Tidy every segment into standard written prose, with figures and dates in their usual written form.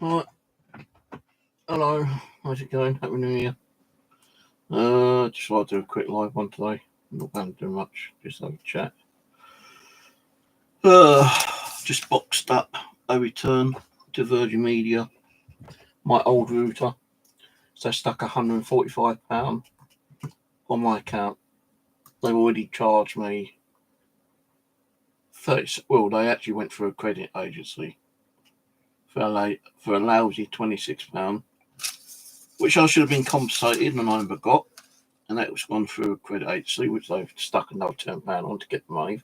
Right, hello, how's it going? Happy New Year. Just thought I'd do a quick live one today. Not going to do much, just have a chat. Just boxed up a return to Virgin Media, my old router. So I stuck £145 on my account. They've already charged me 30. Well, they actually went through a credit agency for a lousy £26, which I should have been compensated and I never got. And that was gone through a credit agency, which they've stuck another £10 on to get the money.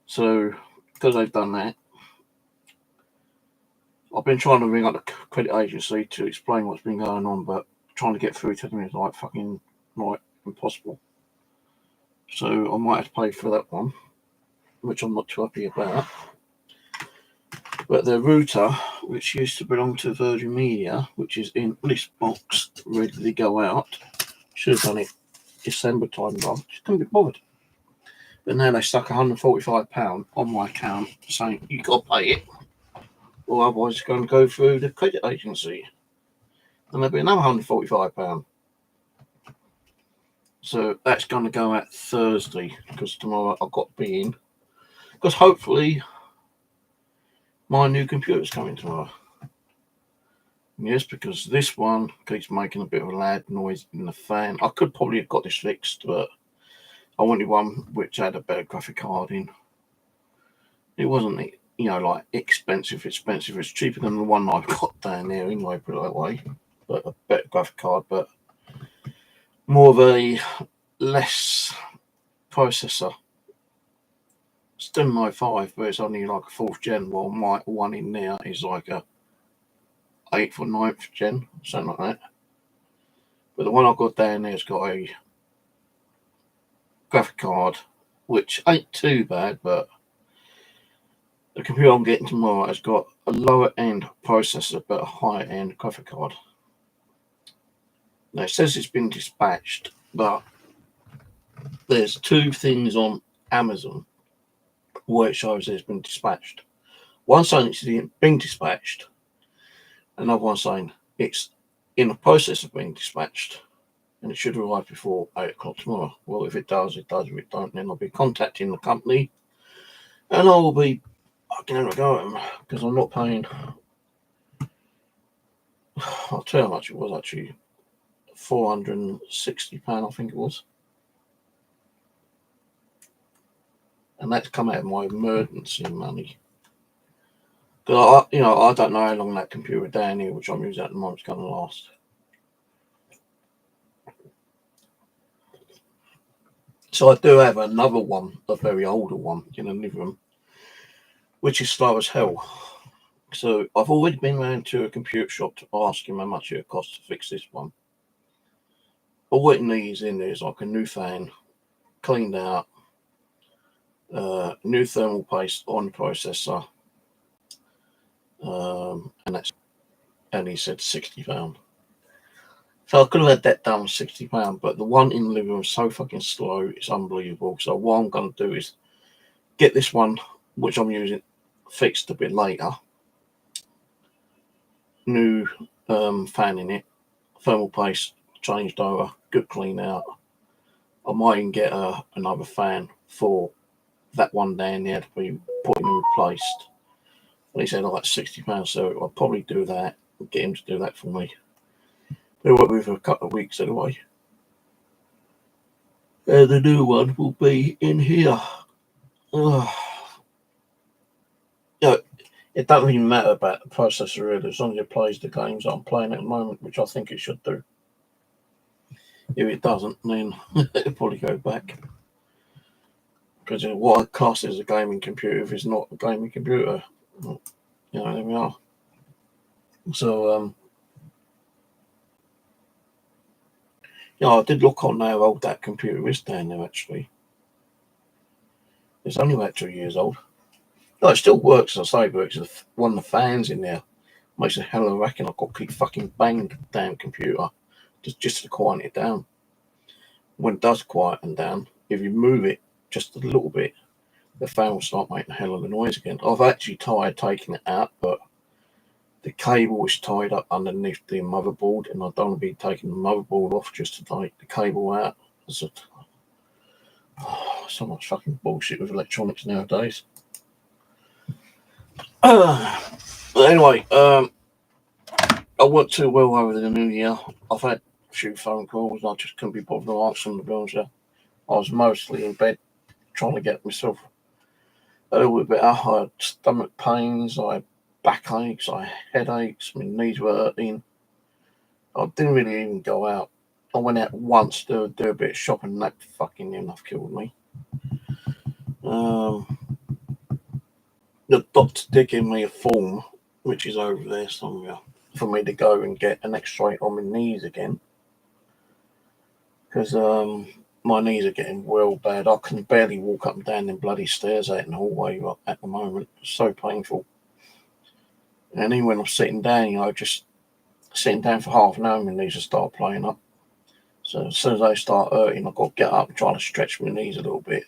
So, because they've done that, I've been trying to ring up the credit agency to explain what's been going on, but trying to get through to them is like fucking like impossible. So I might have to pay for that one, which I'm not too happy about. But the router, which used to belong to Virgin Media, which is in this box, ready to go out, should have done it December time, but I just couldn't be bothered. But now they stuck £145 on my account saying, you got to pay it, or otherwise it's going to go through the credit agency. And there'll be another £145. So that's going to go out Thursday, because tomorrow I've got to be in. Because hopefully my new computer's coming tomorrow. Yes, because this one keeps making a bit of a loud noise in the fan. I could probably have got this fixed, but I wanted one which had a better graphic card in. It wasn't, like expensive. It's cheaper than the one I've got down there anyway, put it that way. But a better graphic card, but more of a less processor. Still an i5, but it's only like a 4th gen, while my one in there is like a 8th or 9th gen, something like that. But the one I've got down there's got a graphic card, which ain't too bad, but the computer I'm getting tomorrow has got a lower end processor, but a higher end graphic card. Now it says it's been dispatched, but there's 2 things on Amazon where it shows it's been dispatched. One saying it's been dispatched, another one saying it's in the process of being dispatched, and it should arrive before 8 o'clock tomorrow. Well, if it does, it does. If it don't, then I'll be contacting the company, and I will be fucking having a go at them, because I'm not paying. I'll tell you how much it was actually. £460, I think it was, and that's come out of my emergency money. Because I don't know how long that computer down here, which I'm using at the moment, is going to last. So I do have another one, a very older one, in the living room, which is slow as hell. So I've already been round to a computer shop to ask him how much it costs to fix this one. But what it needs in there is like a new fan, cleaned out, new thermal paste on the processor, and he said £60. So I could have had that done with £60, but the one in the living room is so fucking slow, it's unbelievable. So what I'm going to do is get this one, which I'm using, fixed a bit later. New fan in it, thermal paste changed over, good clean out. I might even get another fan for that one down there to be put and replaced. And he said like £60, so I'll probably do that, get him to do that for me. They won't be for a couple of weeks anyway. The new one will be in here. It doesn't even matter about the processor really, as long as it plays the games I'm playing at the moment, which I think it should do. If it doesn't, then it'll probably go back. Because what I class as a gaming computer, if it's not a gaming computer, there we are. So, Yeah, I did look on how old that computer is down there, actually. It's only about 2 years old. No, it still works, as I say, but it's one of the fans in there makes a hell of a racket. I've got to keep fucking banging the damn computer just to quieten it down. When it does quieten down, if you move it just a little bit, the fan will start making a hell of a noise again. I've actually tried taking it out, but the cable is tied up underneath the motherboard, and I don't want to be taking the motherboard off just to take the cable out. So much fucking bullshit with electronics nowadays. Anyway, I worked too well over the new year. I've had a few phone calls. I just couldn't be bothered to answer them, to be honest with you. I was mostly in bed trying to get myself a little bit better. I had stomach pains, I had backaches, I had headaches, my knees were hurting. I didn't really even go out. I went out once to do a bit of shopping, and that fucking enough killed me. The doctor did give me a form, which is over there somewhere, for me to go and get an X-ray on my knees again, because my knees are getting well bad. I can barely walk up and down them bloody stairs out in the hallway at the moment. It's so painful. And even when I'm sitting down, just sitting down for half an hour, my knees will start playing up. So as soon as they start hurting, I've got to get up and try to stretch my knees a little bit.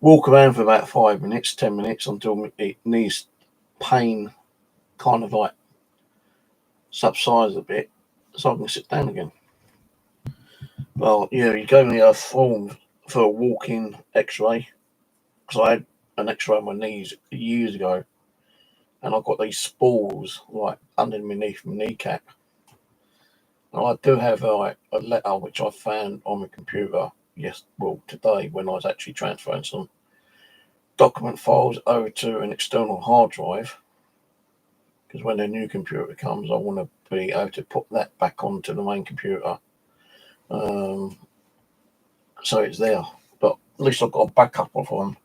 Walk around for about 5 minutes, 10 minutes until my knees pain kind of like subsides a bit, so I can sit down again. Well, yeah, you gave me a form for a walk-in X-ray, because I had an X-ray on my knees years ago, and I've got these spores like underneath my kneecap. And I do have a letter which I found on my computer today, when I was actually transferring some document files over to an external hard drive, because when the new computer comes, I want to be able to put that back onto the main computer. So it's there, but at least I've got a backup of one.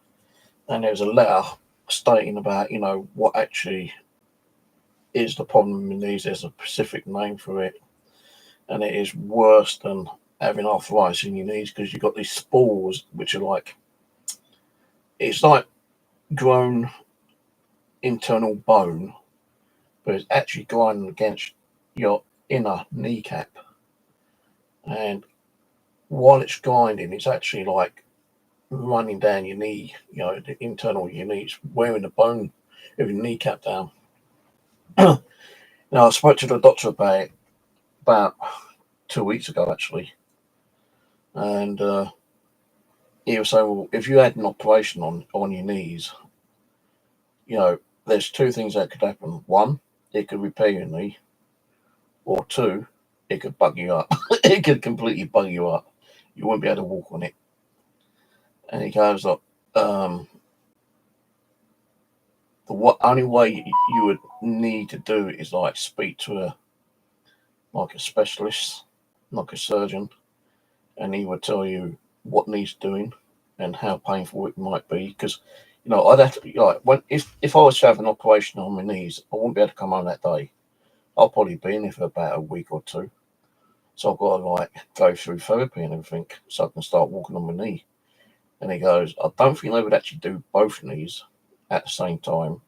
And there's a letter stating about, what actually is the problem with these. There's a specific name for it, and it is worse than having arthritis in your knees, because you've got these spores which are it's like grown internal bone, but it's actually grinding against your inner kneecap. And while it's grinding, it's actually like running down your knee, the internal of your knee. It's wearing the bone of your kneecap down. Now, I spoke to the doctor about 2 weeks ago, actually, and he was saying, well, if you had an operation on your knees, there's two things that could happen. One, it could repair your knee, or two, it could bug you up. It could completely bug you up. You won't be able to walk on it. And he goes, look, the only way you would need to do is speak to a specialist, like a surgeon, and he would tell you what needs doing and how painful it might be. Because I'd have to if I was to have an operation on my knees, I wouldn't be able to come home that day. I'll probably be in there for about a week or two. So I've got to go through therapy and everything so I can start walking on my knee. And he goes, I don't think they would actually do both knees at the same time,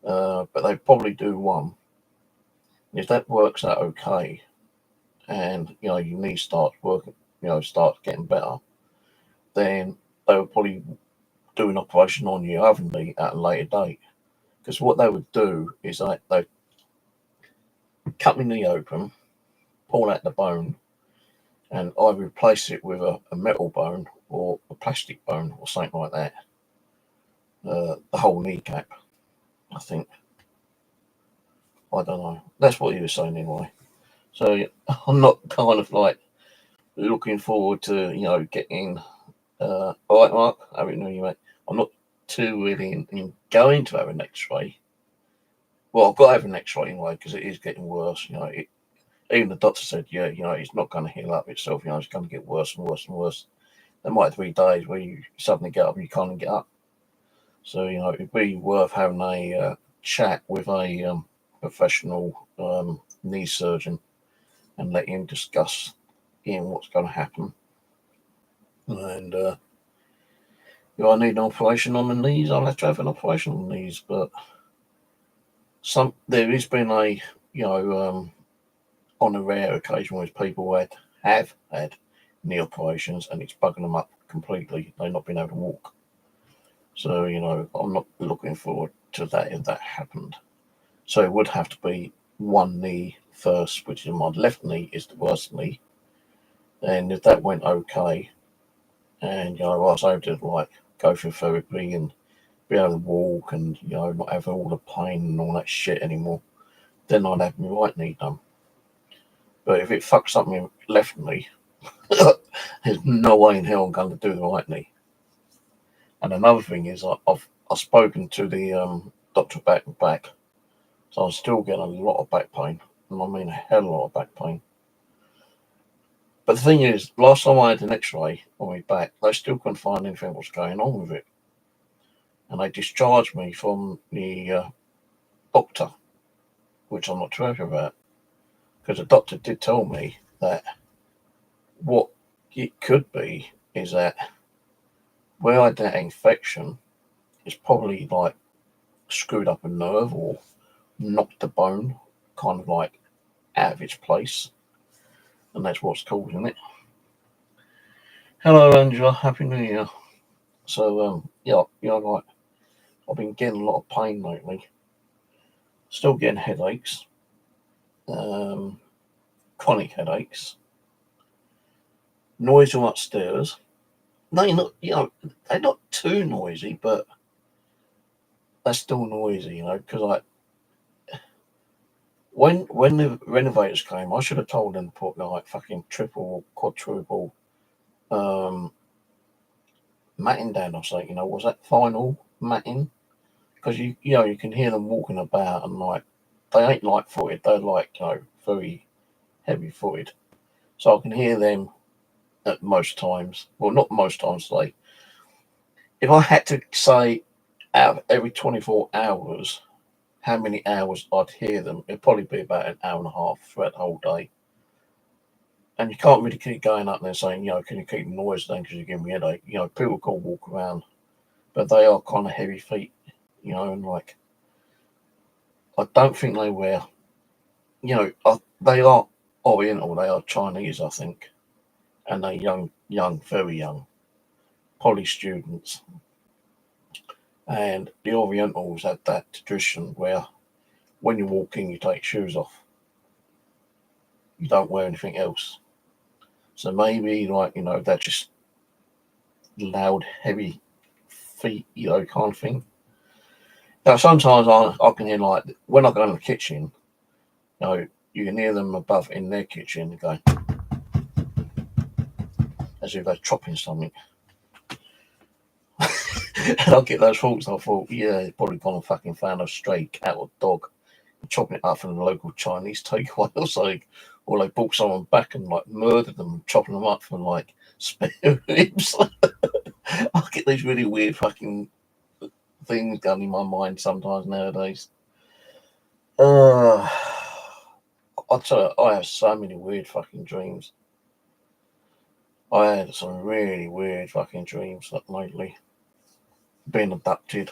but they probably do one. And if that works out okay, and your knee starts working, starts getting better, then they would probably do an operation on your other knee at a later date. Because what they would do is they cut my knee open, pull out the bone, and either replace it with a metal bone or a plastic bone or something like that. The whole kneecap, I think. I don't know. That's what he was saying anyway. So I'm not kind of looking forward to getting. All right, Mark. How are you doing, mate? I'm not too really in going to have an X-ray. Well, I've got to have an X-ray anyway, because it is getting worse. Even the doctor said, it's not going to heal up itself. It's going to get worse and worse and worse. There might be days where you suddenly get up and you can't get up. So it'd be worth having a chat with a professional knee surgeon and let him discuss in what's going to happen. And if I need an operation on the knees, I'll have to have an operation on the knees. But there has been a, on a rare occasion where people have had knee operations and it's bugging them up completely. They've not been able to walk. So, I'm not looking forward to that if that happened. So it would have to be one knee first, which is my left knee is the worst knee. And if that went okay, and I was able to go through therapy and be able to walk and not have all the pain and all that shit anymore, then I'd have my right knee done. But if it fucks up my left knee, there's no way in hell I'm going to do the right knee. And another thing is I've spoken to the doctor back and back, so I'm still getting a lot of back pain, and I mean a hell of a lot of back pain. But the thing is, last time I had an X-ray on my back, they still couldn't find anything what's going on with it, and they discharged me from the doctor, which I'm not too happy about, because the doctor did tell me that what it could be is that where I had that infection, it's probably screwed up a nerve or knocked the bone kind of out of its place, and that's what's causing it. Hello, Angela. Happy New Year. So, I've been getting a lot of pain lately. Still getting headaches, chronic headaches, noise from upstairs. They're not too noisy, but they're still noisy, because when the renovators came, I should have told them to put fucking triple, quadruple matting down or something. Was that vinyl matting? Because you can hear them walking about and they ain't light-footed. They're very heavy-footed. So I can hear them at most times. Well, not most times. If I had to say out of every 24 hours, how many hours I'd hear them, it'd probably be about an hour and a half throughout the whole day. And you can't really keep going up there saying, can you keep the noise down because you give me a headache? People can walk around, but they are kind of heavy feet, and I don't think they wear, they are Oriental, they are Chinese, I think, and they're young, very young, probably students. And the Orientals had that tradition where when you're walking, you take shoes off. You don't wear anything else. So maybe, they're just loud, heavy feet, kind of thing. Now, sometimes I can hear, when I go in the kitchen, you can hear them above in their kitchen going, as if they're chopping something. And I'll get those thoughts. I thought, yeah, they've probably gone and fucking found a stray cat or dog, chopping it up from the local Chinese takeaway or something. Or they brought someone back and murdered them, chopping them up for spare ribs. I get these really weird fucking things going in my mind sometimes nowadays. I'll tell you, I have so many weird fucking dreams. I had some really weird fucking dreams lately. Being abducted.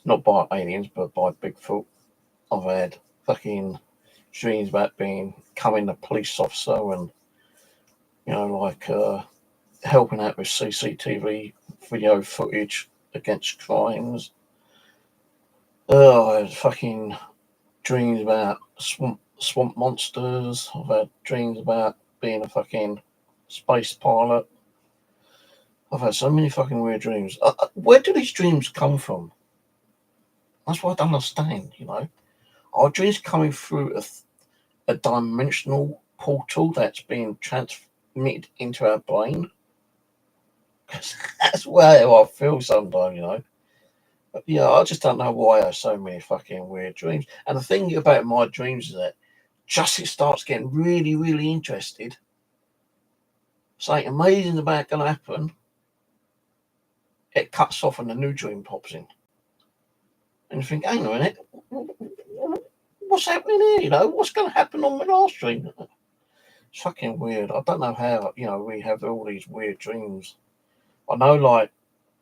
Not by aliens, but by Bigfoot. I've had fucking dreams about becoming a police officer and, helping out with CCTV video footage against crimes. I had fucking dreams about swamp monsters. I've had dreams about being a fucking space pilot. I've had so many fucking weird dreams. Where do these dreams come from? That's what I don't understand, Are dreams coming through a dimensional portal that's being transmitted into our brain? Because that's where I feel sometimes, But I just don't know why I have so many fucking weird dreams. And the thing about my dreams is that just it starts getting really, really interested, something amazing about going to happen, it cuts off and a new dream pops in. And you think, hang on a minute, what's happening here? What's going to happen on my last dream? It's fucking weird. I don't know how, we have all these weird dreams. I know, like,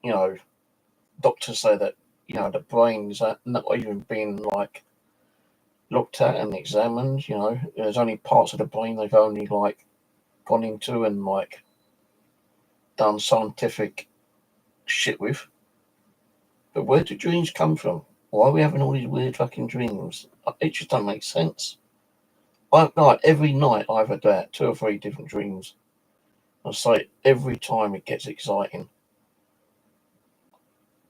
you know, doctors say that, the brain's not even been, like, looked at and examined, There's only parts of the brain they've only, like, gone into and, like, done scientific shit with. But where do dreams come from? Why are we having all these weird fucking dreams? It just don't make sense. Every night I've had 2 or 3 different dreams. I say every time it gets exciting.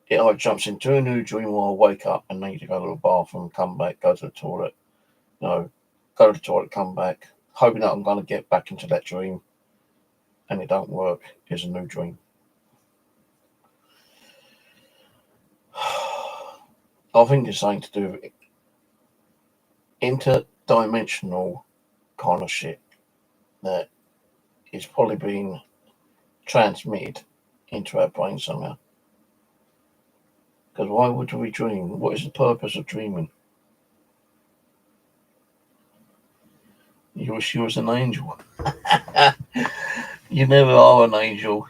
It either jumps into a new dream or I wake up and need to go to the bathroom, come back, go to the toilet, go to the toilet, come back, hoping that I'm going to get back into that dream, and it don't work. It's a new dream. I think it's something to do with interdimensional kind of shit that is probably being transmitted into our brain somehow. Because why would we dream? What is the purpose of dreaming? You wish you was an angel. You never are an angel.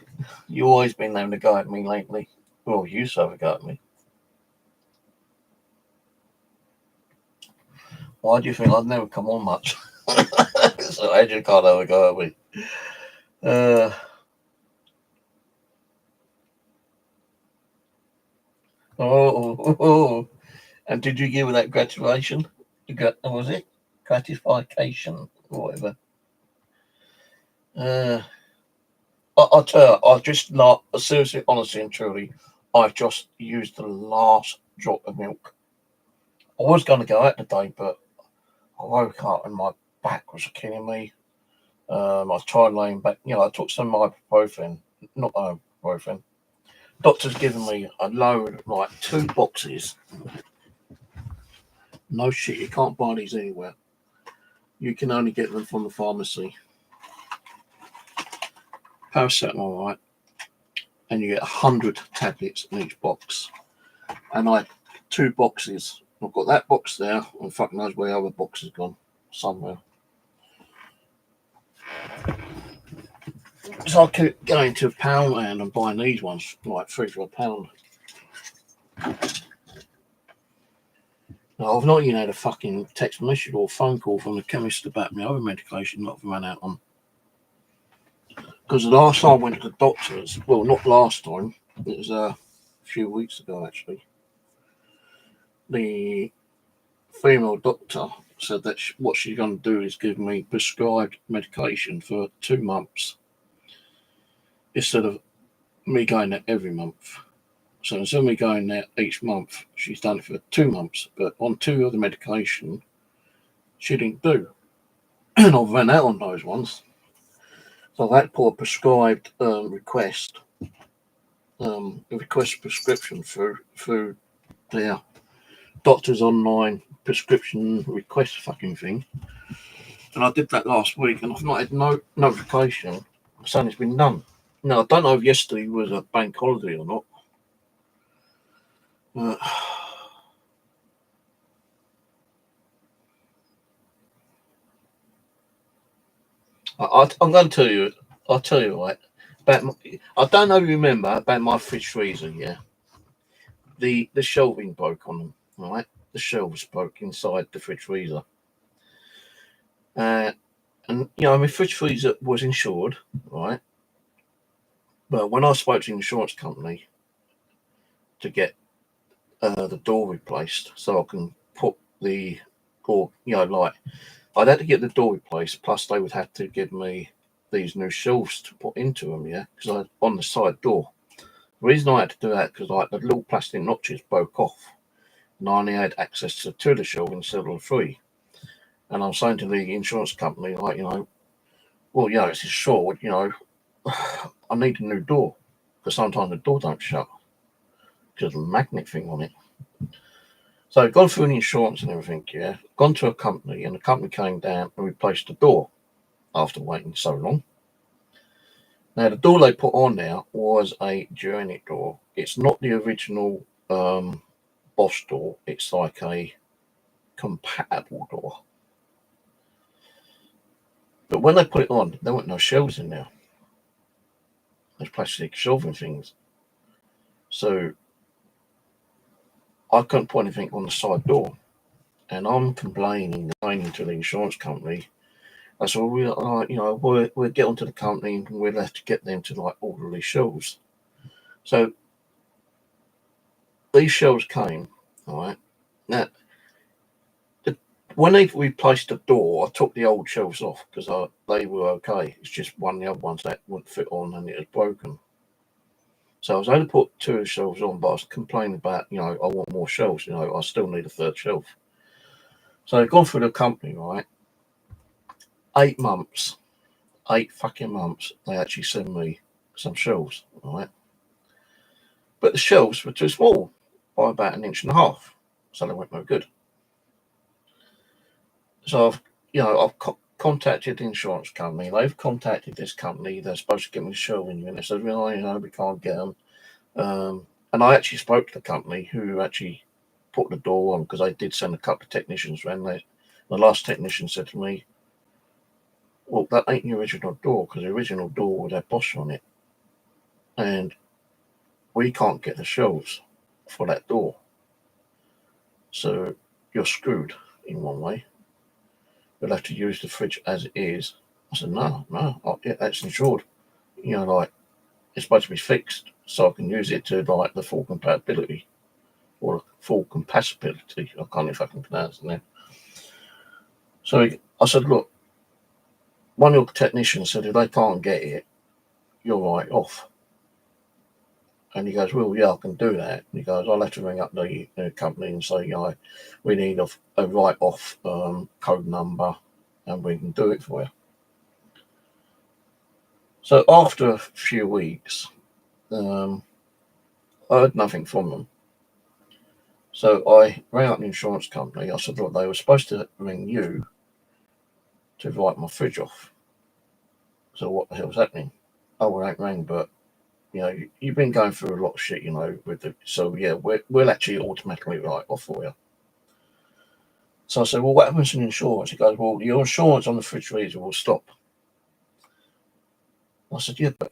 You've always been having a go at me lately. Well, you used to have a go at me. Why do you think I'd never come on much? So Adrian can't have a go at me. And did you give her that gratification? Was it gratification or whatever? I'll tell you, I've just not seriously, honestly, and truly, I've just used the last drop of milk. I was going to go out today, but I woke up and my back was killing me. I tried laying back. I took some ibuprofen, not ibuprofen. Doctor's given me a load, like 2 boxes. No shit, you can't buy these anywhere. You can only get them from the pharmacy. Paracetamol, right? And you get 100 tablets in each box. And I had 2 boxes. I've got that box there, and fuck knows where the other box has gone. Somewhere. So I keep going to Poundland and buying these ones, like 3 for £1. Now, I've not even had a fucking text message or phone call from the chemist about my other medication that I've run out on. Because the last time I went to the doctors, well, not last time, it was a few weeks ago actually, the female doctor said that what she's going to do is give me prescribed medication for 2 months instead of me going there every month. So instead of me going there each month, she's done it for 2 months. But on 2 other medication, she didn't do. And I've run out on those ones. So I had to put a prescribed request prescription through their doctor's online prescription request fucking thing. And I did that last week, and I've not had no notification saying it's been done. Now, I don't know if yesterday was a bank holiday or not. I'm going to tell you. I'll tell you right. I don't know if you remember about my fridge freezer. Yeah, the shelving broke on them. Right, the shelves broke inside the fridge freezer. And my fridge freezer was insured, right? But when I spoke to the insurance company to get the door replaced, so I can put I'd had to get the door replaced. Plus, they would have to give me these new shelves to put into them, yeah, because on the side door. The reason I had to do that because the little plastic notches broke off, and I only had access to 2 of the shelves instead of 3. And I'm saying to the insurance company, it's insured, I need a new door because sometimes the door don't shut because of the magnet thing on it. So I've gone through the insurance and everything, yeah. Gone to a company, and the company came down and replaced the door after waiting so long. Now, the door they put on there was a Journey door. It's not the original Bosch door. It's like a compatible door. But when they put it on, there weren't no shelves in there. There's plastic shelving things. So I couldn't put anything on the side door. And I'm complaining to the insurance company. I said, well, we'll get onto the company and we'll have to get them to like order these shelves. So these shelves came, all right. Now, when they replaced the door, I took the old shelves off because they were okay. It's just one of the other ones that wouldn't fit on and it was broken. So I was able to put 2 shelves on, but I was complaining about, I want more shelves. I still need a 3rd shelf. So I've gone through the company, right? 8 fucking months, they actually send me some shelves, right? But the shelves were too small by about 1.5 inches, so they weren't no good. So I've contacted the insurance company. They've contacted this company. They're supposed to give me a shelving unit. They said, we can't get them. And I actually spoke to the company who actually put the door on because they did send a couple of technicians around. The last technician said to me, well, that ain't the original door because the original door would have Bosch on it. And we can't get the shelves for that door. So you're screwed in one way. You'll have to use the fridge as it is. I said, no, that's insured. It's supposed to be fixed so I can use it to like the full compatibility or full compatibility. I can't know if I can pronounce it now. So I said, look, one of your technicians said if they can't get it, you'll write off. And he goes, well, yeah, I can do that. And he goes, I'll have to ring up the company and say, we need a write-off code number and we can do it for you. So after a few weeks, I heard nothing from them. So I rang up the insurance company. I said, look, they were supposed to ring you to write my fridge off. So what the hell's happening? Oh, we ain't rang, but you've been going through a lot of shit, so yeah, we'll actually automatically write off for you. So I said, well, what happens to insurance? He goes, well, your insurance on the fridge freezer will stop. I said, yeah, but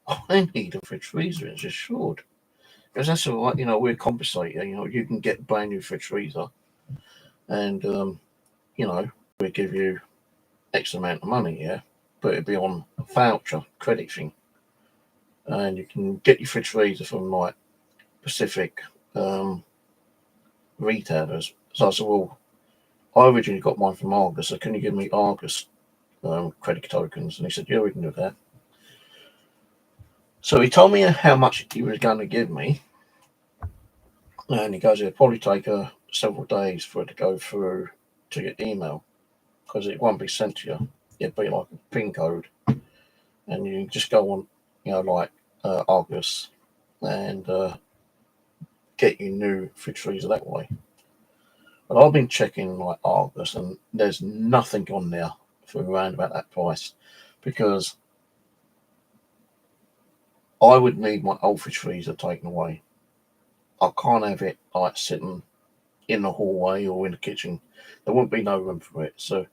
I need a fridge freezer. It's insured. Because that's all right, we're compensating. You can get a brand new fridge freezer and, we give you X amount of money, yeah, but it'd be on a voucher credit thing. And you can get your fridge freezer from like Pacific retailers. So I said, well, I originally got mine from Argos, so can you give me Argos credit tokens? And he said, yeah, we can do that. So he told me how much he was going to give me. And he goes, it'll probably take several days for it to go through to your email because it won't be sent to you. It'll be like a PIN code. And you can just go on, Argos and get your new fridge freezer that way. But I've been checking like Argos and there's nothing on there for around about that price because I would need my old fridge freezer taken away. I can't have it like sitting in the hallway or in the kitchen. There wouldn't be no room for it. So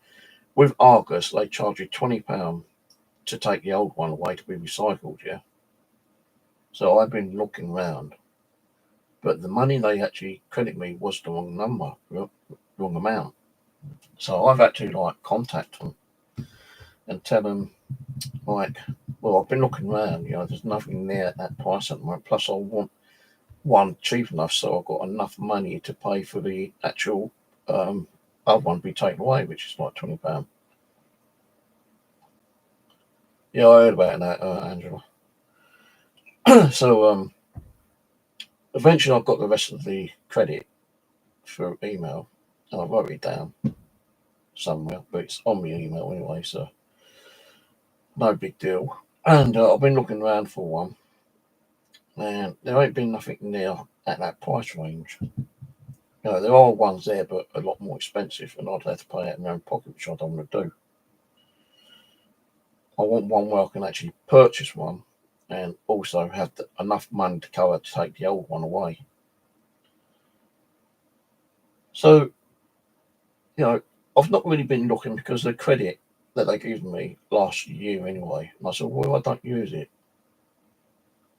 with Argos, they charge you £20 to take the old one away to be recycled, yeah? So I've been looking around, but the money they actually credit me was the wrong number, wrong amount. So I've had to contact them and tell them well, I've been looking around, there's nothing there at that price at the moment. Plus I want one cheap enough so I've got enough money to pay for the actual other one to be taken away, which is like £20. Yeah, I heard about that, Angela. So eventually I got the rest of the credit through email and I wrote it down somewhere, but it's on my email anyway, so no big deal. And I've been looking around for one and there ain't been nothing near at that price range. There are ones there, but a lot more expensive, and I'd have to pay out in my own pocket, which I don't want to do. I want one where I can actually purchase one and also have enough money to cover to take the old one away. So, I've not really been looking because the credit that they gave me last year anyway. And I said, well, if I don't use it,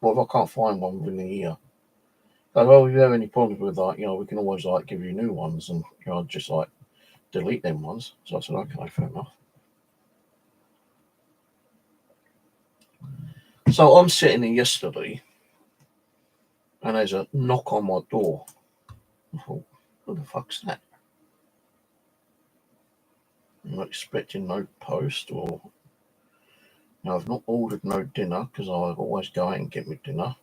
well, if I can't find one within a year, they go, well, if you have any problems with that, we can always like give you new ones and just like delete them ones. So I said, okay, fair enough. So I'm sitting here yesterday, and there's a knock on my door. I thought, who the fuck's that? I'm not expecting no post, or I've not ordered no dinner because I always go out and get me dinner.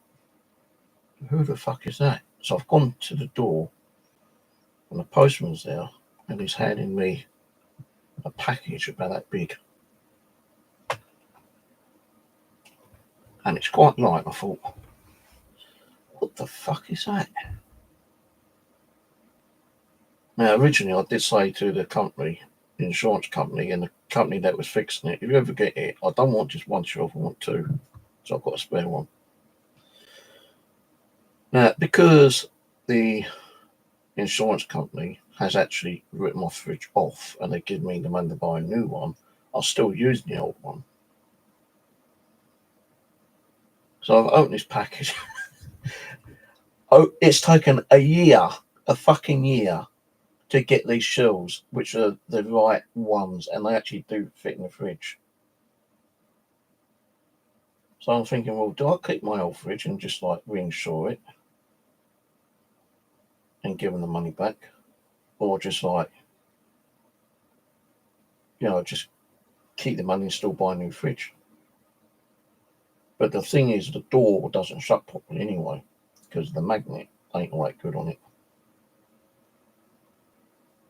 Who the fuck is that? So I've gone to the door, and the postman's there, and he's handing me a package about that big. And it's quite light. I thought, what the fuck is that? Now, originally I did say to the company, the insurance company, and the company that was fixing it, if you ever get it, I don't want just one shelf, I want two. So I've got a spare one. Now, because the insurance company has actually written my fridge off and they give me the money to buy a new one, I'll still use the old one. So I've opened this package. Oh, it's taken a fucking year, to get these shelves, which are the right ones, and they actually do fit in the fridge. So I'm thinking, well, do I keep my old fridge and just like reinsure it and give them the money back, or just like, just keep the money and still buy a new fridge? But the thing is, the door doesn't shut properly anyway because the magnet ain't all that good on it.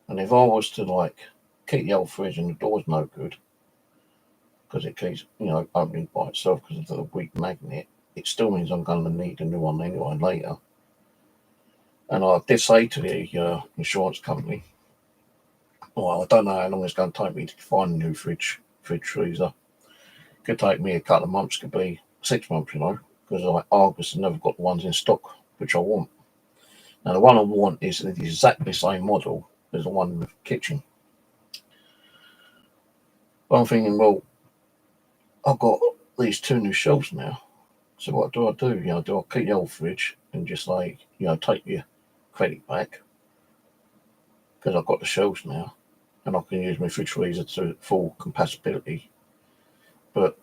And if I was to like keep the old fridge and the door's no good because it keeps, opening by itself because of the weak magnet, it still means I'm going to need a new one anyway later. And I did say to the insurance company, well, I don't know how long it's going to take me to find a new fridge freezer. Could take me a couple of months, could be 6 months, because like Argos have never got the ones in stock which I want. Now the one I want is the exactly same model as the one in the kitchen. But I'm thinking, well, I've got these two new shelves now. So what do I do? Do I keep the old fridge and just like, take your credit back because I've got the shelves now and I can use my fridge freezer to full compatibility? But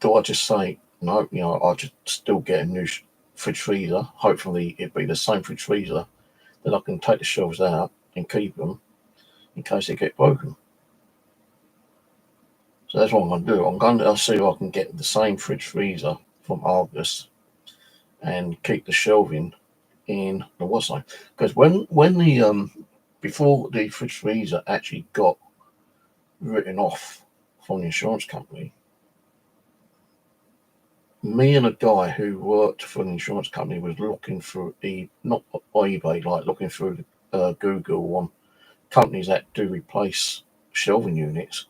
do I just say, no, I'll just still get a new fridge freezer. Hopefully it'll be the same fridge freezer that I can take the shelves out and keep them in case they get broken. So that's what I'm going to do. I'm going to see if I can get the same fridge freezer from Argos and keep the shelving in the what's because when the before the fridge freezer actually got written off from the insurance company, me and a guy who worked for the insurance company was looking through not eBay, like looking through Google on companies that do replace shelving units,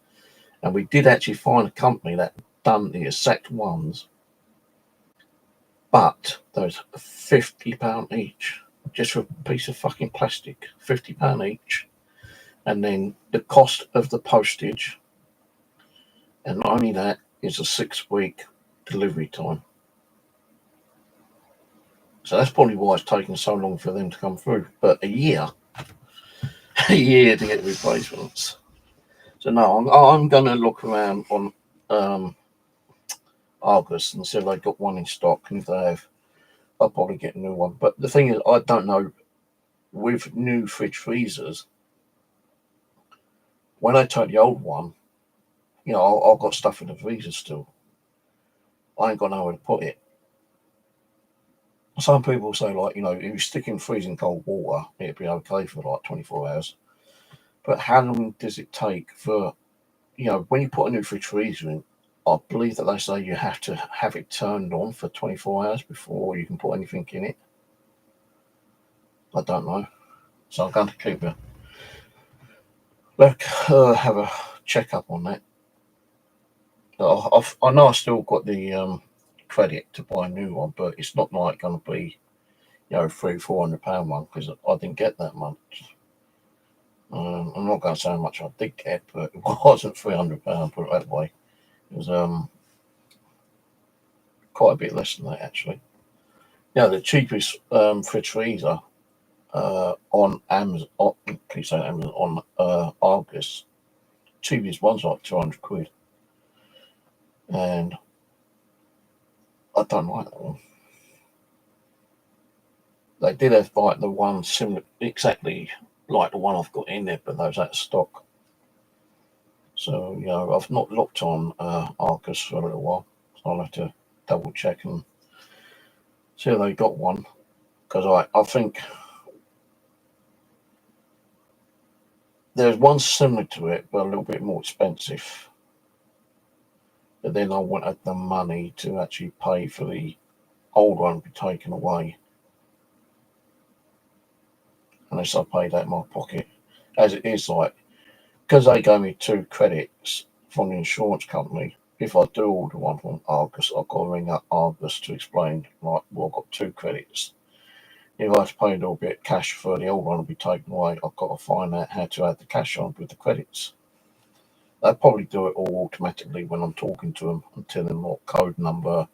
and we did actually find a company that done the exact ones, but those £50 each, just for a piece of fucking plastic, £50 each, and then the cost of the postage, and not only that, is a 6-week delivery time. So that's probably why it's taken so long for them to come through. But a year to get the replacements. So no, I'm going to look around on Argos and see if they've got one in stock, and if they have, I'll probably get a new one. But the thing is, I don't know, with new fridge freezers, when I take the old one, I've got stuff in the freezer still. I ain't got nowhere to put it. Some people say, like, if you stick in freezing cold water, it'd be okay for like 24 hours. But how long does it take for, when you put a new fridge freezer in, I believe that they say you have to have it turned on for 24 hours before you can put anything in it. I don't know. So I'm going to keep have a check up on that. I know I still got the credit to buy a new one, but it's not like going to be, £300-400 one because I didn't get that much. I'm not going to say how much I did get, but it wasn't £300, put it that way. It was quite a bit less than that, actually. Yeah, the cheapest fridge freezer on Amazon, please say Amazon, on Argus, cheapest one's like £200. And I don't like that one. They did have like the one similar, exactly like the one I've got in there, but those out of stock. So, I've not looked on Argus for a little while. So I'll have to double check and see if they got one. Because I think there's one similar to it, but a little bit more expensive. But then I wanted the money to actually pay for the old one to be taken away. Unless I paid out of my pocket. As it is, like, because they gave me 2 credits from the insurance company, if I do order one from Argus, I've got to ring up Argus to explain, like, well, I've got 2 credits. If I have to pay a little bit of cash for the old one to be taken away, I've got to find out how to add the cash on with the credits. They'll probably do it all automatically when I'm talking to them and telling them what code number,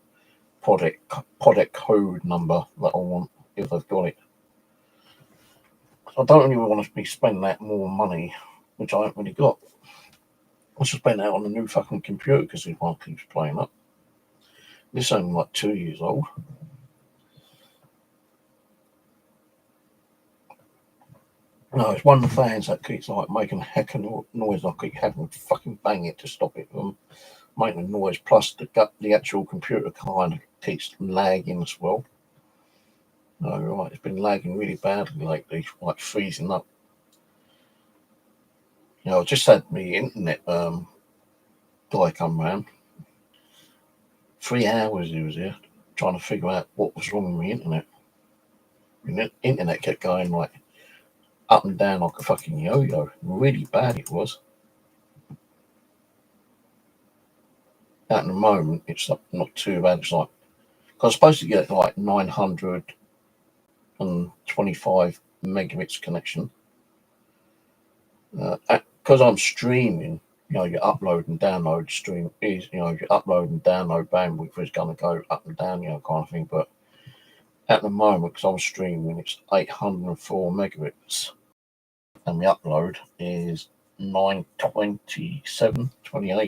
product code number that I want, if they've got it. I don't really want to be spending that more money, which I haven't really got. I should spend that on a new fucking computer because this one keeps playing up. This is only like 2 years old. No, it's one of the fans that keeps like making a heck of noise. I keep having to fucking bang it to stop it from making a noise. Plus, the actual computer kind of keeps lagging as well. No, right, it's been lagging really badly lately, like freezing up. I just had my internet guy come round. 3 hours he was here trying to figure out what was wrong with my internet. The internet kept going like up and down like a fucking yo-yo. Really bad it was. At the moment, it's not too bad. It's like, cause I was supposed to get like 925 megabits connection. Because I'm streaming, your upload and download stream is, your upload and download bandwidth is going to go up and down, kind of thing. But at the moment, because I'm streaming, it's 804 megabits. And the upload is 927.28.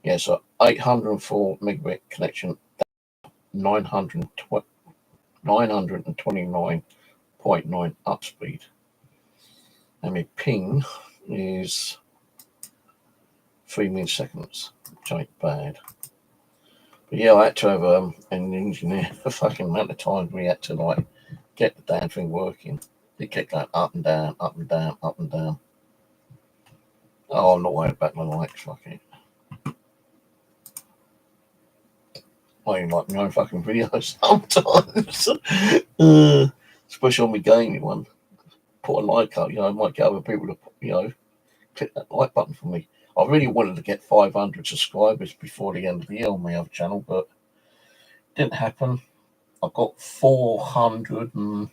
Yeah, so 804 megabit connection, 929.9 up speed. And my ping is 3 milliseconds, which ain't bad. But yeah, I had to have an engineer a fucking amount of times we had to like get the damn thing working. It kept going up and down, up and down, up and down. Oh, I'm not worried about my likes, fuck it. I even like my own fucking videos sometimes. Especially on my gaming one. Put a like up, I might get other people to, click that like button for me. I really wanted to get 500 subscribers before the end of the year on my other channel, but it didn't happen. I got 412,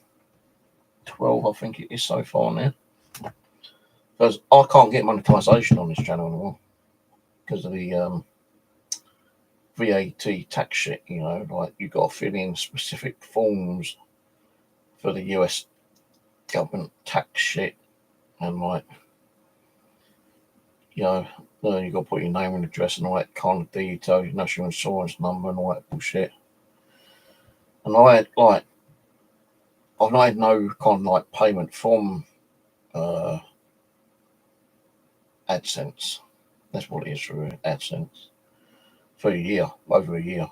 I think it is so far now. Because I can't get monetization on this channel anymore because of the VAT tax shit, like you got to fill in specific forms for the US government tax shit, and like, you got to put your name and address and all that kind of detail, your national insurance number and all that bullshit. And I've not had no kind of like payment from AdSense. That's what it is for AdSense. For a year, over a year.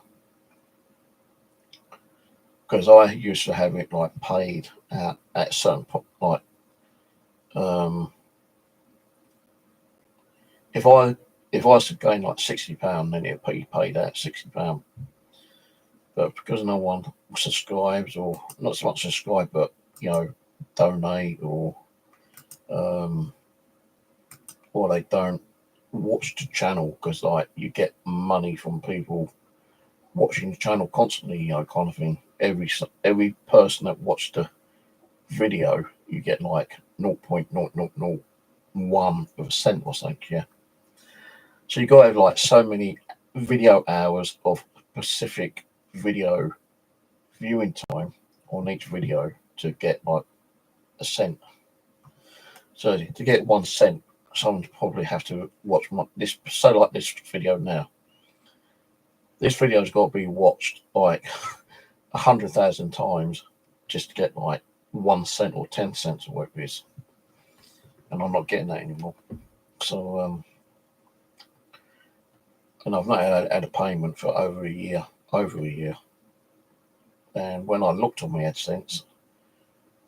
Because I used to have it like paid at a certain like if I was to gain like £60, then it'd be paid out £60. But because no one subscribes, or not so much subscribe, but donate, or they don't watch the channel, because like you get money from people watching the channel constantly, kind of thing. Every person that watched the video, you get like 0.0001 of a cent or something, yeah. So you got to have like so many video hours of specific video viewing time on each video to get like a cent. So to get 1 cent, someone probably have to watch this. So like this video now, this video's got to be watched like 100,000 times just to get like 1 cent or 10 cents or whatever it is, and I'm not getting that anymore. So and I've not had a payment for over a year. And when I looked on my AdSense,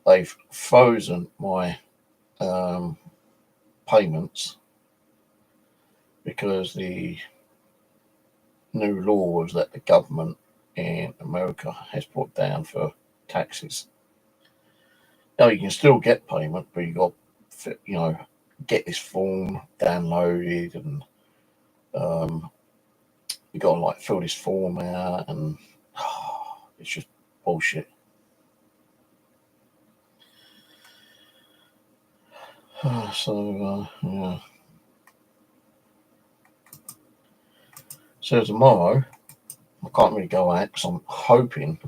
they've frozen my payments because the new laws that the government in America has put down for taxes. Now you can still get payment, but you got to, get this form downloaded, and you got to like fill this form out, and it's just bullshit. So yeah. So tomorrow, I can't really go out because I'm hoping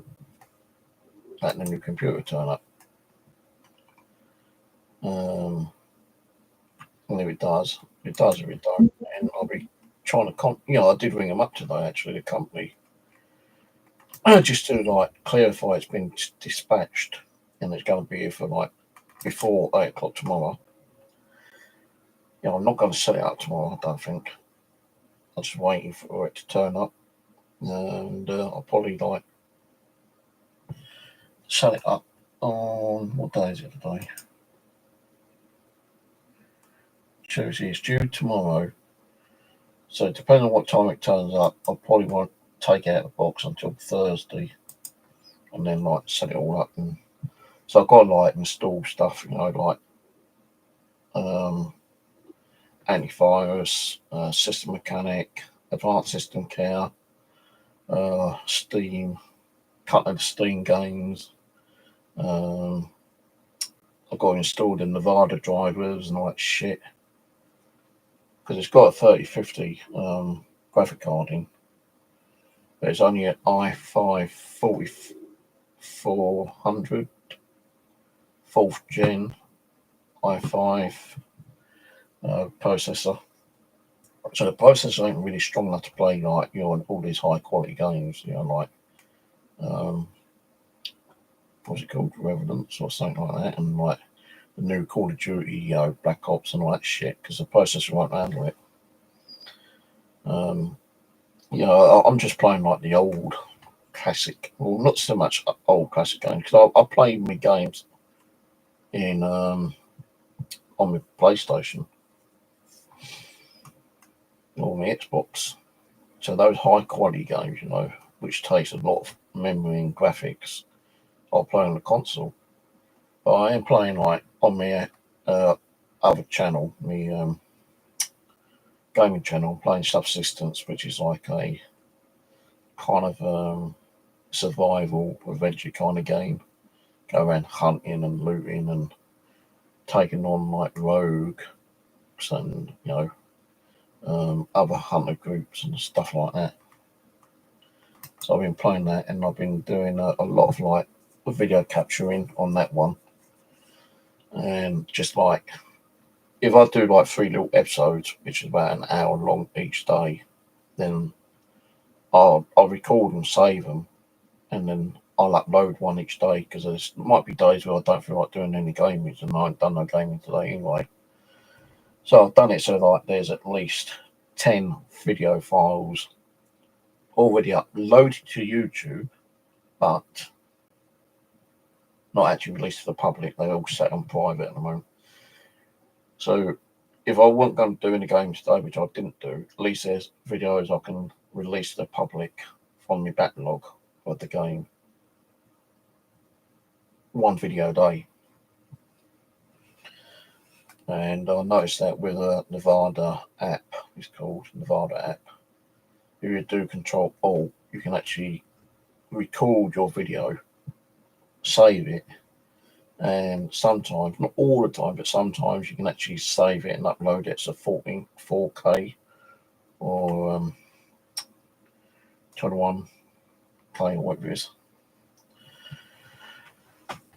that the new computer turn up. And if it does, if it don't, and I'll be trying to I did ring them up today, actually, the company, just to like clarify it's been dispatched and it's going to be here for like before 8 o'clock tomorrow. I'm not going to set it up tomorrow, I don't think. I'm just waiting for it to turn up, and I'll probably like set it up on, what day is it today? Tuesday. It's due tomorrow, so depending on what time it turns up, I probably won't take it out of the box until Thursday, and then like set it all up. And so I've got to like install stuff, like antivirus, system mechanic, advanced system care, Steam, couple of Steam games. I've got installed in Nevada drivers and all that shit, because it's got a 3050 graphic card in, but it's only an i5 4400 4th gen i5 processor. So the processor ain't really strong enough to play like all these high quality games, like what's it called, Revenants or something like that, and like the new Call of Duty, Black Ops and all that shit, because the processor won't handle it. I'm just playing like the old classic, well, not so much old classic games, because I play my games in on my PlayStation or my Xbox. So those high quality games, which takes a lot of memory and graphics, I'll play on the console. But I am playing like on my other channel, my gaming channel, playing Subsistence, which is like a kind of survival adventure kind of game. Go around hunting and looting and taking on like rogues and other hunter groups and stuff like that. So I've been playing that, and I've been doing a lot of like video capturing on that one, and just like if I do like 3 little episodes, which is about an hour long each day, then I'll record and save them, and then I'll upload one each day, because there might be days where I don't feel like doing any gaming, and I haven't done no gaming today anyway. So I've done it so like there's at least 10 video files already uploaded to YouTube, but not actually released to the public. They're all set on private at the moment. So if I wasn't going to do any games today, which I didn't do, at least there's videos I can release to the public from my backlog of the game. 1 video a day. And I noticed that with a Nevada app, it's called Nevada app. If you do Control Alt, you can actually record your video, save it, And sometimes, not all the time, but sometimes you can actually save it and upload it to 4K or 21K or whatever it is.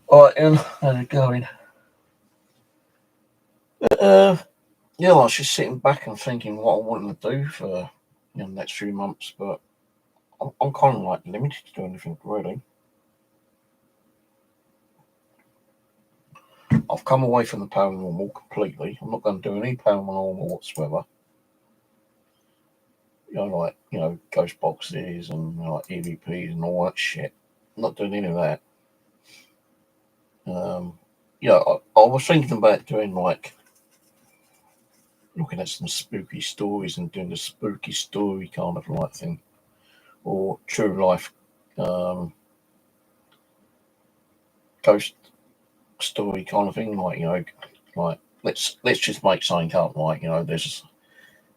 Alright, and how's it going? Yeah, I was just sitting back and thinking what I wanted to do for the next few months, but I'm kind of like limited to do anything really. I've come away from the paranormal completely. I'm not going to do any paranormal whatsoever. Ghost boxes and EVPs and all that shit. I'm not doing any of that. I was thinking about doing looking at some spooky stories and doing the spooky story kind of thing, or true life ghost story kind of thing. Let's just make something up. There's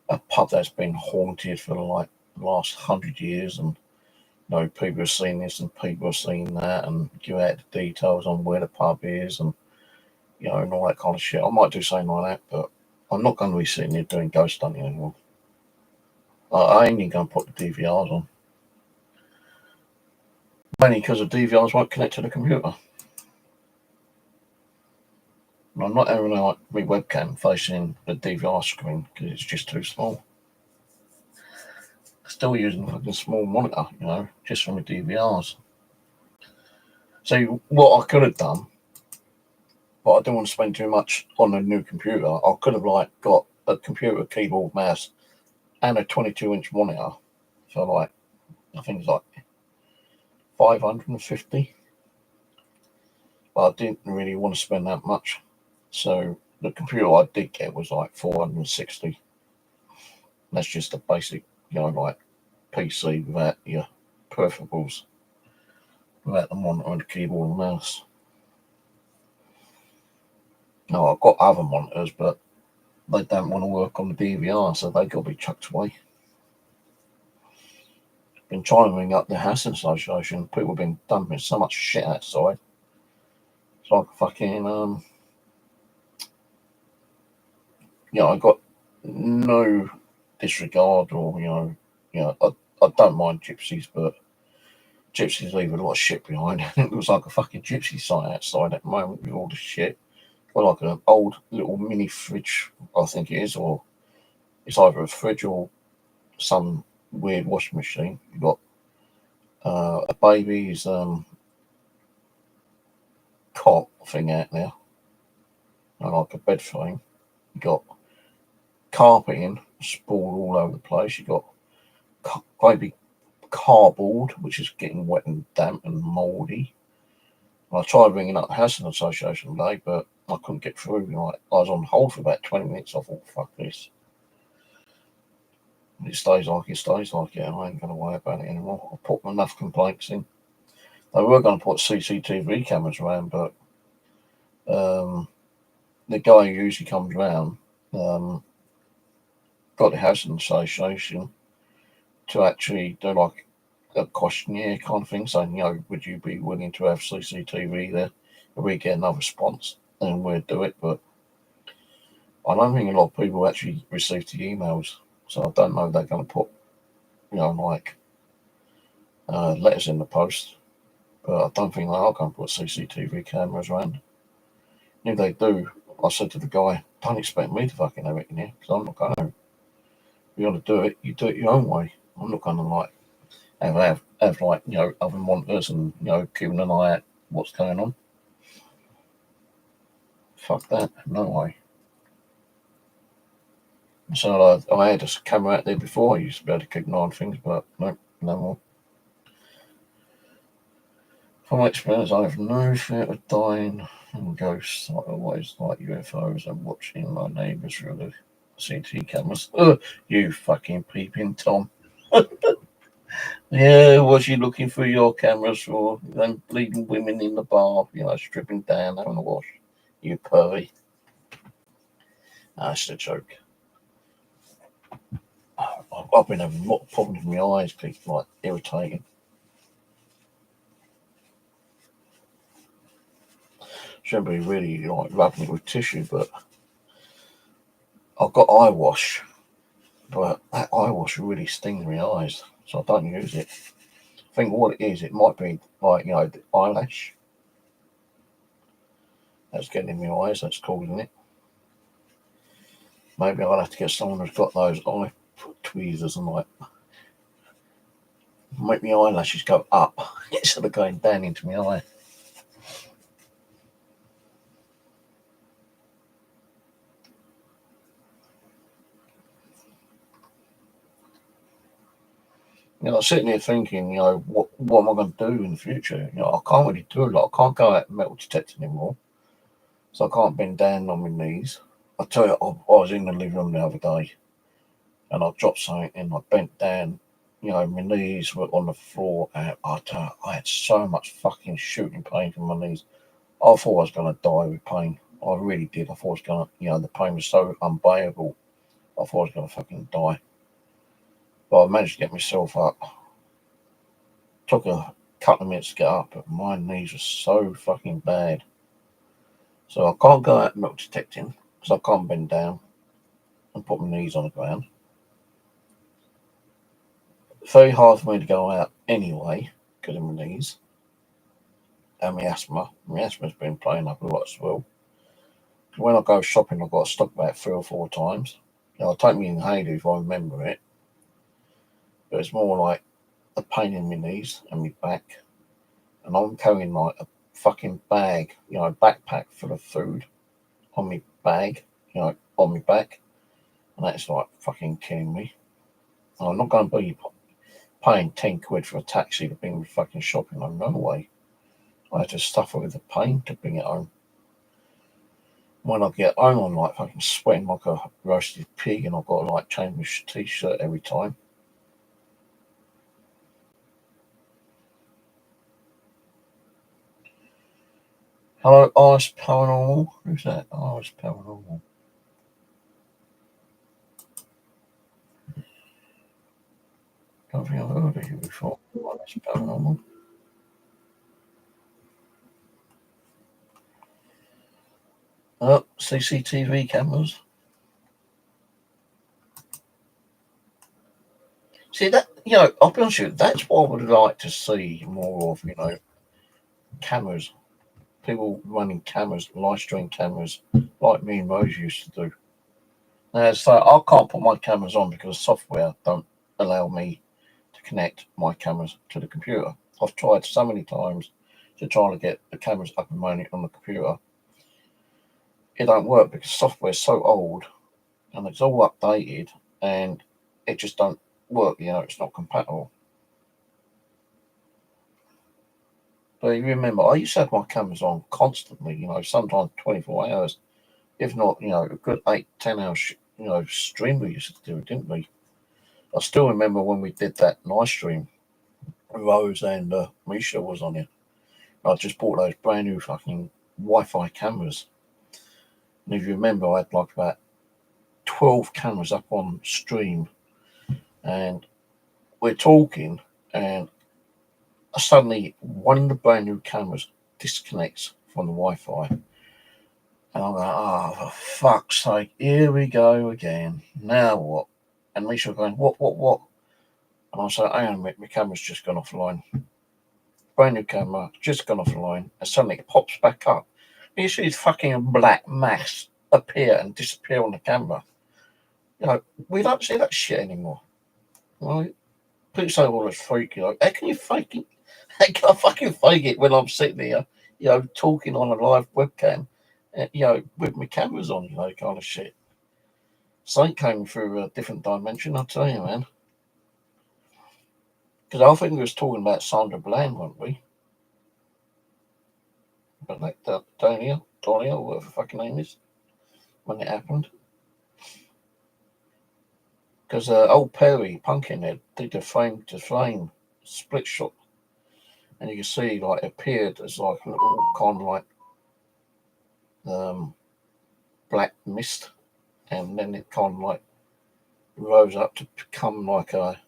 a pub that's been haunted for the last 100 years, and people have seen this and people have seen that, and give out the details on where the pub is, and and all that kind of shit. I might do something like that, but I'm not going to be sitting here doing ghost hunting anymore. I ain't even going to put the DVRs on. Mainly because the DVRs won't connect to the computer. And I'm not having my webcam facing the DVR screen because it's just too small. Still using a small monitor, just from the DVRs. So what I could have done, but I didn't want to spend too much on a new computer. I could have got a computer, keyboard, mouse, and a 22-inch monitor for I think it's $550. But I didn't really want to spend that much. So the computer I did get was $460. That's just a basic, PC without your peripherals, without the monitor and the keyboard and mouse. No, I've got other monitors, but they don't want to work on the DVR, so they got to be chucked away. Been trying to ring up the Housing Association. People have been dumping so much shit outside. It's like fucking I got no disregard or I don't mind gypsies, but gypsies leave a lot of shit behind. It looks like a fucking gypsy site outside at the moment with all the shit. Well, like an old little mini fridge, I think it is, or it's either a fridge or some weird washing machine. You've got a baby's cot thing out there, and like a bed frame. You got carpeting sprawled all over the place. You got baby cardboard, which is getting wet and damp and mouldy. I tried ringing up the Housing Association today, but I couldn't get through. I was on hold for about 20 minutes. I thought, fuck this. It stays like it stays like it. I ain't going to worry about it anymore. I put enough complaints in. They were going to put CCTV cameras around, but the guy who usually comes around got the Housing Association to actually do a questionnaire kind of thing, saying, would you be willing to have CCTV there? If we get another response, then we'll do it. But I don't think a lot of people actually received the emails, so I don't know if they're going to put, letters in the post. But I don't think they are going to put CCTV cameras around. And if they do, I said to the guy, don't expect me to fucking have it in here, because I'm not going to. If you want to do it, you do it your own way. I'm not going to have other monitors and keeping an eye out what's going on. Fuck that, no way. So I had a camera out there before. I used to be able to keep an eye on things, but no more. From my experience, I have no fear of dying and ghosts. I always like UFOs and watching my neighbours through the CT cameras. You fucking peeping Tom. Yeah, was you looking through your cameras for them bleeding women in the bar, stripping down, having a wash? You pervy. That's a joke. I've been having a lot of problems with my eyes, keep irritating. Shouldn't be really like rubbing it with tissue, but I've got eye wash, but that eye wash really stings my eyes, so I don't use it. I think what it is, it might be like, the eyelash that's getting in my eyes, that's causing it. Maybe I'll have to get someone who's got those eye tweezers and like make my eyelashes go up instead of going down into my eye. I'm sitting here thinking, what am I going to do in the future? I can't really do a lot. I can't go out and metal detect anymore, so I can't bend down on my knees. I tell you, I was in the living room the other day, and I dropped something, and I bent down. My knees were on the floor, and I had so much fucking shooting pain from my knees. I thought I was going to die with pain. I really did. I thought I was going to, the pain was so unbearable. I thought I was going to fucking die. But I managed to get myself up. Took a couple of minutes to get up, but my knees were so fucking bad. So I can't go out metal detecting because I can't bend down and put my knees on the ground. Very hard for me to go out anyway because of my knees and my asthma. My asthma's been playing up a lot as well. When I go shopping, I've got to stop about 3 or 4 times. I'll take me inhaler if I remember it, but it's more like a pain in my knees and my back. And I'm carrying like a fucking bag, backpack full of food on my bag, on my back, and that's like fucking killing me. And I'm not going to be paying 10 quid for a taxi to bring me fucking shopping home. No way. I had to suffer with the pain to bring it home. When I get home, I'm like fucking sweating like a roasted pig, and I've got to like change my t-shirt every time. Hello, Ice Paranormal. Who's that? Ice Paranormal. Don't think I've heard of you before. Ice Paranormal. Oh, CCTV cameras. See that, I'll be honest with you, that's what I would like to see more of, cameras. People running cameras, live stream cameras, like me and Rose used to do. Now, so I can't put my cameras on because software don't allow me to connect my cameras to the computer. I've tried so many times to try to get the cameras up and running on the computer. It don't work because software's so old and it's all updated and it just don't work, it's not compatible. But you remember, I used to have my cameras on constantly, sometimes 24 hours, if not, a good 8-10 hours, stream we used to do, didn't we? I still remember when we did that live stream, Rose and Misha was on it. I just bought those brand new fucking Wi-Fi cameras. And if you remember, I had like about 12 cameras up on stream. And we're talking, and suddenly one of the brand new cameras disconnects from the Wi-Fi. And I'm like, oh, for fuck's sake, here we go again. Now what? And Misha going, what? And I said, hang on a minute, my camera's just gone offline. Brand new camera, just gone offline. And suddenly it pops back up. And you see this fucking black mass appear and disappear on the camera. We don't see that shit anymore. Right? People say, well, it's freaky. How can you fake it? How can I fucking fake it when I'm sitting there, talking on a live webcam, with my cameras on, kind of shit. Something came through a different dimension, I'll tell you, man. Because I think we was talking about Sandra Bland, weren't we? But like Donia, whatever the fucking name is, when it happened. Because old Perry Pumpkinhead did the frame to flame split shot, and you can see like it appeared as like a little kind of like black mist, and then it kind of like rose up to become like a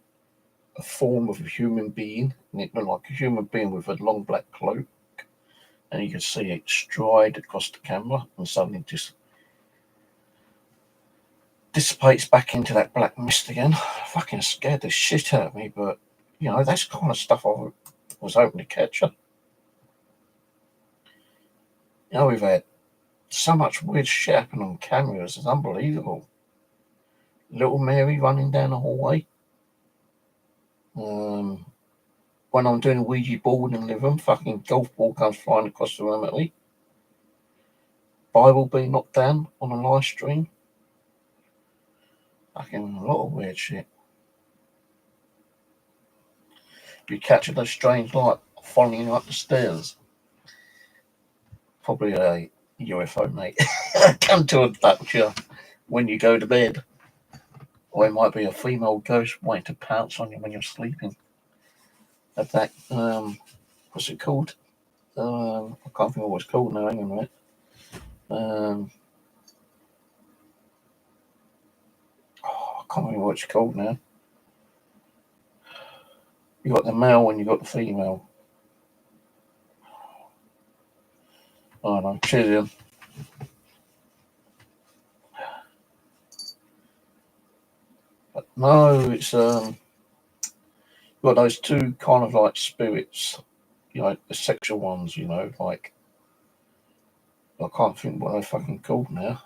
form of a human being, and it looked like a human being with a long black cloak, and you can see it stride across the camera and suddenly just dissipates back into that black mist again. Fucking scared the shit out of me, but you know, that's the kind of stuff I was hoping to catch her. You know, we've had so much weird shit happen on cameras, it's unbelievable. Little Mary running down the hallway. When I'm doing a Ouija board in the living room, fucking golf ball comes flying across the room at me. Bible being knocked down on a live stream. Fucking a lot of weird shit. You catch a strange light following you up the stairs. Probably a UFO, mate. Come to abduct you when you go to bed. Or it might be a female ghost waiting to pounce on you when you're sleeping. At that, what's it called? I can't think of what it's called now. Hang on a minute. I can't remember what it's called now. You got the male and you got the female. I don't know. Cheers, Ian. But no, it's you got those two kind of like spirits, you know, the sexual ones, you know, like I can't think what they're fucking called now.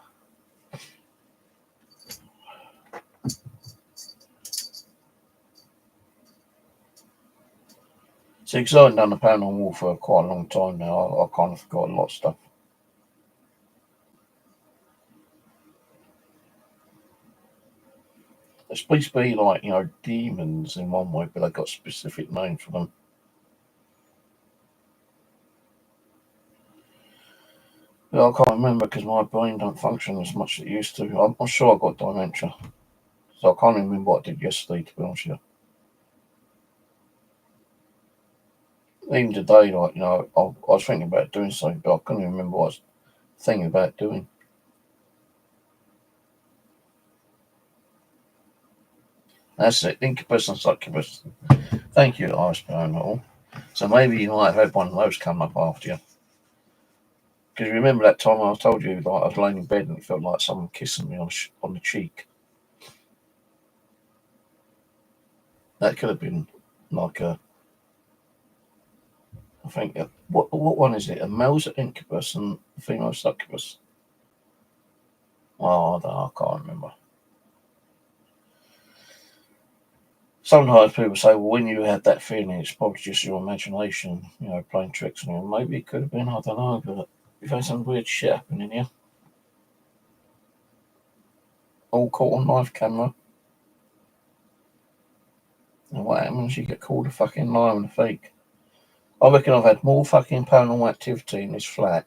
See, because I haven't done the paranormal for quite a long time now, I kind of forgot a lot of stuff. They're supposed to be like, you know, demons in one way, but they've got specific names for them. But I can't remember because my brain don't function as much as it used to. I'm sure I've got dementia. So I can't remember what I did yesterday, to be honest with you. Even today, like, you know, I was thinking about doing something, but I couldn't remember what I was thinking about doing. That's it, incubus and succubus. Thank you, Iris Paranormal. So maybe you might have had one of those come up after you. Because remember that time I told you, like, I was laying in bed and it felt like someone kissing me on the cheek. That could have been like a, I think, what one is it? A male's incubus and a female succubus. Oh, I can't remember. Sometimes people say, well, when you had that feeling, it's probably just your imagination, you know, playing tricks on you. Maybe it could have been, I don't know, but we've had some weird shit happening here. All caught on live camera. And what happens? You get called a fucking liar and a fake. I reckon I've had more fucking paranormal activity in this flat.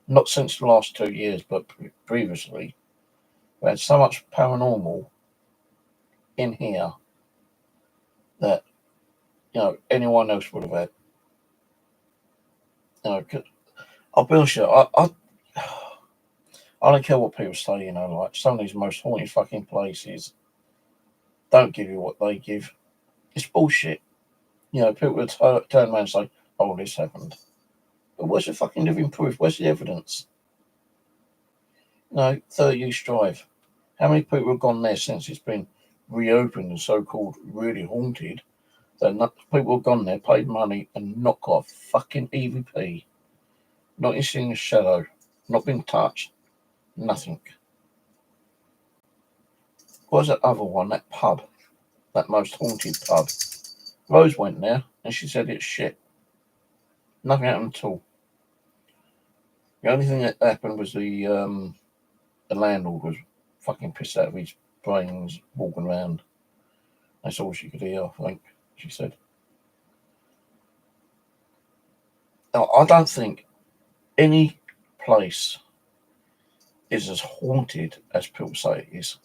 Not since the last 2 years, but previously. We had so much paranormal in here that, you know, anyone else would have had. You know, I'll be honest with you, I don't care what people say, you know, like some of these most haunted fucking places don't give you what they give. It's bullshit. You know, people would turn around and say, oh, this happened. But where's the fucking living proof? Where's the evidence? You know, 30 East Drive. How many people have gone there since it's been reopened and so-called really haunted? That people have gone there, paid money, and not got a fucking EVP. Not seen a shadow. Not been touched. Nothing. What's that other one? That pub. That most haunted pub. Rose went there and she said it's shit. Nothing happened at all. The only thing that happened was the landlord was fucking pissed out of his brains walking around. That's all she could hear, I think, she said. Now, I don't think any place is as haunted as people say it is.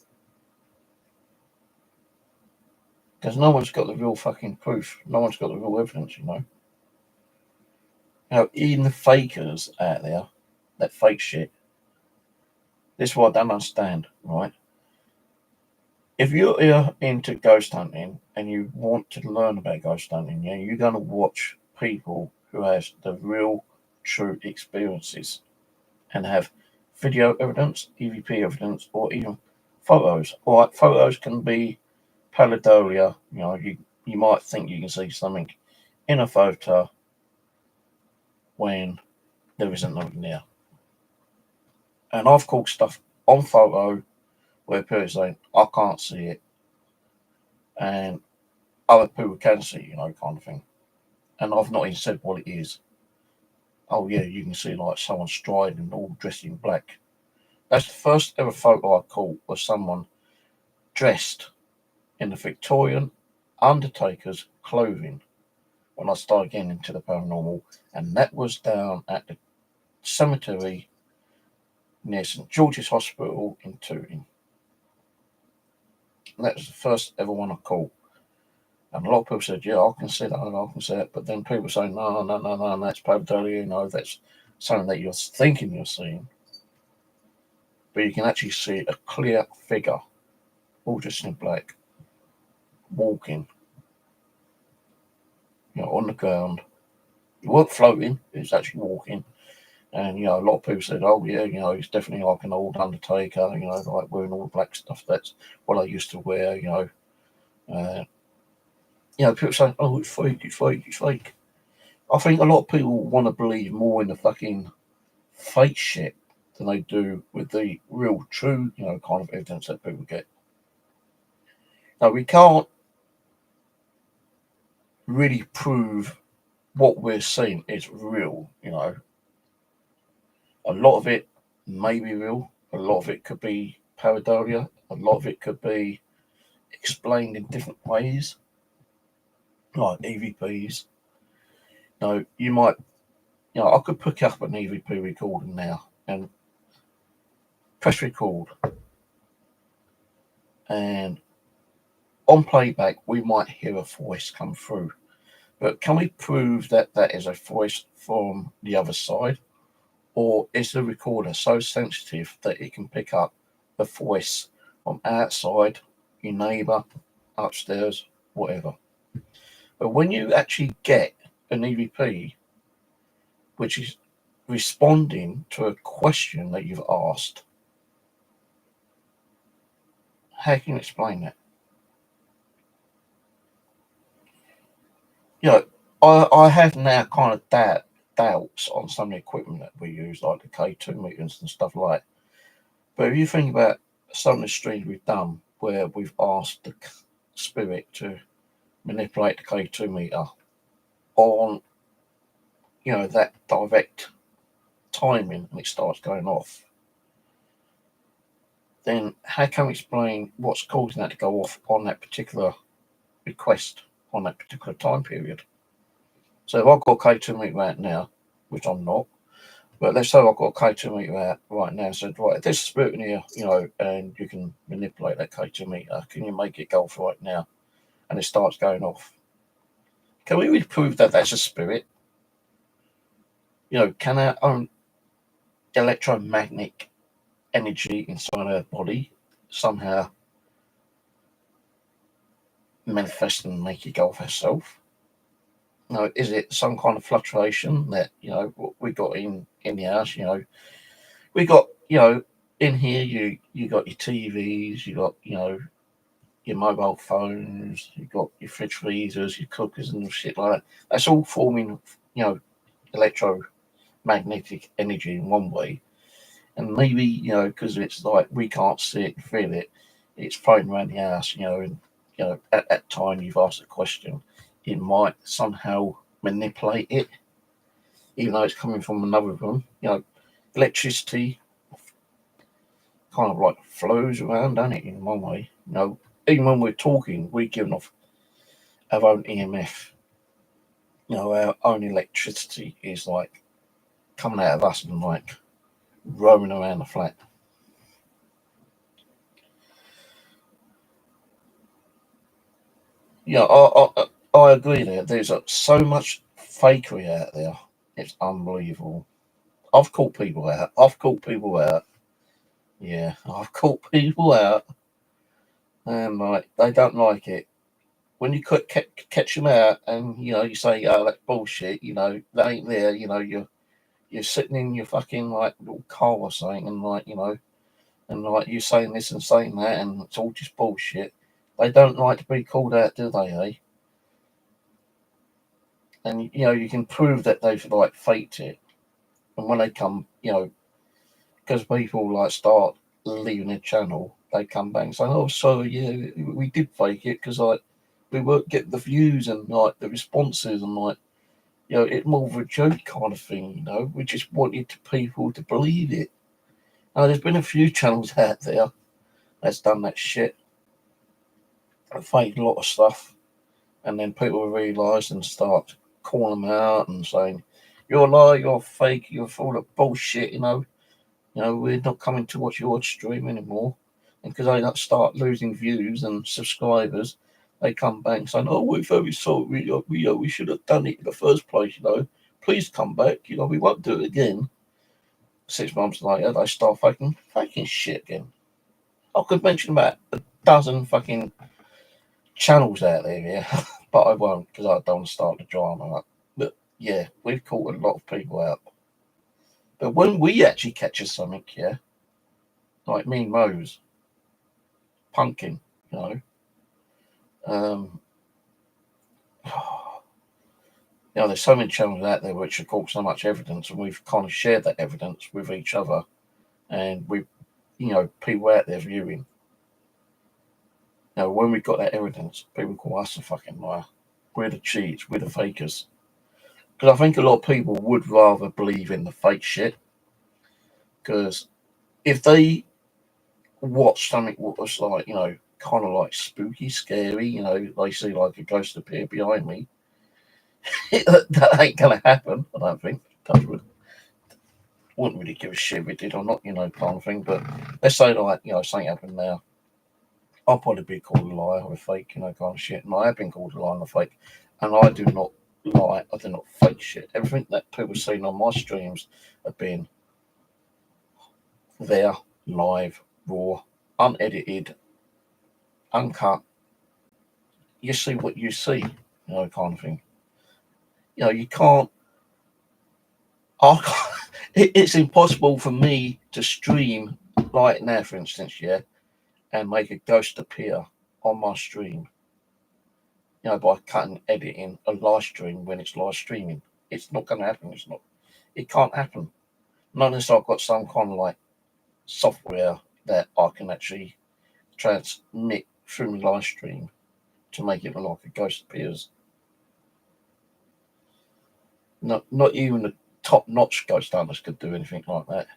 Because no one's got the real fucking proof. No one's got the real evidence, you know. Now, even the fakers out there, that fake shit, this is what I don't understand, right? If you're into ghost hunting and you want to learn about ghost hunting, yeah, you're going to watch people who have the real true experiences and have video evidence, EVP evidence, or even photos. All right, photos can be pareidolia. You might think you can see something in a photo when there isn't nothing there. And I've caught stuff on photo where people say, I can't see it, and other people can see, kind of thing. And I've not even said what it is. Oh, yeah, you can see like someone striding, all dressed in black. That's the first ever photo I caught was someone dressed in the Victorian Undertaker's clothing when I started getting into the paranormal, and that was down at the cemetery near St George's Hospital in Tooting. And that was the first ever one I caught. And a lot of people said, yeah, I can see that, and I can see it. But then people say, no, that's pareidolia, that's something that you're thinking you're seeing. But you can actually see a clear figure, all just in black, walking, on the ground. It weren't floating, it was actually walking. And, a lot of people said, oh, yeah, he's definitely like an old Undertaker, like wearing all the black stuff. That's what I used to wear, people say, oh, it's fake, it's fake, it's fake. I think a lot of people want to believe more in the fucking fake shit than they do with the real, true, kind of evidence that people get. Now, we can't really prove what we're seeing is real, A lot of it may be real. A lot of it could be pareidolia. A lot of it could be explained in different ways, like EVPs. You might, I could pick up an EVP recording now and press record, and on playback we might hear a voice come through. But can we prove that that is a voice from the other side? Or is the recorder so sensitive that it can pick up a voice from outside, your neighbour, upstairs, whatever? But when you actually get an EVP which is responding to a question that you've asked, how can you explain that? I have now kind of doubts on some of the equipment that we use, like the K2 meters and stuff like that. But if you think about some of the streams we've done where we've asked the spirit to manipulate the K2 meter on, that direct timing and it starts going off, then how can we explain what's causing that to go off on that particular request on that particular time period? So if I've got a K2 meter out now, which I'm not, but let's say I've got a K2 meter out right now, so right, if there's a spirit in here, and you can manipulate that K2 meter, can you make it go off right now? And it starts going off. Can we really prove that that's a spirit? Can our own electromagnetic energy inside our body somehow manifest and make it go off herself? Is it some kind of fluctuation that we got in the house? We got in here. You got your TVs, you got your mobile phones, you got your fridge freezers, your cookers and shit like that. That's all forming electromagnetic energy in one way. And maybe, because it's like we can't see it and feel it, it's floating around the house, and, at that time you've asked a question, it might somehow manipulate it, even though it's coming from another room. Electricity kind of like flows around, doesn't it, in one way? Even when we're talking, we're giving off our own EMF. Our own electricity is like coming out of us and like roaming around the flat. I agree there. There's so much fakery out there. It's unbelievable. I've caught people out. Yeah, I've caught people out, and like they don't like it. When you catch them out, and you say, "Oh, that's bullshit," they ain't there. you're sitting in your fucking like little car or something, and like and like you saying this and saying that, and it's all just bullshit. They don't like to be called out, do they? Eh? And you can prove that they've like faked it, and when they come, because people like start leaving the channel, they come back and say, "Oh, sorry, yeah, we did fake it because like we weren't getting the views and like the responses and like it's more of a joke kind of thing. We just wanted people to believe it." Now, there's been a few channels out there that's done that shit, faked a lot of stuff, and then people realise and start calling them out and saying, "You're a liar, you're fake, you're full of bullshit." We're not coming to watch your stream anymore. And because they start losing views and subscribers, they come back and say, "Oh, we're very sorry. We should have done it in the first place. Please come back. We won't do it again." 6 months later, they start faking shit again. I could mention about a dozen fucking channels out there, yeah, but I won't because I don't start the drama. But yeah, we've caught a lot of people out. But when we actually catch something, yeah, like me and Mose, Pumpkin, um, there's so many channels out there which have caught so much evidence, and we've kind of shared that evidence with each other, and we, people out there viewing. When we got that evidence, people call us a fucking liar. We're the cheats, we're the fakers. Because I think a lot of people would rather believe in the fake shit. Because if they watch something what was like, kind of like spooky, scary, they see like a ghost appear behind me, that ain't going to happen, I don't think. Touch wood. Wouldn't really give a shit if it did or not, kind of thing. But let's say like, something happened now. I'll probably be called a liar or a fake, kind of shit. And I have been called a liar and a fake. And I do not lie, I do not fake shit. Everything that people seen on my streams have been there, live, raw, unedited, uncut. You see what you see, kind of thing. You can't. It's impossible for me to stream like now, for instance, yeah, and make a ghost appear on my stream. By cutting, editing a live stream when it's live streaming. It's not going to happen. It can't happen. Not unless I've got some kind of like software that I can actually transmit through my live stream to make it look like a ghost appears. Not even the top-notch ghost hunters could do anything like that.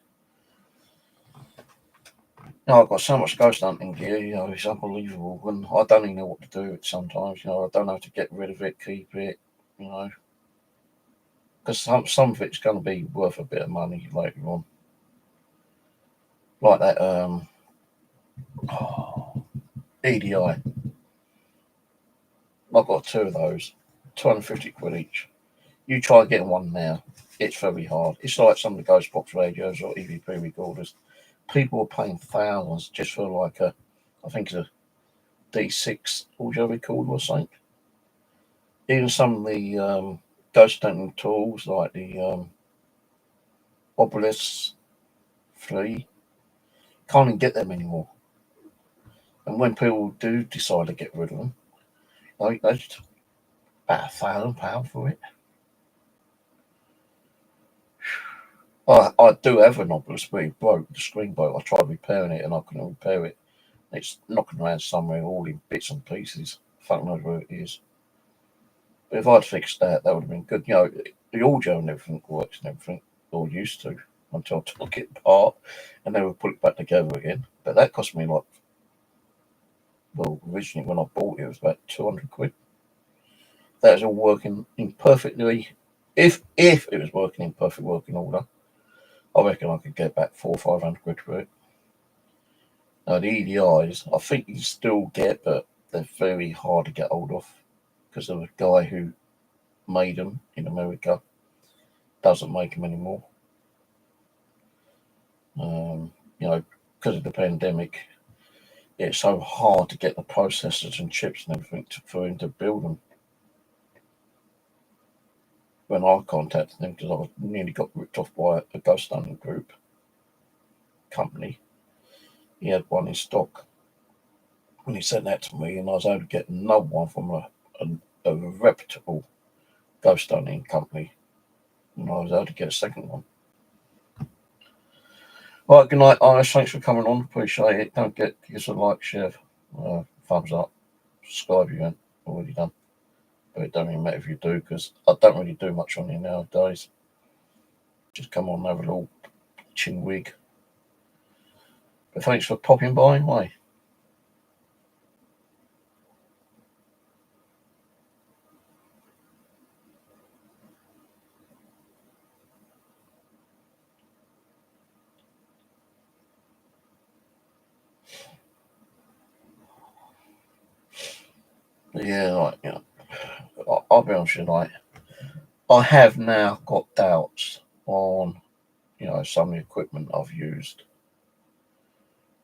I've got so much ghost hunting gear, it's unbelievable. And I don't even know what to do with it sometimes. I don't know how to get rid of it, keep it, because some of it's going to be worth a bit of money later on. Like that EDI. I've got 2 of those, 250 quid each. You try getting one now, it's very hard. It's like some of the ghost box radios or EVP recorders. People are paying thousands just for like I think it's a D6 audio recorder or something. Even some of the ghost hunting tools like the Obelisk 3, can't even get them anymore. And when people do decide to get rid of them, they just about £1,000 for it. I do have an Obelisk, but it broke. The screen broke. I tried repairing it and I couldn't repair it. It's knocking around somewhere, all in bits and pieces. Fuck knows where it is. But if I'd fixed that, that would have been good. The audio and everything works and everything, or used to, until I took it apart and then we put it back together again. But that cost me originally when I bought it was about 200 quid. That was all working in perfectly. If it was working in perfect working order, I reckon I could get back 400 or 500 quid for it. Now the EDIs, I think you still get, but they're very hard to get hold of because of a guy who made them in America doesn't make them anymore. Because of the pandemic, it's so hard to get the processors and chips and everything for him to build them. when I contacted them because I nearly got ripped off by a ghost hunting group company. He had one in stock, and he sent that to me, and I was able to get another one from a reputable ghost hunting company, and I was able to get a second one. All right, good night, Irish. Thanks for coming on. Appreciate it. Don't give us a like, share, thumbs up, subscribe if you haven't already done. But it don't really matter if you do, because I don't really do much on here nowadays. Just come on and have a little chin wig. But thanks for popping by anyway. Yeah, like, you know, I'll be honest with you, like, I have now got doubts on, you know, some of the equipment I've used.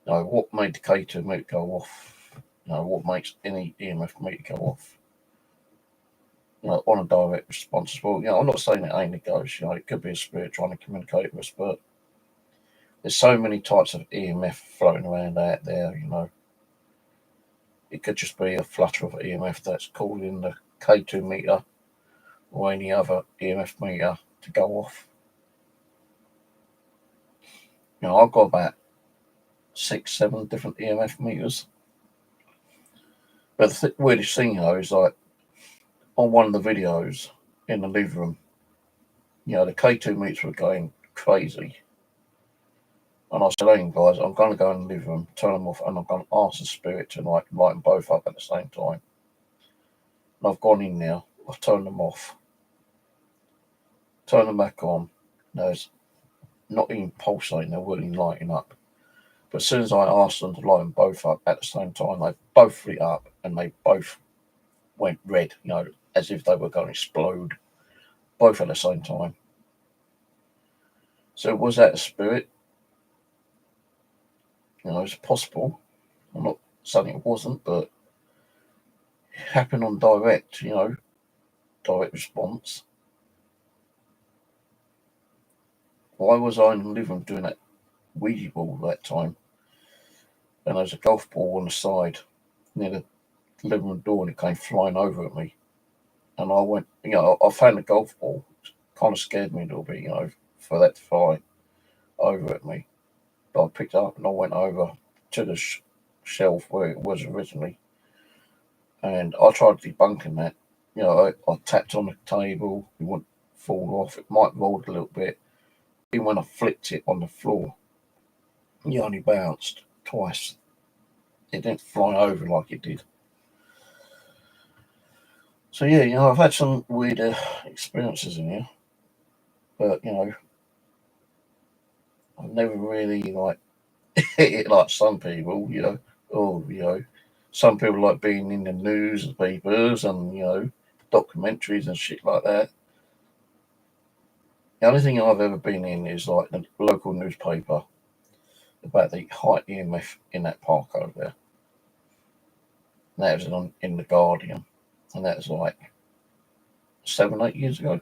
You know, what made the K2 meter go off? You know, what makes any EMF meter go off? You know, on a direct response as well. You know, I'm not saying it ain't a ghost, you know, it could be a spirit trying to communicate with us, but there's so many types of EMF floating around out there, you know. It could just be a flutter of EMF that's causing the K2 meter or any other EMF meter to go off. You know, I've got about 6, 7 different EMF meters. But the weirdest thing, though, is like on one of the videos in the living room, you know, the K2 meters were going crazy. And I said, hey guys, I'm going to go in the living room, turn them off, and I'm going to ask the spirit to like light them both up at the same time. And I've gone in now, I've turned them off, turned them back on. There's not even pulsating, they're really lighting up. But as soon as I asked them to light them both up at the same time, they both lit up and they both went red, you know, as if they were going to explode, both at the same time. So was that a spirit? You know, it's possible. I'm not saying it wasn't, but it happened on direct, you know, direct response. Why was I in the living room doing that Ouija board that time? And there was a golf ball on the side near the living room door, and it came flying over at me. And I went, you know, I found the golf ball. It kind of scared me a little bit, you know, for that to fly over at me. But I picked it up and I went over to the shelf where it was originally. And I tried debunking that. You know, I tapped on the table, it wouldn't fall off. It might roll a little bit. Even when I flicked it on the floor, it only bounced twice. It didn't fly over like it did. So yeah, you know, I've had some weird experiences in here, but you know, I've never really like hit it like some people. You know, oh, you know, some people like being in the newspapers and you know, documentaries and shit like that. The only thing I've ever been in is like the local newspaper about the high EMF in that park over there. And that was in the Guardian, and that was like 7, 8 years ago.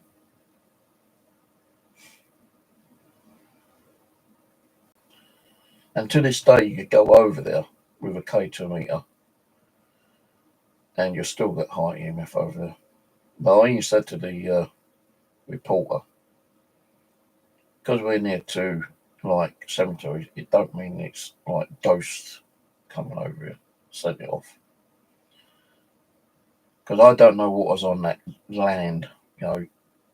And to this day, you could go over there with a K2 meter, and you'll still get high EMF over there. But I even said to the reporter, because we're near to like cemeteries, it don't mean it's like ghosts coming over here, set it off. Because I don't know what was on that land, you know,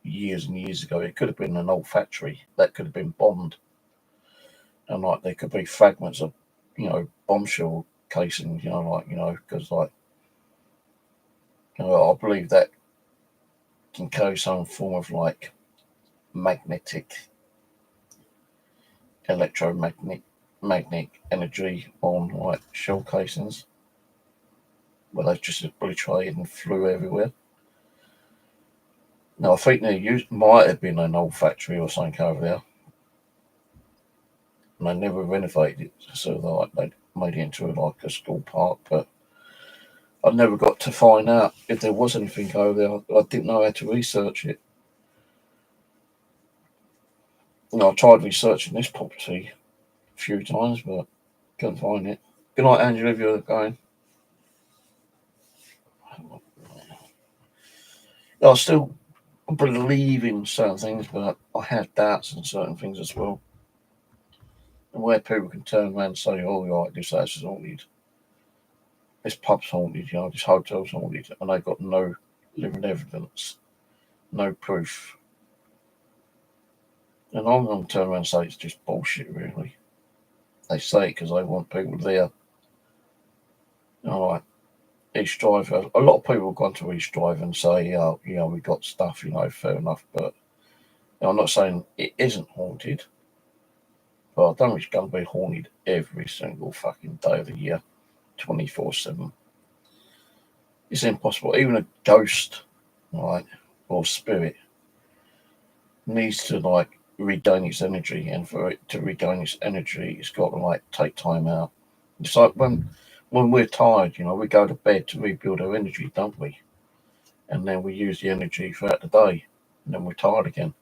years and years ago. It could have been an old factory that could have been bombed, and like there could be fragments of, you know, bombshell casings, you know, like you know, because like, you know, I believe that can carry some form of like magnetic, electromagnetic energy on like shell casings, where they just obliterated and flew everywhere. Now I think there might have been an old factory or something over there, and they never renovated it, so they made it into like a school park. But I never got to find out if there was anything over there. I didn't know how to research it. I tried researching this property a few times, but couldn't find it. Good night, Angela, if you're going. I still believe in certain things, but I have doubts in certain things as well. And where people can turn around and say, oh, right, this house is haunted, this pub's haunted, this hotel's haunted, and they've got no living evidence, no proof. And I'm going to turn around and say it's just bullshit, really. They say it because they want people there. Like East Drive, a lot of people have gone to East Drive and say, we got stuff, fair enough. But I'm not saying it isn't haunted, but I don't think it's going to be haunted every single fucking day of the year, 24/7. It's impossible. Even a ghost, or spirit, needs to regain its energy, and for it to regain its energy, it's got to take time out. It's like when we're tired, we go to bed to rebuild our energy, don't we? And then we use the energy throughout the day, and then we're tired again.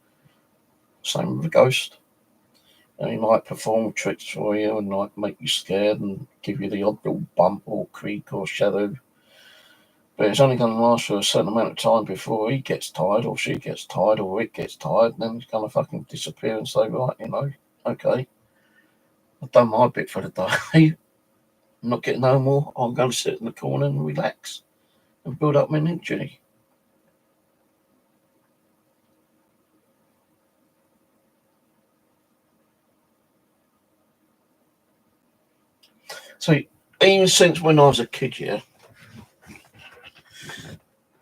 Same with a ghost. And he might perform tricks for you and make you scared and give you the odd little bump or creak or shadow. But it's only going to last for a certain amount of time before he gets tired or she gets tired or it gets tired, and then it's going to fucking disappear and say, right, okay, I've done my bit for the day. I'm not getting no more. I'm going to sit in the corner and relax and build up my energy. So even since when I was a kid,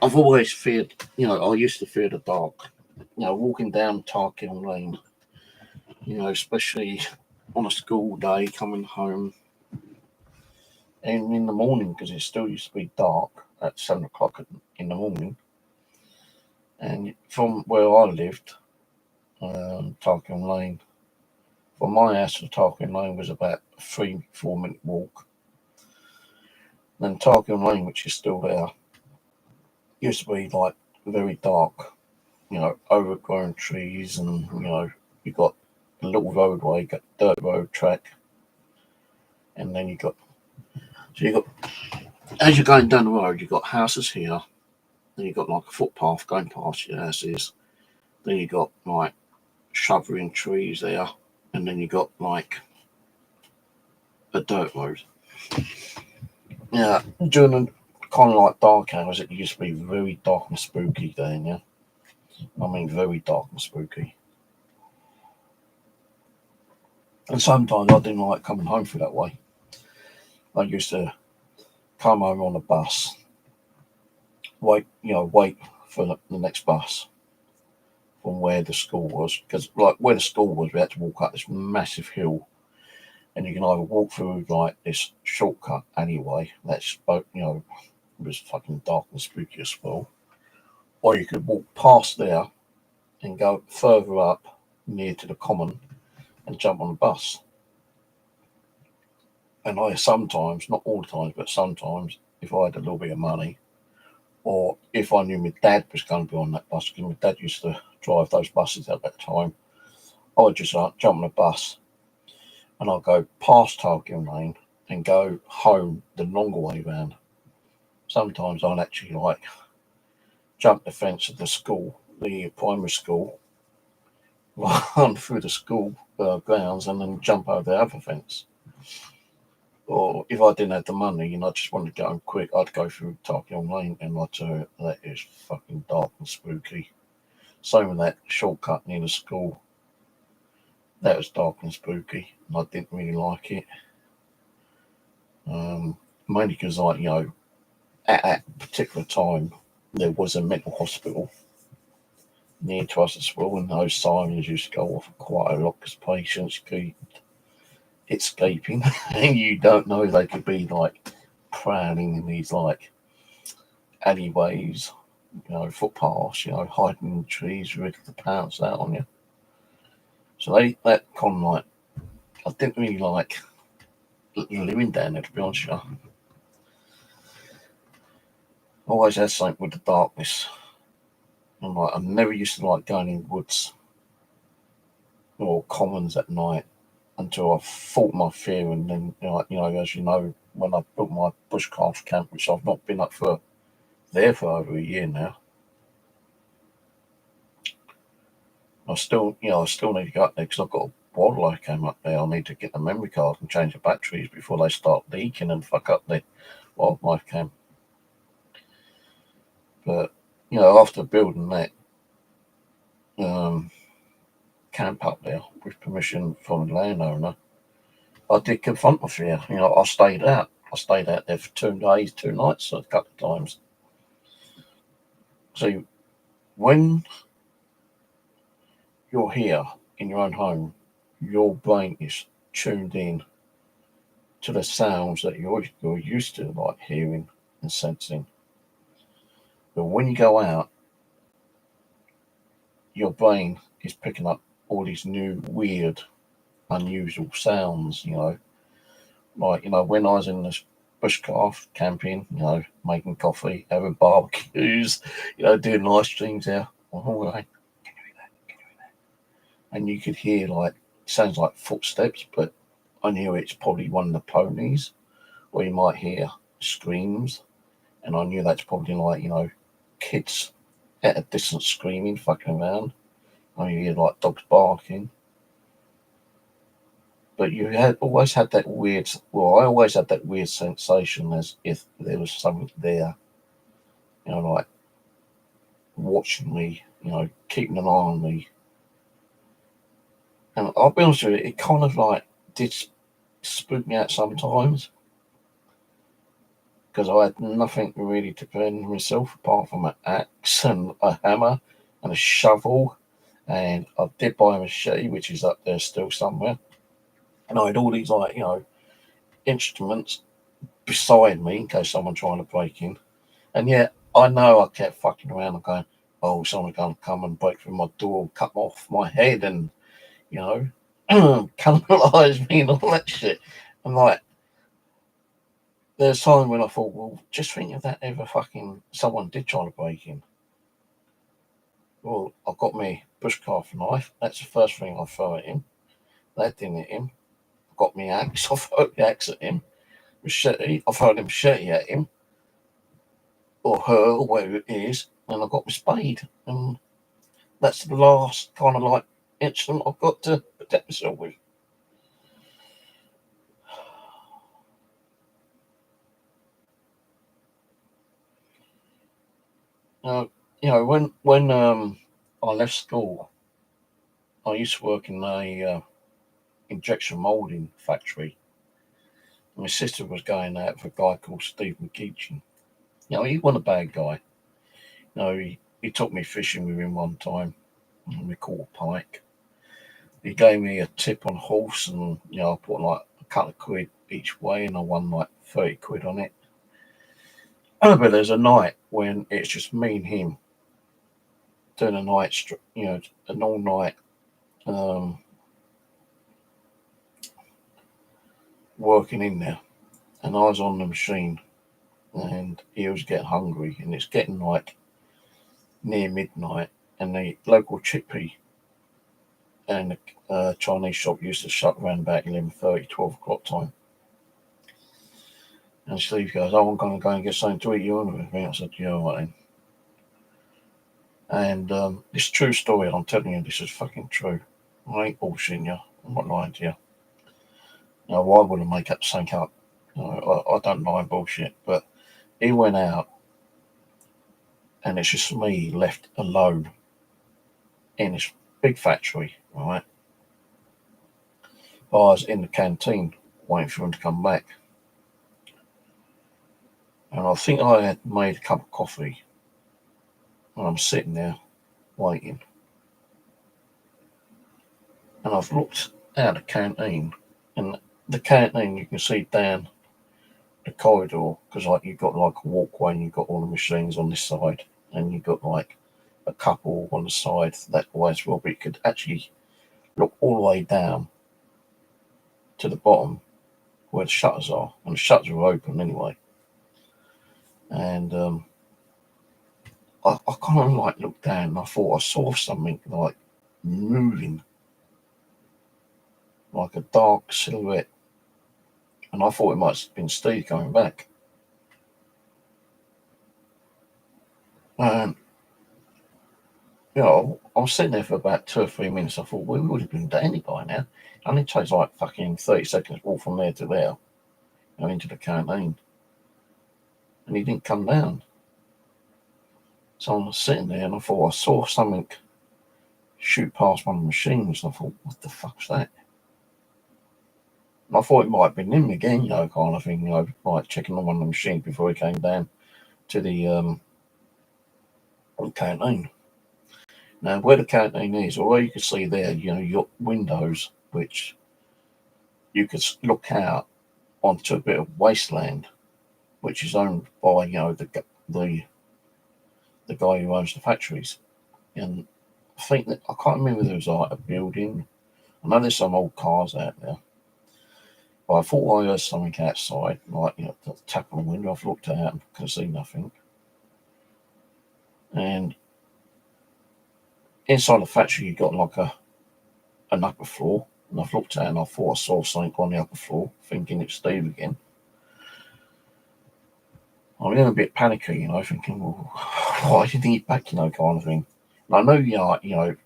I've always feared, I used to fear the dark. Walking down Tarkin Lane, especially on a school day coming home, and in the morning, because it still used to be dark at 7 o'clock in the morning. And from where I lived, Tarkin Lane, from my house to Tarkin Lane was about a 3-4 minute walk. Then Tarkin Lane, which is still there, used to be very dark, overgrown trees, and you got a little roadway, got dirt road track, and then you got as you're going down the road, you got houses here, then you got a footpath going past your houses, then you got shrubbery and trees there, and then you got a dirt road. Yeah, during the kind of dark hours, it used to be very dark and spooky then, yeah. I mean, very dark and spooky. And sometimes I didn't like coming home through that way. I used to come home on a bus, wait for the next bus from where the school was. Because where the school was, we had to walk up this massive hill. And you can either walk through this shortcut anyway, that's was fucking dark and spooky as well. Or you could walk past there and go further up near to the common and jump on the bus. And I sometimes, not all the times, but sometimes, if I had a little bit of money, or if I knew my dad was going to be on that bus, because my dad used to drive those buses at that time, I would just jump on a bus and I'd go past Tarkin Lane and go home the longer way round. Sometimes I'd actually jump the fence of the school, the primary school, run through the school grounds and then jump over the other fence. Or if I didn't have the money and I just wanted to go quick, I'd go through Tarkin Lane, and I'd tell you, that is fucking dark and spooky. Same with that shortcut near the school. That was dark and spooky, and I didn't really like it. Mainly because, at that particular time, there was a mental hospital near to us as well, and those sirens used to go off quite a lot because patients keep escaping, and you don't know, they could be prowling in these alleyways, footpaths, hiding in trees, ready to pounce out on you. So that kind of I didn't really like living down there, to be honest with you. Always had something with the darkness. And I never used to like going in woods. or commons at night until I fought my fear, and then as you know, when I built my bushcraft camp, which I've not been up for there for over a year now, I still need to go up there because I've got a wildlife came up there. I need to get the memory card and change the batteries before they start leaking and fuck up the wildlife camp. But after building that camp up there with permission from the landowner, I did confront my fear. I stayed out. I stayed out there for 2 days, 2 nights, a couple of times. So when you're here in your own home, your brain is tuned in to the sounds that you're used to, like hearing and sensing. But when you go out, your brain is picking up all these new, weird, unusual sounds. Like when I was in this bushcraft camping, making coffee, having barbecues, doing live streams there. All right, can you hear that? Can you hear that? And you could hear sounds like footsteps, but I knew it's probably one of the ponies, or you might hear screams, and I knew that's probably kids at a distance screaming, fucking around. I hear dogs barking. But I always had that weird sensation as if there was something there, like watching me, keeping an eye on me. And I'll be honest with you, it kind of did spook me out sometimes, because I had nothing really to defend myself apart from an axe and a hammer and a shovel, and I did buy a machete, which is up there still somewhere. And I had all these instruments beside me in case someone trying to break in. And yet I know I kept fucking around and going, oh, someone's going to come and break through my door and cut off my head and, cannibalize me and all that shit. And there's time when I thought, well, just think if that ever someone did try to break in. Well, I've got my bushcraft knife. That's the first thing I throw at him. That didn't hit him. I've got my axe. I throw the axe at him. Machete. I throw the machete at him. Or her, or whatever it is. And I've got my spade. And that's the last kind of instrument I've got to protect myself with. When I left school, I used to work in a injection molding factory. My sister was going out with a guy called Steve McGeechan. He wasn't a bad guy. He took me fishing with him one time, and we caught a pike. He gave me a tip on a horse, and I put a couple of quid each way, and I won 30 quid on it. But there's a night when it's just me and him doing an all-night working in there, and I was on the machine, and he was getting hungry, and it's getting near midnight, and the local chippy and the Chinese shop used to shut around about 11:30, 12 o'clock time. And Steve goes, oh, I'm going to go and get something to eat. You on with me? I said, yeah, all right then. And this true story, I'm telling you, this is fucking true. I ain't bullshitting you. I'm not lying to you. Now, why would I make up something up? I don't lie and bullshit. But he went out, and it's just me left alone in this big factory, right? I was in the canteen waiting for him to come back. And I think I had made a cup of coffee. And I'm sitting there waiting. And I've looked out the canteen. And the canteen, you can see down the corridor, because you've got a walkway and you've got all the machines on this side. And you've got a couple on the side that way as well. But you could actually look all the way down to the bottom where the shutters are. And the shutters are open anyway. And I kind of looked down and I thought I saw something moving like a dark silhouette. And I thought it might have been Steve coming back. And, I was sitting there for about 2 or 3 minutes. I thought, well, we would have been dandy by now. And it takes like fucking 30 seconds to walk from there to there, into the canteen. And he didn't come down. So I was sitting there and I thought I saw something shoot past one of the machines. And I thought, what the fuck's that? And I thought it might have been him again, kind of thing, like checking on one of the machines before he came down to the canteen. Now, where the canteen is, although you can see there, your windows, which you could look out onto a bit of wasteland, which is owned by, the guy who owns the factories. And I think that, I can't remember if there was like a building. I know there's some old cars out there. But I thought I heard something outside, like, the tap on the window. I've looked out and couldn't see nothing. And inside the factory, you got like an upper floor. And I've looked out and I thought I saw something on the upper floor, thinking it's Steve again. I'm getting a bit panicky, thinking, well, why didn't he get back, kind of thing. And I know,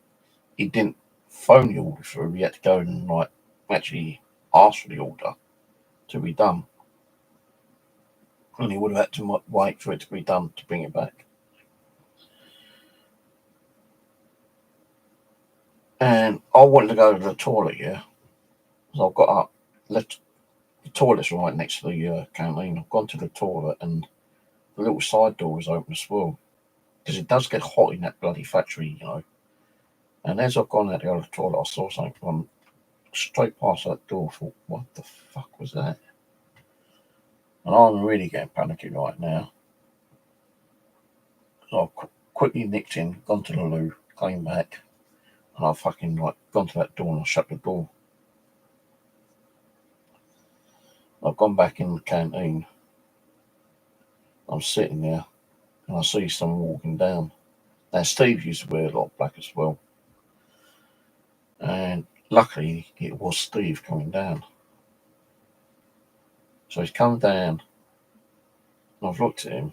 he didn't phone the order through. He had to go and, like, actually ask for the order to be done. And he would have had to wait for it to be done to bring it back. And I wanted to go to the toilet, So I've got up, left the toilet's right next to the canteen. I've gone to the toilet and the little side door is open as well. Because it does get hot in that bloody factory, And as I've gone out the other toilet, I saw something run straight past that door. I thought, what the fuck was that? And I'm really getting panicky right now. So I've quickly nicked in, gone to the loo, came back, and I've fucking gone to that door and I shut the door. I've gone back in the canteen. I'm sitting there and I see someone walking down. Now, Steve used to wear a lot of black as well. And luckily, it was Steve coming down. So he's come down and I've looked at him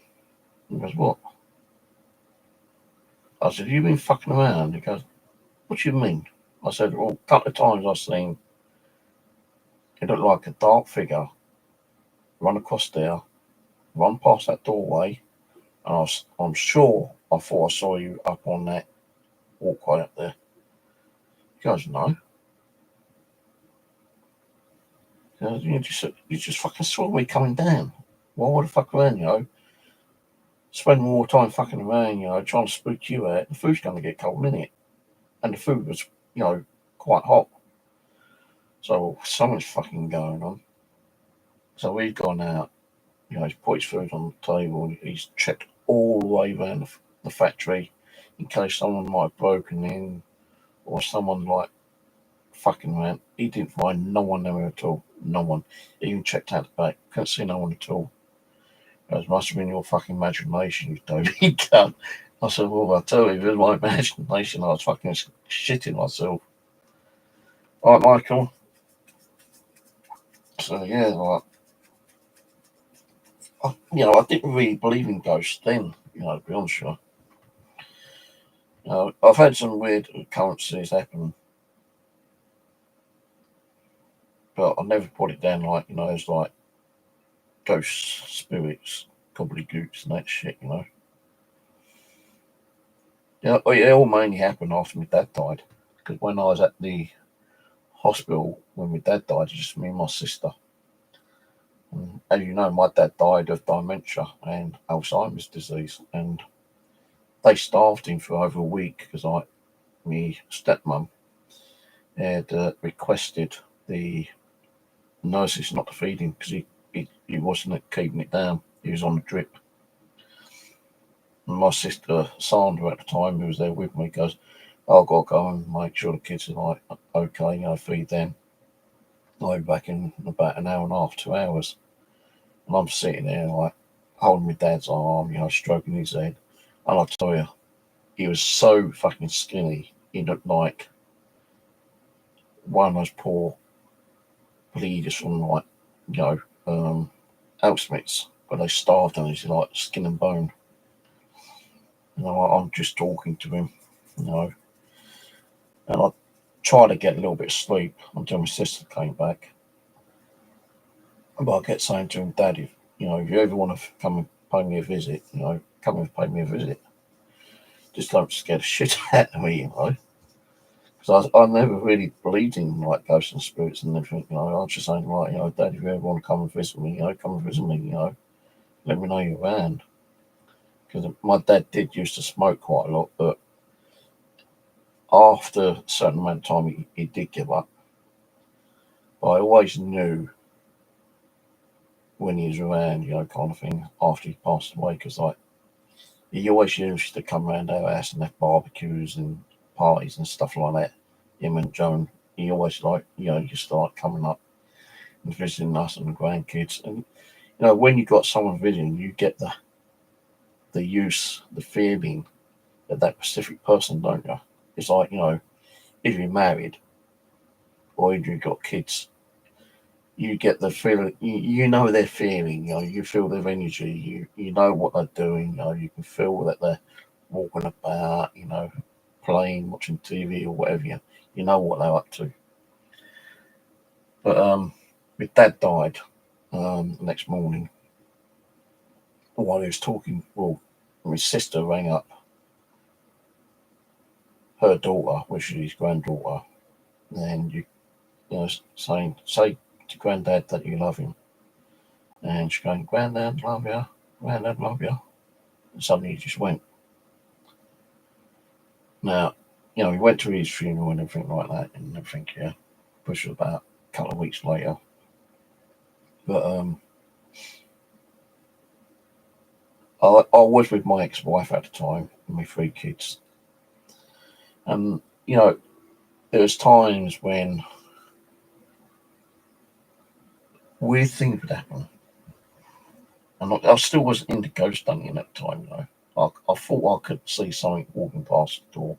and he goes, what? I said, have you been fucking around? He goes, what do you mean? I said, well, a couple of times I've seen it looked like a dark figure run across there, run past that doorway, and I'm sure I thought I saw you up on that walkway up there. He goes, no. He goes, you just fucking saw me coming down. Why would I fuck around, Spend more time fucking around, trying to spook you out. The food's going to get cold, innit? And the food was, quite hot. So something's fucking going on. So he's gone out, he's put his food on the table. He's checked all the way around the factory in case someone might have broken in or someone fucking around. He didn't find no one there at all. No one. He even checked out the back. Couldn't see no one at all. It must have been your fucking imagination, you dirty cunt. I said, well, I tell you, if it was my imagination, I was fucking shitting myself. All right, Michael. So, yeah, I didn't really believe in ghosts then, to be honest with you. I've had some weird occurrences happen, but I never put it down as ghosts, spirits, gobbledygooks and that shit, Yeah, it all mainly happened after my dad died. Because when I was at the hospital when my dad died, it's just me and my sister. And as you know, my dad died of dementia and Alzheimer's disease, and they starved him for over a week because my stepmom had requested the nurses not to feed him because he wasn't keeping it down. He was on a drip. And my sister Sandra at the time, who was there with me, goes, I've got to go and make sure the kids are okay, feed them. I'll be back in about an hour and a half, 2 hours. And I'm sitting there holding my dad's arm, stroking his head. And I tell you, he was so fucking skinny. He looked like one of those poor bleeders from like, Auschwitz, where they starved them, he's like skin and bone. I'm just talking to him, and I tried to get a little bit of sleep until my sister came back. But I kept saying to him, Dad, if you ever want to come and pay me a visit, come and pay me a visit. Just don't scare the shit out of me, Because I never really believed in like ghosts and spirits and everything, I was just saying, right, Dad, if you ever want to come and visit me, come and visit me, let me know you're around. Because my dad did used to smoke quite a lot, but after a certain amount of time, he did give up. But I always knew when he was around, kind of thing, after he passed away, because like he always used to come around our house and have barbecues and parties and stuff like that. Him and Joan, he always used to like coming up and visiting us and the grandkids. And when you got someone visiting, you get the feeling that specific person, don't you? It's like, if you're married or if you've got kids, you get the feeling, you know their feeling, you feel their energy, you know what they're doing, you can feel that they're walking about, playing, watching TV or whatever, you know what they're up to. But my dad died the next morning. While he was talking, my sister rang up her daughter, which is his granddaughter, and saying, say to Granddad that you love him. And she's going, Granddad, love you. Granddad, love you. And suddenly he just went. Now, he went to his funeral and everything like that, and everything, which was about a couple of weeks later. But I was with my ex-wife at the time and my 3 kids. And, there was times when weird things would happen. And I still wasn't into ghost hunting at the time, I thought I could see something walking past the door.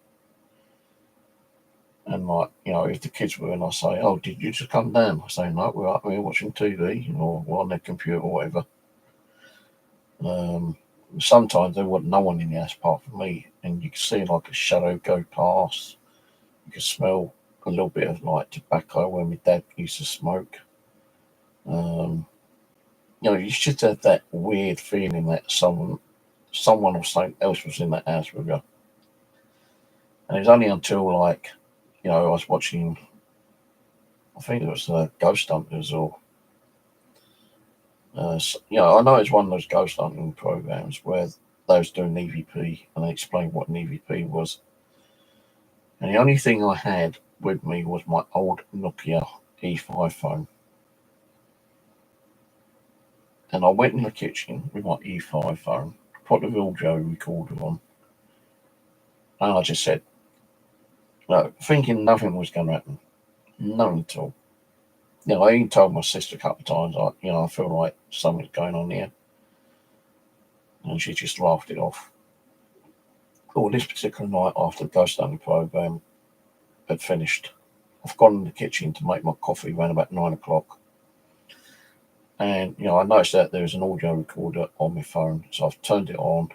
And like, if the kids were in, I say, oh, did you just come down? I say, no, we're up here watching TV, or we're on their computer or whatever. Sometimes there wasn't no one in the house apart from me, and you could see like a shadow go past. You could smell a little bit of like tobacco where my dad used to smoke. You should have that weird feeling that someone or something else was in that house with you. And it was only until like, I was watching, I think it was Ghost Hunters or, I know it's one of those ghost hunting programs where they was doing EVP and they explained what an EVP was. And the only thing I had with me was my old Nokia E5 phone. And I went in the kitchen with my E5 phone, put the audio recorder on, and I just said, thinking nothing was going to happen. Nothing at all. I even told my sister a couple of times, I feel like something's going on here. And she just laughed it off. Well, this particular night after the ghost hunting program had finished, I've gone in the kitchen to make my coffee around about 9 o'clock. And, I noticed that there was an audio recorder on my phone, so I've turned it on.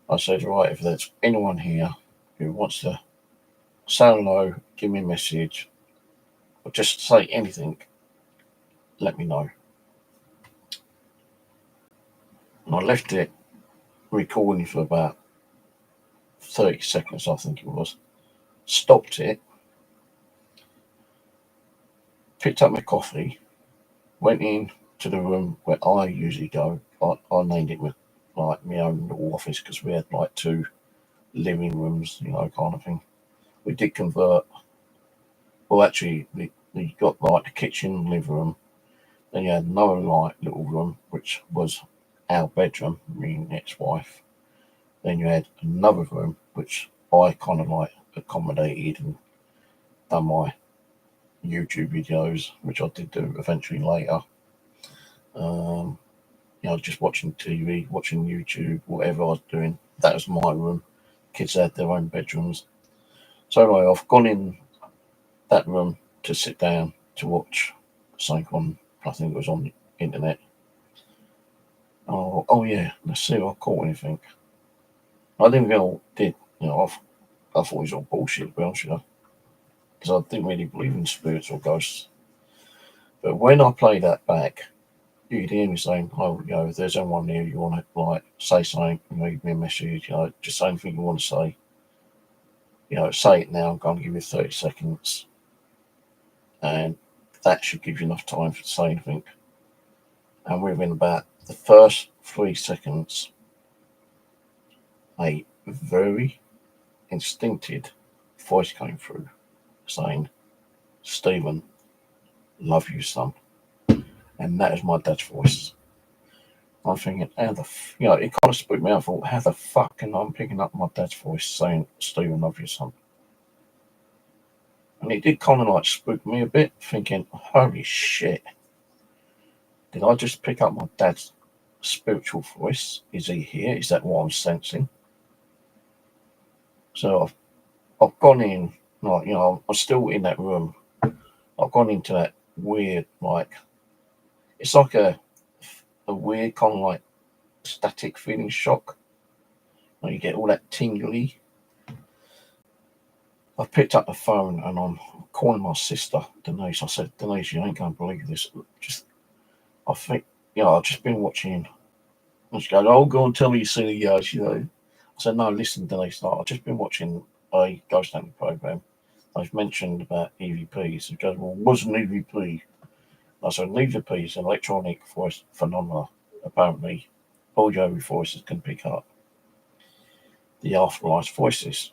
I said, right, if there's anyone here who wants to say hello, give me a message, or just say anything, let me know. And I left it recording for about 30 seconds, I think it was. Stopped it, picked up my coffee, went in to the room where I usually go. I named it with like my own little office because we had like 2 living rooms, kind of thing. We did convert. Well, actually, we got like the kitchen, living room. Then you had another like little room, which was our bedroom, me and ex-wife. Then you had another room, which I kind of like accommodated and done my YouTube videos, which I did do eventually later. Just watching TV, watching YouTube, whatever I was doing. That was my room. Kids had their own bedrooms. So anyway, I've gone in that room to sit down to watch something on, I think it was on the internet. Oh yeah, let's see if I caught anything. I didn't go, did, I thought it was all bullshit, to be honest with you, because I didn't really believe in spirits or ghosts. But when I play that back, you could hear me saying, "Oh, if there's anyone here, you want to like say something, leave me a message, just say anything you want to say. Say it now. I'm going to give you 30 seconds, and that should give you enough time to say anything." And within about the first 3 seconds, a very instinctive voice came through saying, "Stephen, love you, son." And that is my dad's voice. I'm thinking, how the, it kind of spooked me out. I thought, how the fuck can I'm picking up my dad's voice saying, "Stephen, love you, son"? And it did kind of like spook me a bit, thinking, holy shit, did I just pick up my dad's spiritual voice? Is he here? Is that what I'm sensing? So I've gone in, like, I'm still in that room. I've gone into that weird, like, it's like a weird kind of like static feeling shock. You get all that tingly. I picked up the phone and I'm calling my sister, Denise. I said, "Denise, you ain't going to believe this. I think, I've just been watching." And she goes, "Oh, go on, tell me you see the ghost, I said, "No, listen, Denise, I've just been watching a ghost hunting program. They've mentioned about EVPs." She goes, "Well, what's an EVP?" I said, "An EVP is an electronic voice phenomena. Apparently, audio voices can pick up the afterlife voices."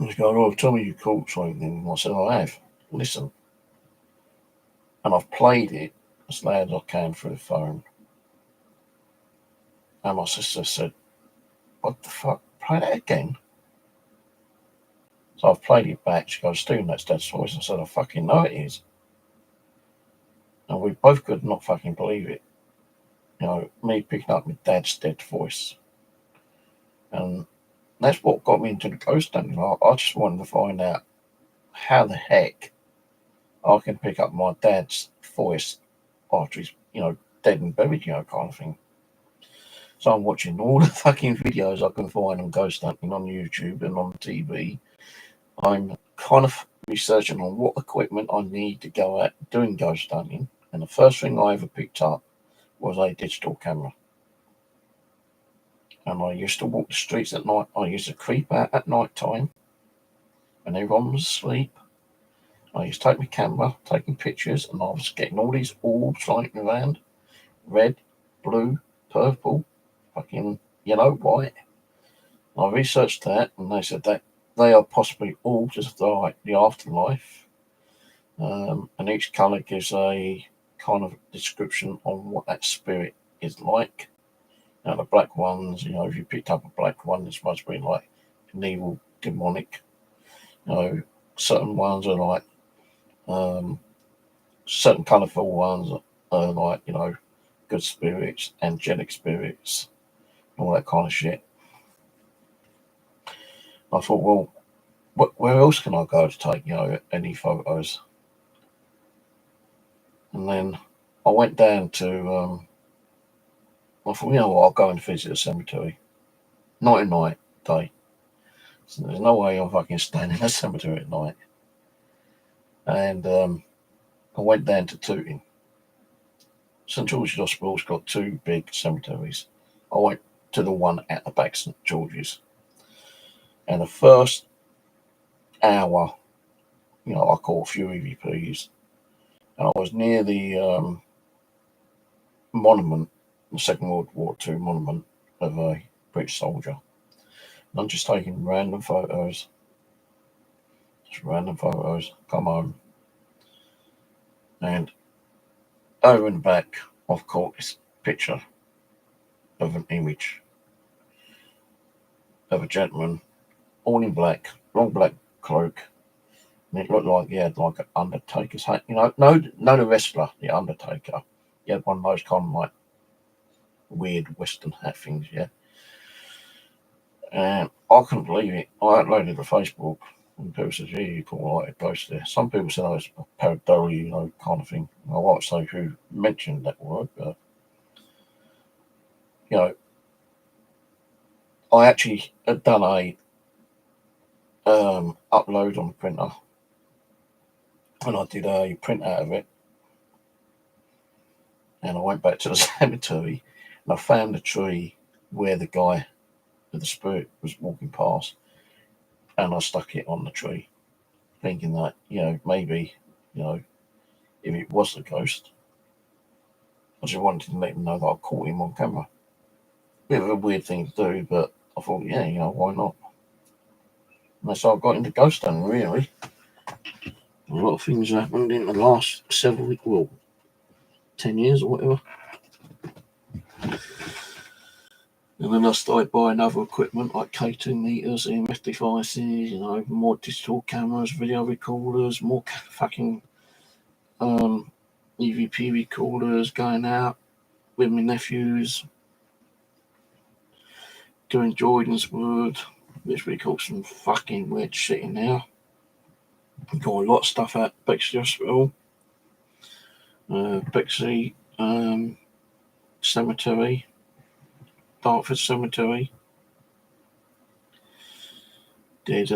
And she goes, "Oh, tell me you caught something." And I said, "I have. Listen." And I've played it as loud as I can through the phone. And my sister said, "What the fuck? Play that again." So I've played it back. She goes, "Stephen, that's Dad's voice." I said, "I fucking know it is." And we both could not fucking believe it. Me picking up my dad's dead voice. And that's what got me into the ghost hunting. I just wanted to find out how the heck I can pick up my dad's voice after he's, dead and buried, kind of thing. So I'm watching all the fucking videos I can find on ghost hunting on YouTube and on TV. I'm kind of researching on what equipment I need to go out doing ghost hunting. And the first thing I ever picked up was a digital camera. And I used to walk the streets at night. I used to creep out at night time when everyone was asleep. I used to take my camera, taking pictures, and I was getting all these orbs floating around. Red, blue, purple, fucking yellow, white. I researched that, and they said that they are possibly orbs of the afterlife. And each colour gives a kind of description on what that spirit is like. Now, the black ones, if you picked up a black one, it's supposed to be like an evil, demonic. Certain ones are like, certain colourful ones are like, good spirits, angelic spirits, all that kind of shit. I thought, well, where else can I go to take, any photos? And then I went down to, I thought, I'll go and visit a cemetery. Night and night, day. So there's no way I'm fucking staying in a cemetery at night. And I went down to Tooting. St George's Hospital's got two big cemeteries. I went to the one at the back, St George's. And the first hour, I caught a few EVPs. And I was near the monument, the Second World War II monument of a British soldier. And I'm just taking random photos. Just random photos. Come home. And over in the back, I've caught this picture of an image of a gentleman, all in black, long black cloak, and it looked like he had like an Undertaker's hat. No, the wrestler, the Undertaker. He had one of those kind of like weird Western hat things, yeah. And I couldn't believe it. I uploaded to Facebook, And people said, yeah, you call like a ghost there. Some people said, oh, it's a pareidolia, you know, kind of thing. I won't say who mentioned that word, but, you know, I actually had done a upload on the printer, and I did a print out of it, and I went back to the cemetery, and I found the tree where the guy with the spirit was walking past, and I stuck it on the tree, thinking that, you know, maybe, you know, if it was a ghost, I just wanted to let him know that I caught him on camera. Bit of a weird thing to do, but I thought, yeah, you know, why not? And so I got into ghost hunting, really. A lot of things happened in the last several weeks, well, 10 years or whatever. And then I started buying other equipment like K2 meters, EMF devices, you know, more digital cameras, video recorders, more fucking EVP recorders, going out with my nephews, doing Jordan's Wood, which we call some fucking weird shit in there. Got a lot of stuff at Bexley Hospital, Bexley Cemetery, Dartford Cemetery. Did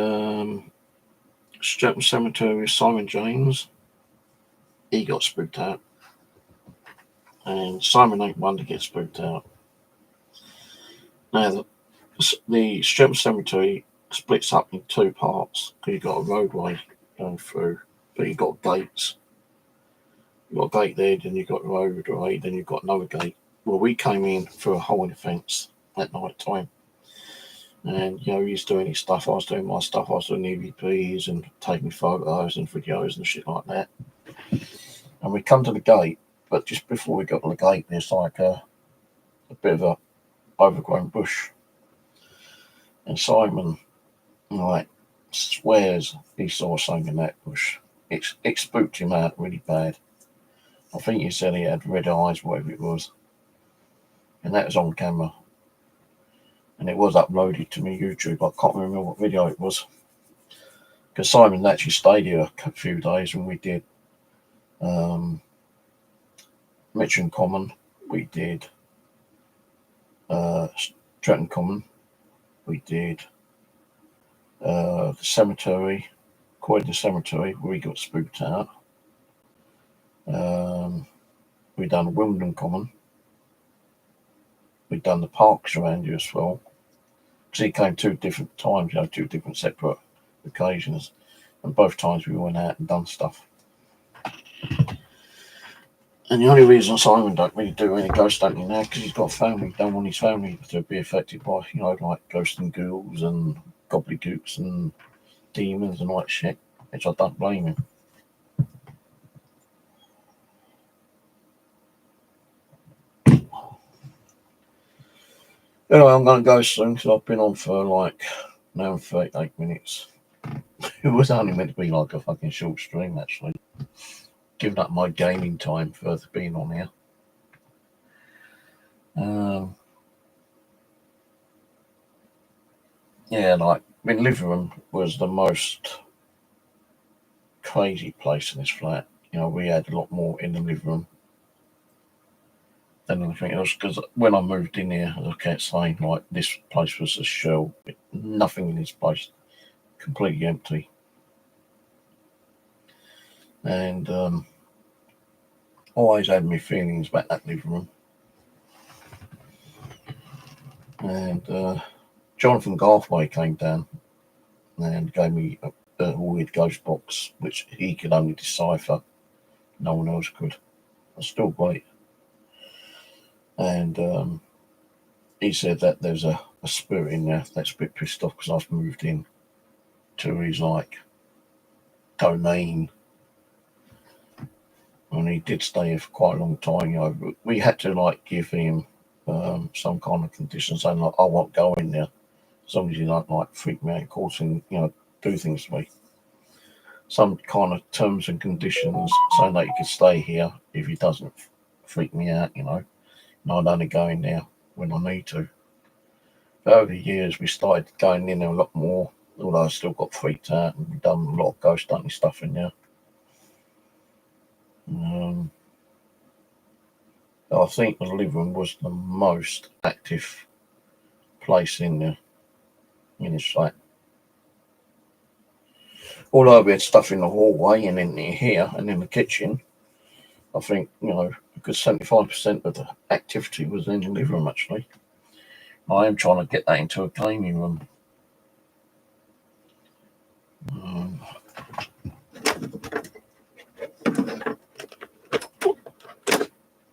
Stretton Cemetery with Simon James. He got spooked out. And Simon ain't one to get spooked out. Now, the Stretton Cemetery splits up in two parts because you've got a roadway going through, but you've got gates. You've got a gate there, then you've got the roadway, then you've got another gate. Well, we came in through a hole in the fence at night time. And, you know, he was doing his stuff, I was doing my stuff, I was doing EVPs and taking photos and videos and shit like that. And we come to the gate, but just before we got to the gate, there's like a bit of a overgrown bush. And Simon, like, swears he saw something in that bush. It spooked him out really bad. I think he said he had red eyes, whatever it was. And that was on camera. And it was uploaded to my YouTube. I can't remember what video it was. Because Simon actually stayed here a few days when we did Mitcham Common. We did Stretton Common. We did the cemetery, Croydon Cemetery, where we got spooked out. We done Wimbledon Common. We done the parks around here as well. Because he came 2 different times, you know, 2 different separate occasions. And both times we went out and done stuff. And the only reason Simon don't really do any ghost hunting now because he's got a family. He don't want his family to be affected by, you know, like ghosts and ghouls and gobbledygooks and demons and all that shit, which I don't blame him. Anyway, I'm going to go soon because I've been on for like now 38 minutes. It was only meant to be like a fucking short stream, actually. Giving up my gaming time for being on here. Yeah, like, my living room was the most crazy place in this flat. You know, we had a lot more in the living room than anything else. Because when I moved in here, as I kept saying, like, this place was a shell. Nothing in this place, completely empty. And always had my feelings about that living room. And Jonathan Garthway came down and gave me a weird ghost box, which he could only decipher. No one else could. I still great. And he said that there's a spirit in there that's a bit pissed off because I've moved in to his, like, domain. And he did stay here for quite a long time. You know, we had to, like, give him some kind of condition saying, like, I won't go in there as long as you don't, like, freak me out, causing, you know, do things to me. Some kind of terms and conditions saying that he could stay here if he doesn't freak me out, you know. And I'd only go in there when I need to. But over the years, we started going in there a lot more, although I still got freaked out and done a lot of ghost hunting stuff in there. I think the living room was the most active place in there, in this flat. Although we had stuff in the hallway and in here and in the kitchen, I think, a good 75% of the activity was in the living room, actually. I am trying to get that into a gaming room.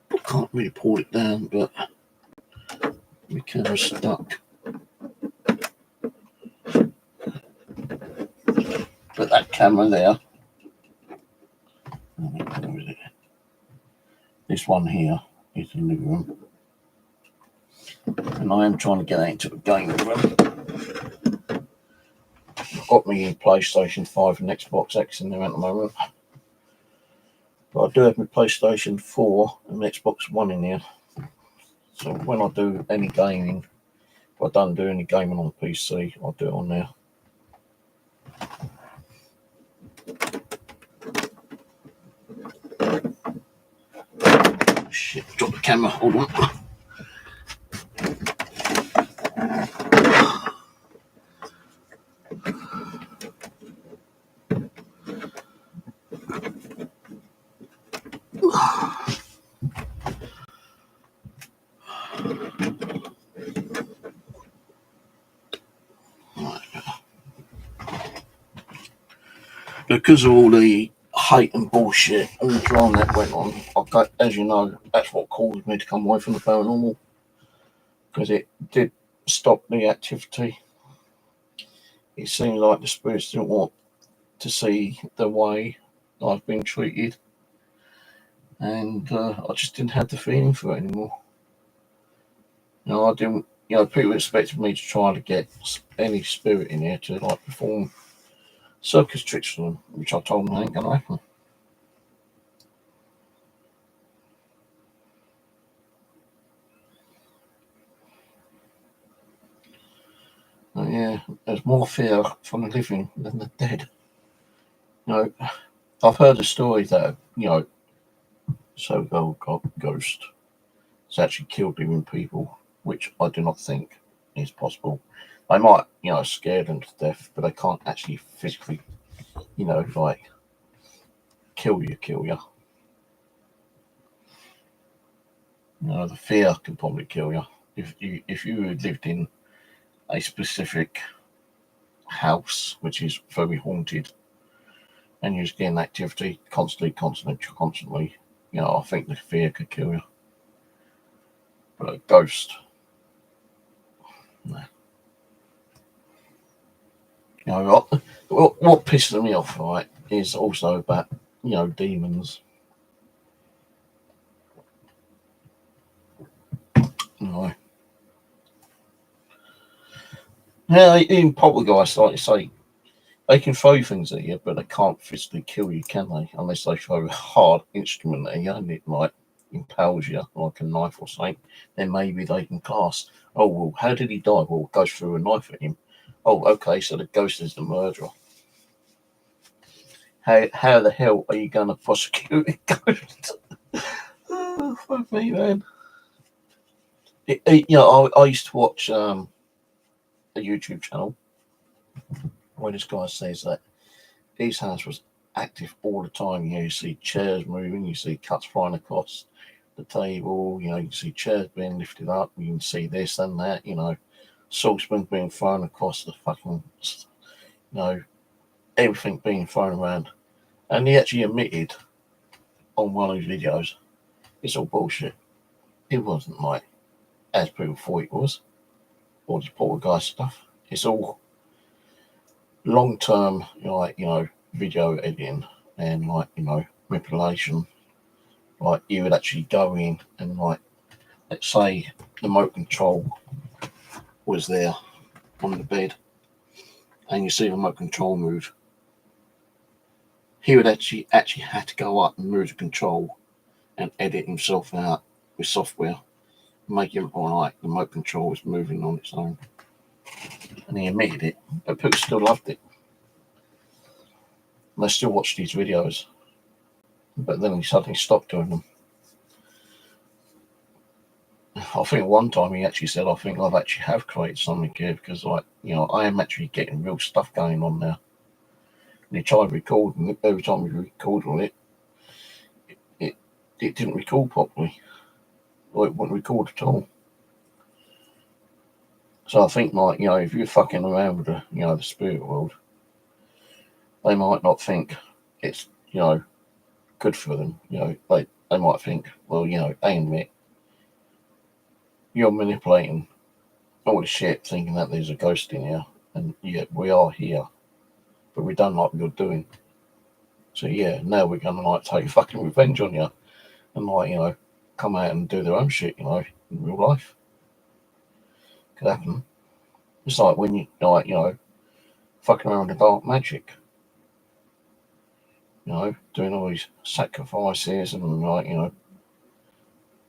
I can't really pull it down, but my camera's stuck. Put that camera there. Where is it? This one here is the living room. And I am trying to get that into a gaming room. I've got me PlayStation 5 and Xbox X in there at the moment. But I do have my PlayStation 4 and Xbox One in here. So when I do any gaming, if I don't do any gaming on PC, I'll do it on there. Shit, drop the camera, hold on. Because of all the hate and bullshit and the drama that went on, as you know, that's what caused me to come away from the paranormal, because it did stop the activity. It seemed like the spirits didn't want to see the way I've been treated, and I just didn't have the feeling for it anymore. I didn't. People expected me to try to get any spirit in here to perform circus tricks for them, which I told them ain't gonna happen. Yeah, there's more fear from the living than the dead. I've heard a story that so-called ghost has actually killed living people, which I do not think is possible. They might, scare them to death, but they can't actually physically, kill you. The fear can probably kill you. If you lived in a specific house which is very haunted and you're just getting activity constantly, I think the fear could kill you. But a ghost, no. What pisses me off, right, is also about, demons. Yeah, even poltergeists, like you say, they can throw things at you, but they can't physically kill you, can they? Unless they throw a hard instrument at you and it impales you like a knife or something. Then maybe they can class. Oh well, how did he die? Well, it goes through a knife at him. Oh, okay, so the ghost is the murderer. How the hell are you going to prosecute a ghost? Oh, fuck me, man. I used to watch a YouTube channel where this guy says that his house was active all the time. You see chairs moving, you see cuts flying across the table, you can see chairs being lifted up, you can see this and that, saucepans being thrown across the fucking, everything being thrown around. And he actually admitted on one of his videos, it's all bullshit. It wasn't as people thought it was, all this poltergeist stuff. It's all long-term, video editing and manipulation. You would actually go in and let's say the remote control was there on the bed and you see the remote control move. He would actually have to go up and move the control and edit himself out with software, make it look like the remote control is moving on its own. and he admitted it, but people still loved it. And they still watched his videos. But then he suddenly stopped doing them. I think one time he actually said, I think I've actually have created something here because, like, you know, I am actually getting real stuff going on now. And he tried recording it. Every time he recorded it didn't record properly. Or it wouldn't record at all. So I think, like, you know, if you're fucking around with the, you know, the spirit world, they might not think it's, you know, good for them. You know, they might think, well, you know, hang a minute, you're manipulating all the shit thinking that there's a ghost in here, and yeah, we are here, but we don't like what you're doing. So yeah, now we're gonna like take fucking revenge on you, and like, you know, come out and do their own shit, you know, in real life. Could happen. It's like when you like, you know, fucking around with dark magic. You know, doing all these sacrifices and like, you know,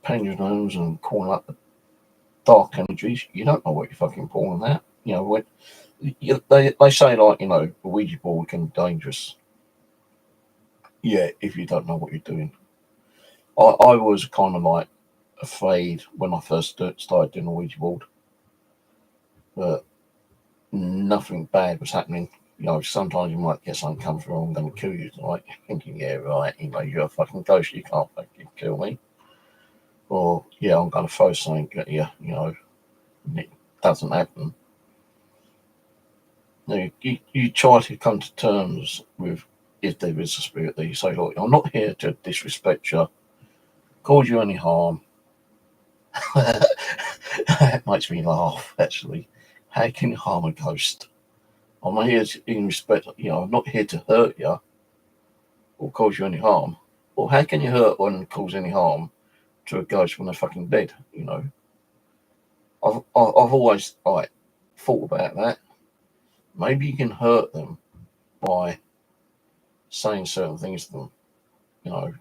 pendulums and calling up the dark energies. You don't know what you're fucking pulling at. You know, when they say, like, you know, the Ouija board can be dangerous. Yeah, if you don't know what you're doing. I was kind of like afraid when I first started doing the Ouija board, but nothing bad was happening. You know, sometimes you might get something come through, I'm going to kill you tonight. Thinking, yeah, right, you know, you're a fucking ghost, you can't fucking kill me. Or, yeah, I'm going to throw something at you, you know, and it doesn't happen. You try to come to terms with if there is a spirit there. You say, look, I'm not here to disrespect you, cause you any harm. That makes me laugh, actually. How can you harm a ghost? I'm not here to, in respect, you know, I'm not here to hurt you or cause you any harm. Well, how can you hurt and cause any harm to a ghost when they're fucking dead? You know, I've always like thought about that. Maybe you can hurt them by saying certain things to them. You know,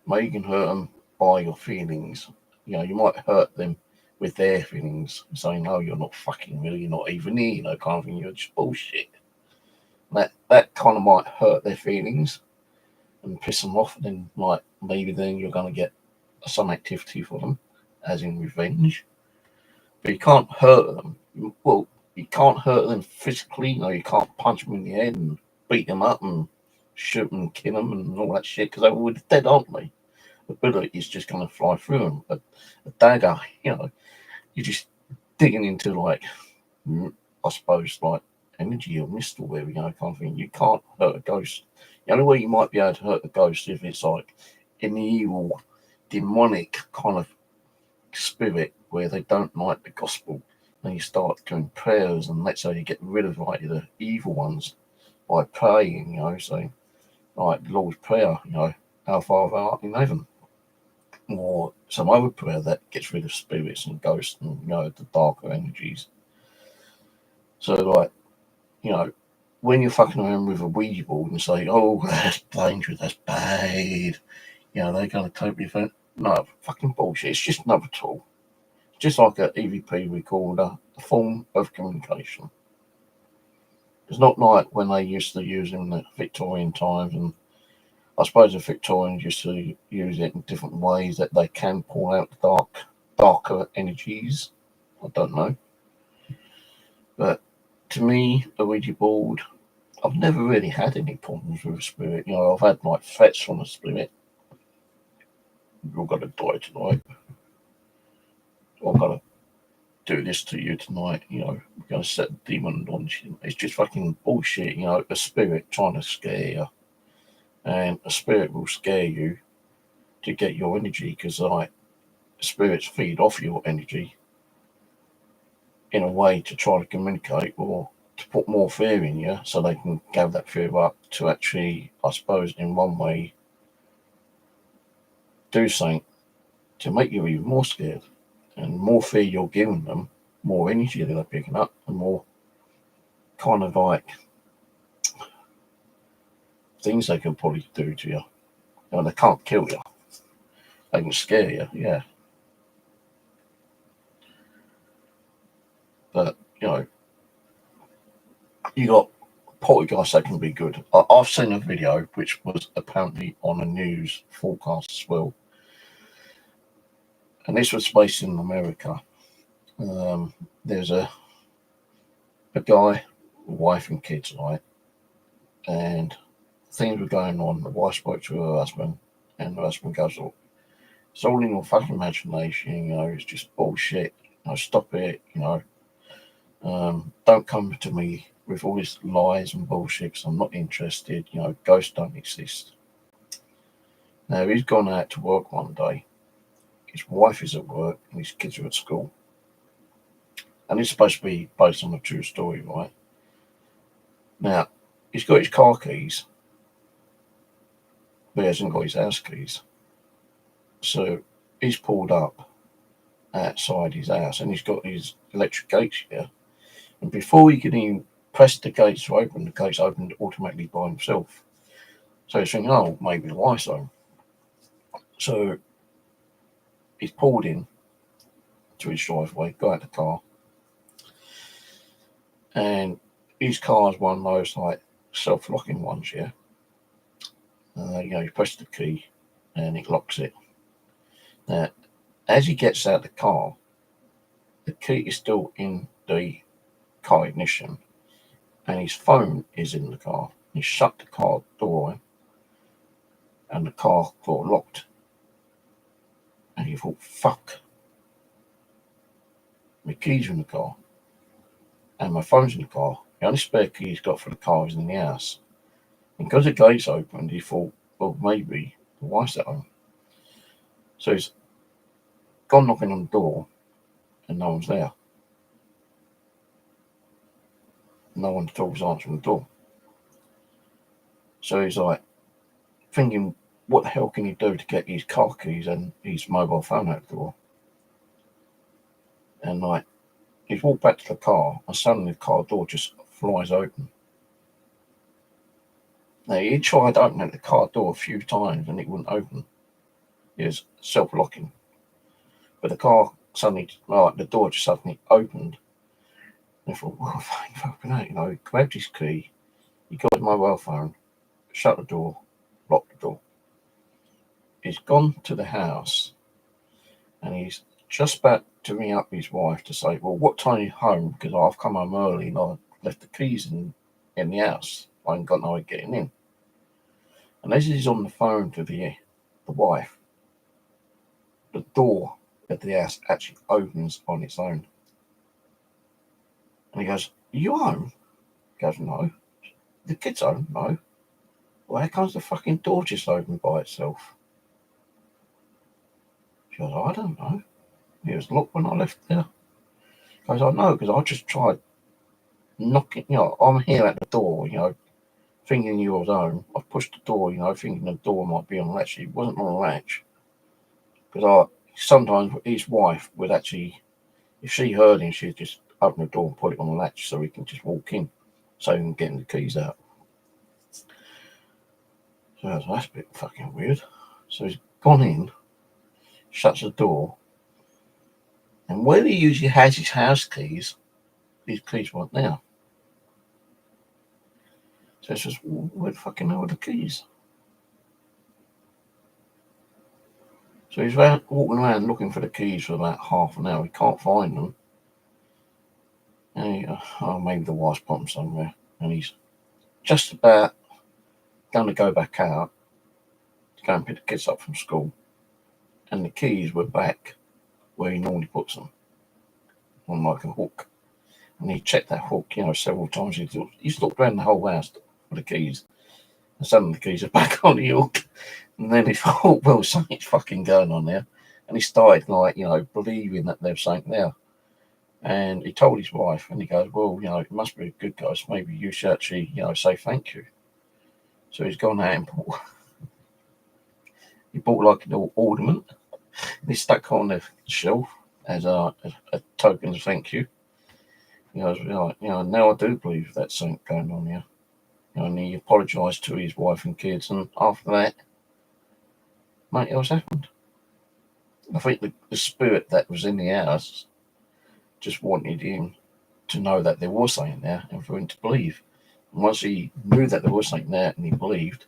maybe you can hurt them by your feelings. You know, you might hurt them with their feelings, saying, "No, you're not fucking real. You're not even here." You know, kind of thing. You're just bullshit. That kind of might hurt their feelings and piss them off. And then, like, maybe then you're going to get some activity for them, as in revenge. But you can't hurt them. Well, you can't hurt them physically. You know, you can't punch them in the head and beat them up and shoot them and kill them and all that shit because they're already dead, aren't they? The bullet is just going to fly through them. But a dagger, you know, you're just digging into, like, I suppose, like energy or mist or whatever, you know, kind of thing. You can't hurt a ghost. The only way you might be able to hurt a ghost if it's like an evil, demonic kind of spirit where they don't like the gospel. And you start doing prayers, and let's say you get rid of like the evil ones by praying, you know, saying like the Lord's Prayer, you know, Our Father art in heaven, or some other prayer that gets rid of spirits and ghosts and, you know, the darker energies. So, like, you know, when you're fucking around with a Ouija board and say, "Oh, that's dangerous, that's bad," you know, they're going to totally think, no, fucking bullshit. It's just another tool, just like an EVP recorder, a form of communication. It's not like when they used to use them in the Victorian times, and I suppose the Victorians used to use it in different ways that they can pull out the darker energies. I don't know. But to me, a Ouija board, I've never really had any problems with a spirit. You know, I've had like threats from a spirit. You're going to die tonight. I'm going to do this to you tonight. You know, we're going to set a demon on you. It's just fucking bullshit. You know, a spirit trying to scare you. And a spirit will scare you to get your energy because, like, spirits feed off your energy in a way to try to communicate or to put more fear in you so they can gather that fear up to actually, I suppose, in one way, do something to make you even more scared. And more fear you're giving them, more energy they're picking up, and more kind of like things they can probably do to you. You know, they can't kill you. They can scare you, yeah. But you know, you got poltergeists that can be good. I've seen a video which was apparently on a news forecast as well, and this was based in America. There's a guy, wife and kids, right? And things were going on. The wife spoke to her husband, and the husband goes, "Oh, it's all in your fucking imagination, you know, it's just bullshit. You know, stop it, you know. Don't come to me with all this lies and bullshit 'cause I'm not interested, you know, ghosts don't exist." Now, he's gone out to work one day. His wife is at work and his kids are at school. And it's supposed to be based on a true story, right? Now, he's got his car keys, but he hasn't got his house keys. So he's pulled up outside his house and he's got his electric gates here. And before he can even press the gates to open, the gates opened automatically by himself. So he's thinking, oh, maybe the wife's home. So he's pulled in to his driveway, got out the car, and his car's one of those like self-locking ones, yeah. You know, you press the key and it locks it. Now, as he gets out the car, the key is still in the car ignition, and his phone is in the car. He shut the car door, and the car door locked. And he thought, fuck, my keys are in the car, and my phone's in the car. The only spare key he's got for the car is in the house. And because the gate's opened, he thought, well, maybe the wife's at home. So he's gone knocking on the door, and no one's there. No one at all was answering the door. So he's like thinking, what the hell can he do to get his car keys and his mobile phone out the door? And like, he's walked back to the car, and suddenly the car door just flies open. Now, he tried opening the car door a few times and it wouldn't open. It was self-locking. But the car suddenly, like, the door just suddenly opened. And I thought, well, fucking hell, you know, he grabbed his key, he got his mobile phone, shut the door, locked the door. He's gone to the house and he's just about to ring up his wife to say, well, what time are you home? Because I've come home early and I left the keys in the house. I ain't got no way of getting in. And as he's on the phone to the wife, the door of the house actually opens on its own. And he goes, are you home? He goes, no. The kid's home? No. Well, how comes the fucking door just opened by itself? She goes, I don't know. It was locked when I left there. He goes, I know, because I just tried knocking, you know, I'm here at the door, you know, thinking you was home. I pushed the door, you know, thinking the door might be on the latch. It wasn't on the latch. Because sometimes his wife would actually, if she heard him, she'd just open the door and put it on the latch so he can just walk in, so he can get the keys out. So that's a bit fucking weird. So he's gone in, shuts the door, and where he usually has his house keys, these keys weren't there. So he says, where the fucking hell are the keys? So he's walking around looking for the keys for about half an hour. He can't find them. And maybe the wife's put them somewhere. And he's just about going to go back out to go and pick the kids up from school. And the keys were back where he normally puts them, on like a hook. And he checked that hook, you know, several times. He's looked around the whole house for the keys. And suddenly the keys are back on the hook. And then he thought, well, something's fucking going on there. And he started, like, you know, believing that there was something there. And he told his wife, and he goes, well, you know, it must be a good ghost. Maybe you should actually, you know, say thank you. So he's gone out and bought like an ornament. And he stuck on the shelf as a token of thank you. He goes, you know, now I do believe that's something going on here. You know, and he apologised to his wife and kids, and after that, nothing else happened. I think the spirit that was in the house just wanted him to know that there was something there and for him to believe. And once he knew that there was something there and he believed,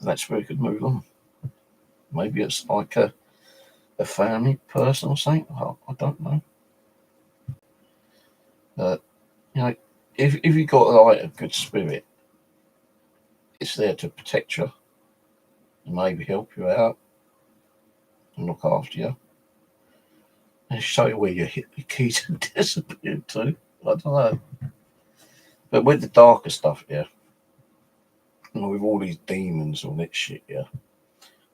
that's where he could move on. Maybe it's like a family person or something. I don't know. But, if you got like a good spirit, it's there to protect you and maybe help you out and look after you and show you where your keys have disappeared to. I don't know. But with the darker stuff, with all these demons and that shit,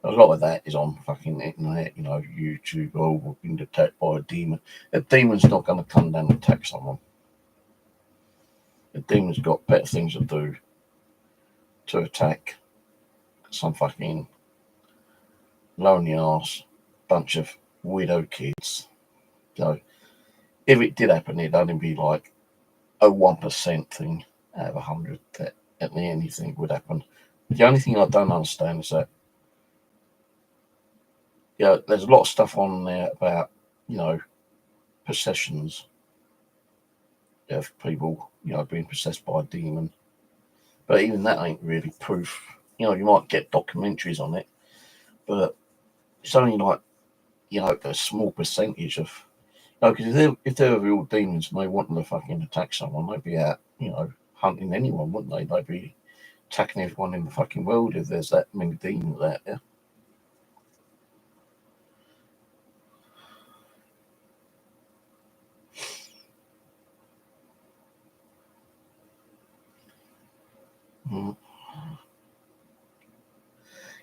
a lot of that is on fucking internet, YouTube. Oh, we've been attacked by a demon. A demon's not going to come down and attack someone. A demon's got better things to do to attack some fucking lonely ass bunch of widow kids. So if it did happen, it'd only be like a 1% thing out of 100 that anything would happen. The only thing I don't understand is that there's a lot of stuff on there about possessions of people being possessed by a demon, but even that ain't really proof. You might get documentaries on it, but it's only like a small percentage of because if they were real demons and they wanted to fucking attack someone, they'd be out hunting anyone, wouldn't they? They'd be attacking everyone in the fucking world if there's that many demons out there.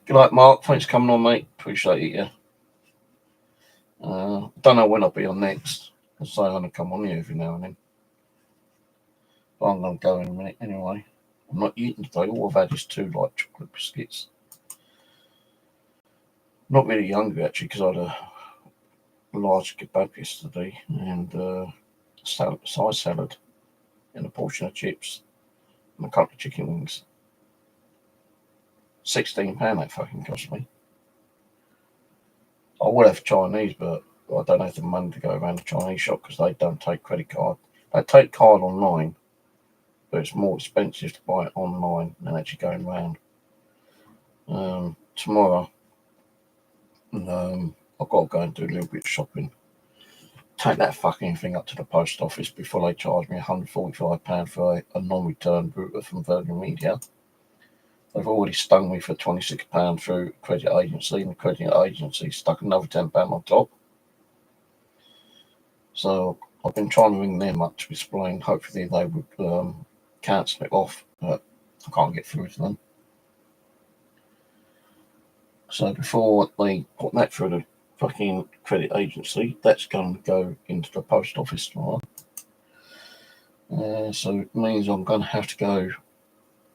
Good night, Mark. Thanks for coming on, mate. Appreciate it, don't know when I'll be on next. I'm going to come on here every now and then. But I'm going to go in a minute anyway. I'm not eating today. All I've had is 2 light chocolate biscuits. Not really hungry, actually, because I had a large kebab yesterday and side salad and a portion of chips and a couple of chicken wings. £16 that fucking cost me. I would have Chinese, but I don't have the money to go around the Chinese shop because they don't take credit card. They take card online, but it's more expensive to buy it online than actually going around. Tomorrow, I've got to go and do a little bit of shopping. Take that fucking thing up to the post office before they charge me £145 for a non-return router from Virgin Media. They've already stung me for £26 through credit agency, and the credit agency stuck another £10 on top. So I've been trying to ring them up to explain. Hopefully they would cancel it off, but I can't get through to them. So before they put that through the fucking credit agency, that's going to go into the post office tomorrow. So it means I'm going to have to go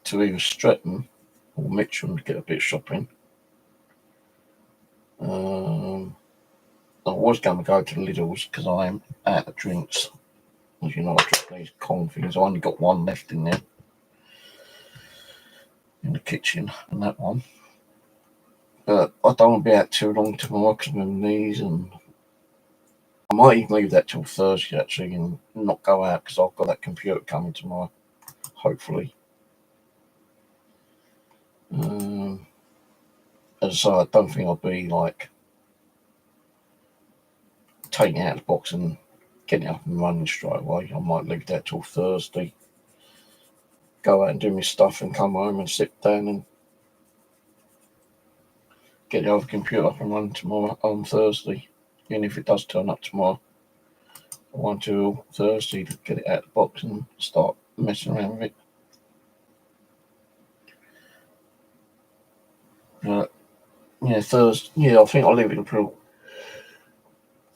to either Stretton or Mitcham to get a bit of shopping. I was going to go to Lidl's because I'm out of drinks. As you know, I drink these Kong things. I only got one left in there, in the kitchen, and that one. But I don't want to be out too long tomorrow because of my knees, and I might even leave that till Thursday actually and not go out because I've got that computer coming tomorrow, hopefully. As I say, I don't think I'll be like taking it out of the box and getting up and running straight away. I might leave that till Thursday, go out and do my stuff and come home and sit down and get the other computer up and running tomorrow on Thursday. And if it does turn up tomorrow, I want to Thursday to get it out of the box and start messing around with it. Thursday. Yeah, I think I'll leave it until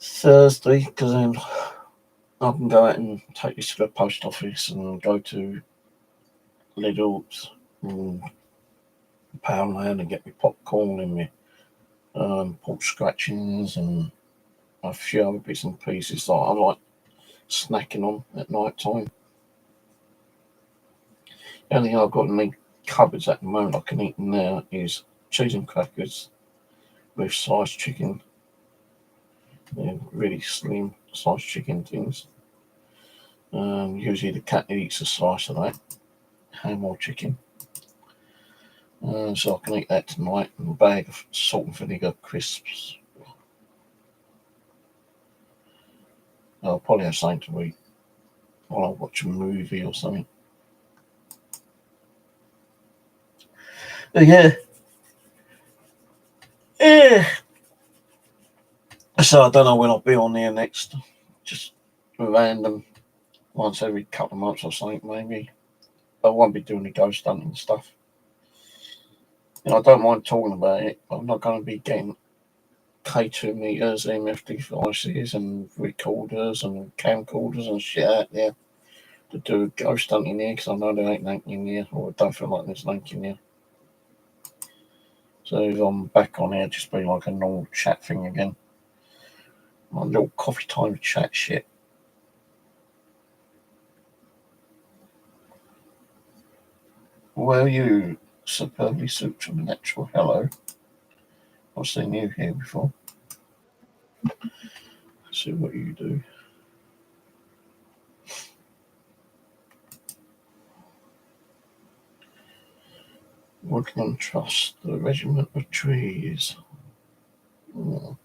Thursday because then I can go out and take this to the post office and go to Lidl's and Poundland and get me popcorn and me pork scratchings and a few other bits and pieces that I like snacking on at night time. The only thing I've got in the cupboards at the moment I can eat in there is cheese and crackers with sliced chicken. Really slim sliced chicken things. Usually the cat eats a slice of that, ham or chicken. So I can eat that tonight, and a bag of salt and vinegar crisps. I'll probably have something to eat while I watch a movie or something. But yeah. So I don't know when I'll be on there next. Just random, once every couple of months or something, maybe. I won't be doing the ghost hunting stuff. I don't mind talking about it, but I'm not going to be getting K2 meters, EMF devices, and recorders and camcorders and shit out there to do ghost hunting here, because I know there ain't nothing in here, or I don't feel like there's nothing in here. So if I'm back on here, just be like a normal chat thing again. My little coffee time chat shit. Well, you superbly supernatural. Hello. I've seen you here before. Let's see what you do. Woodland Trust, the Regiment of Trees. Oh.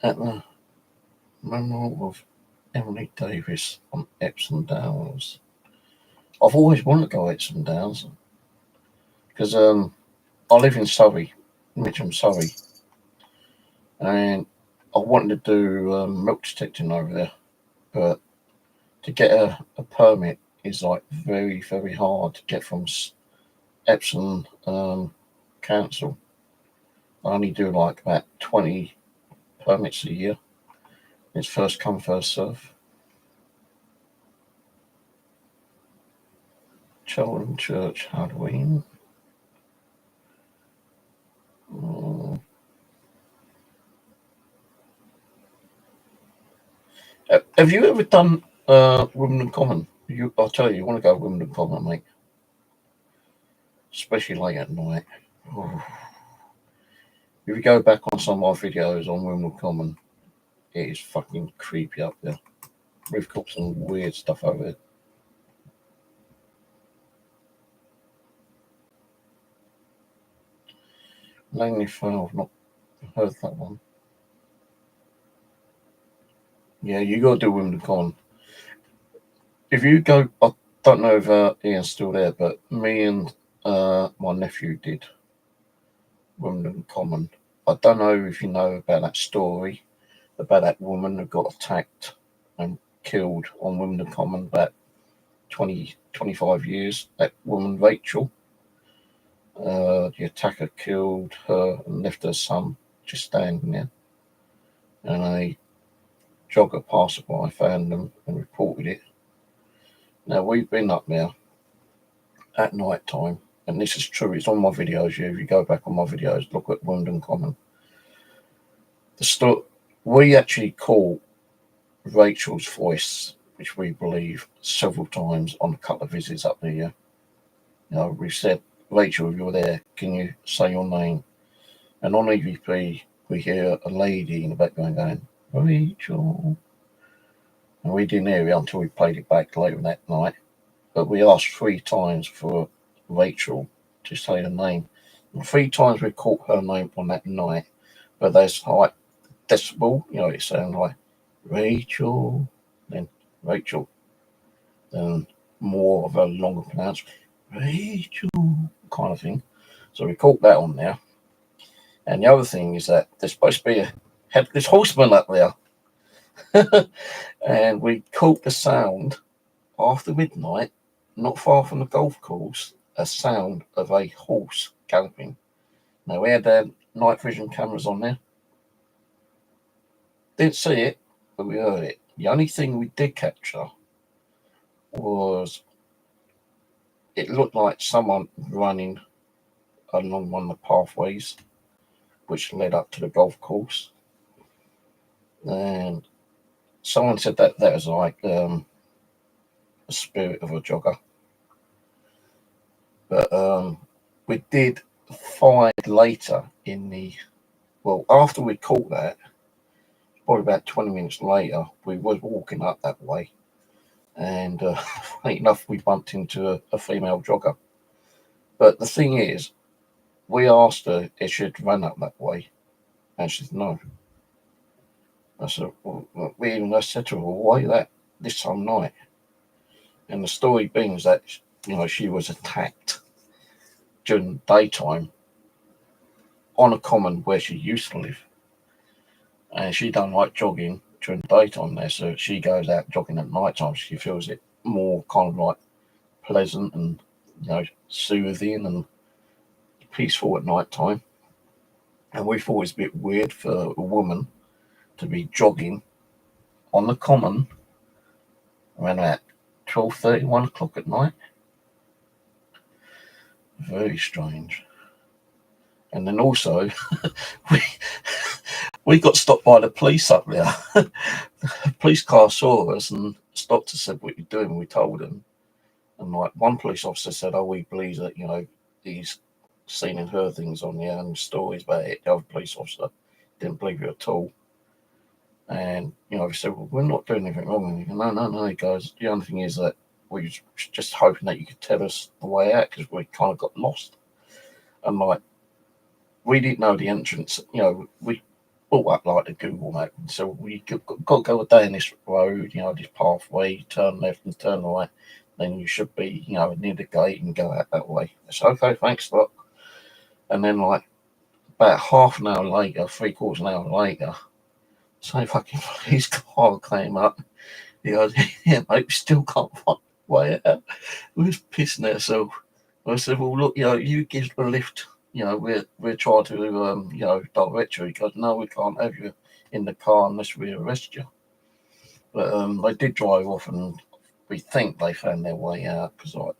At the Memorial of Emily Davis on Epsom Downs. I've always wanted to go Epsom Downs because I live in Surrey, Mitcham, Surrey, and I wanted to do milk detecting over there, but to get a permit is like very, very hard to get from Epsom Council. I only do like about 20 permits a year. It's first come, first serve. Cheltenham Church Halloween. Have you ever done Wimbledon Common? I'll tell you want to go Wimbledon Common, mate. Especially late at night. Oh. If you go back on some of my videos on Wimbledon Common, it is fucking creepy up there. We've got some weird stuff over there. Langley Fell, I've not heard that one. Yeah, you got to do Wimbledon Common. If you go, I don't know if Ian's still there, but me and my nephew did Wimbledon Common. I don't know if you know about that story about that woman who got attacked and killed on Wimbledon Common about 20, 25 years. That woman, Rachel, the attacker killed her and left her son just standing there. And a jogger passerby found them and reported it. Now, we've been up there at night time, and this is true, it's on my videos. If you go back on my videos, look at Wimbledon Common. We actually caught Rachel's voice, which we believe, several times on a couple of visits up there. We said, Rachel, if you're there, can you say your name? And on EVP, we hear a lady in the background going, Rachel. And we didn't hear it until we played it back later that night. But we asked 3 times for Rachel to say the name. And 3 times we caught her name on that night. But there's like decibel, it sounds like Rachel, then Rachel, then more of a longer pronouncement, Rachel kind of thing. So we caught that on there. And the other thing is that there's supposed to be a headless horseman up there. And we caught the sound after midnight, not far from the golf course, a sound of a horse galloping. Now, we had night vision cameras on there. Didn't see it, but we heard it. The only thing we did capture was it looked like someone running along one of the pathways which led up to the golf course. And someone said that was like a spirit of a jogger. But we did find later in the Well, after we caught that, probably about 20 minutes later, we was walking up that way, and funny enough, we bumped into a female jogger. But the thing is, we asked her if she'd run up that way, and she said no. I said, I said to her, well, why that this time of night? And the story being is that, she was attacked during daytime on a common where she used to live. And she don't like jogging during daytime there, so she goes out jogging at night time. She feels it more kind of like pleasant and, soothing and peaceful at night time. And we thought it was a bit weird for a woman to be jogging on the common around about 12:30, 1 o'clock at night. Very strange. And then also, we we got stopped by the police up there. The police car saw us and stopped us, said, what you doing? We told them. And like one police officer said, oh, we believe that, he's seen and heard things on there and stories about it. The other police officer didn't believe it at all. And, we said, well, we're not doing anything wrong. And no, he goes, the only thing is that we were just hoping that you could tell us the way out because we kind of got lost. And like, we didn't know the entrance, we brought up like the Google map. So we got to go down this road, this pathway, turn left and turn right. Then you should be, near the gate and go out that way. I said, okay, thanks, look. And then like about half an hour later, 3/4 an hour later, same fucking police car came up. He goes, yeah, mate, we still can't find the way out. We was pissing ourselves. I said, well, look, you give a lift. We're trying to, direct you. He goes, no, we can't have you in the car unless we arrest you. But they did drive off, and we think they found their way out because like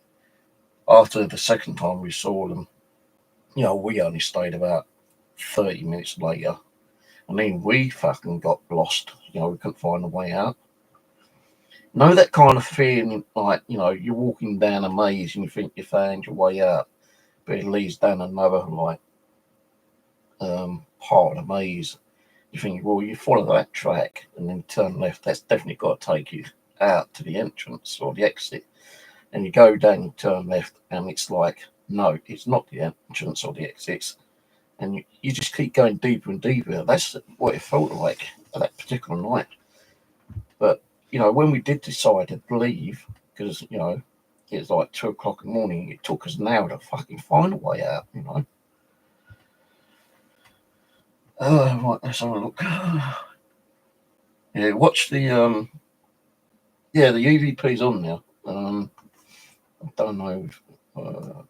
after the second time we saw them, we only stayed about 30 minutes later. And then we fucking got lost. We couldn't find a way out. That kind of feeling, like, you're walking down a maze and you think you found your way out, but it leads down another, like, part of the maze. You think, well, you follow that track and then turn left. That's definitely got to take you out to the entrance or the exit. And you go down and turn left, and it's like, no, it's not the entrance or the exits. And you just keep going deeper and deeper. That's what it felt like at that particular night. But, when we did decide to leave, because, it was like 2 o'clock in the morning, it took us an hour to fucking find a way out, Right, let's have a look. Yeah, watch the, the EVP's on now. I don't know.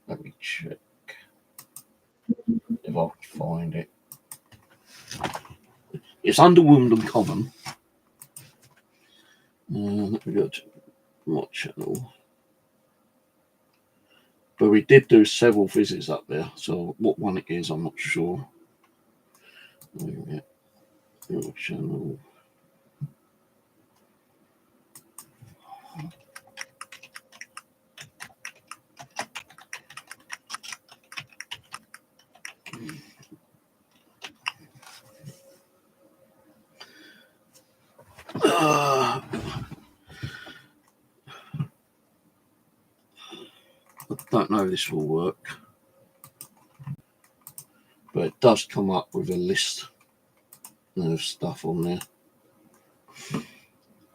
Let me check if I can find it. It's under Wimbledon Common. Let me go to my channel. But we did do several visits up there, so what one it is, I'm not sure. Your channel. I don't know if this will work, but it does come up with a list of stuff on there.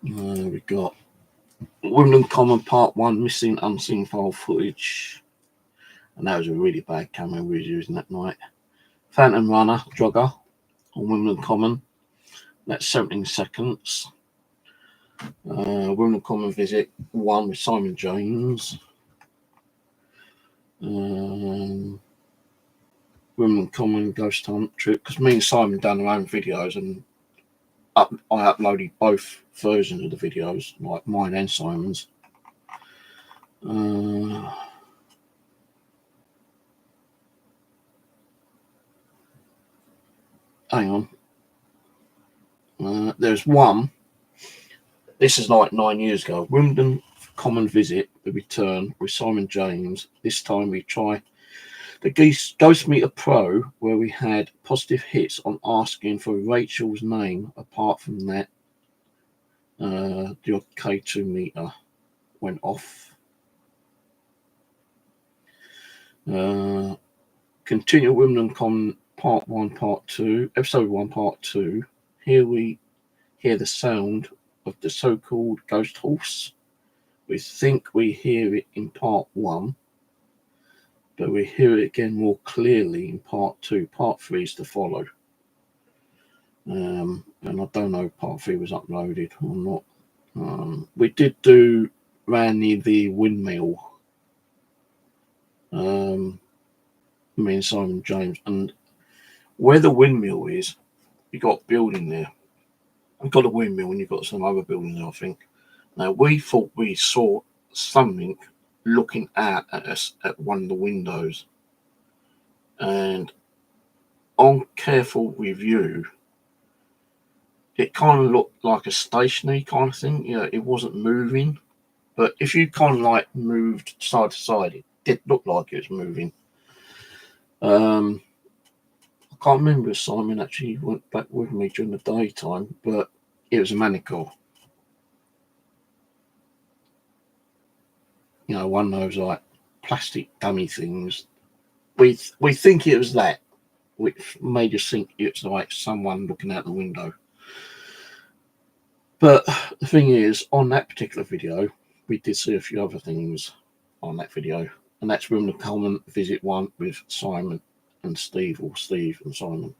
We got Wimbledon Common Part 1 missing unseen file footage, and that was a really bad camera we were using that night. Phantom Runner jogger on Wimbledon Common, that's 17 seconds. Wimbledon Common visit 1 with Simon James. Wimbledon Common ghost hunt trip, because me and Simon done our own videos, and I uploaded both versions of the videos, like mine and Simon's. Hang on. There's one. This is like 9 years ago. Wimbledon Common visit, the return with Simon James. This time we try the Ghost Meter Pro, where we had positive hits on asking for Rachel's name. Apart from that, the K2 meter went off. Continue Wimbledon Common Part 1, Part 2, Episode 1, Part 2. Here we hear the sound of the so-called ghost horse. We think we hear it in Part 1, but we hear it again more clearly in Part 2. Part 3 is to follow. And I don't know if Part 3 was uploaded or not. We did do Randy the Windmill. Me and Simon James, and where the windmill is, you got a building there. You've got a windmill and you've got some other buildings there, I think. Now we thought we saw something looking out at us at one of the windows, and on careful review, it kind of looked like a stationary kind of thing. You know, it wasn't moving, but if you kind of like moved side to side, it did look like it was moving. I can't remember if Simon actually went back with me during the daytime, but it was a Manicore. You know, one of those like plastic dummy things. We think it was that, which made us think it's like someone looking out the window. But the thing is, on that particular video, we did see a few other things on that video, and that's Room to Common Visit 1 with Simon and Steve, or Steve and Simon.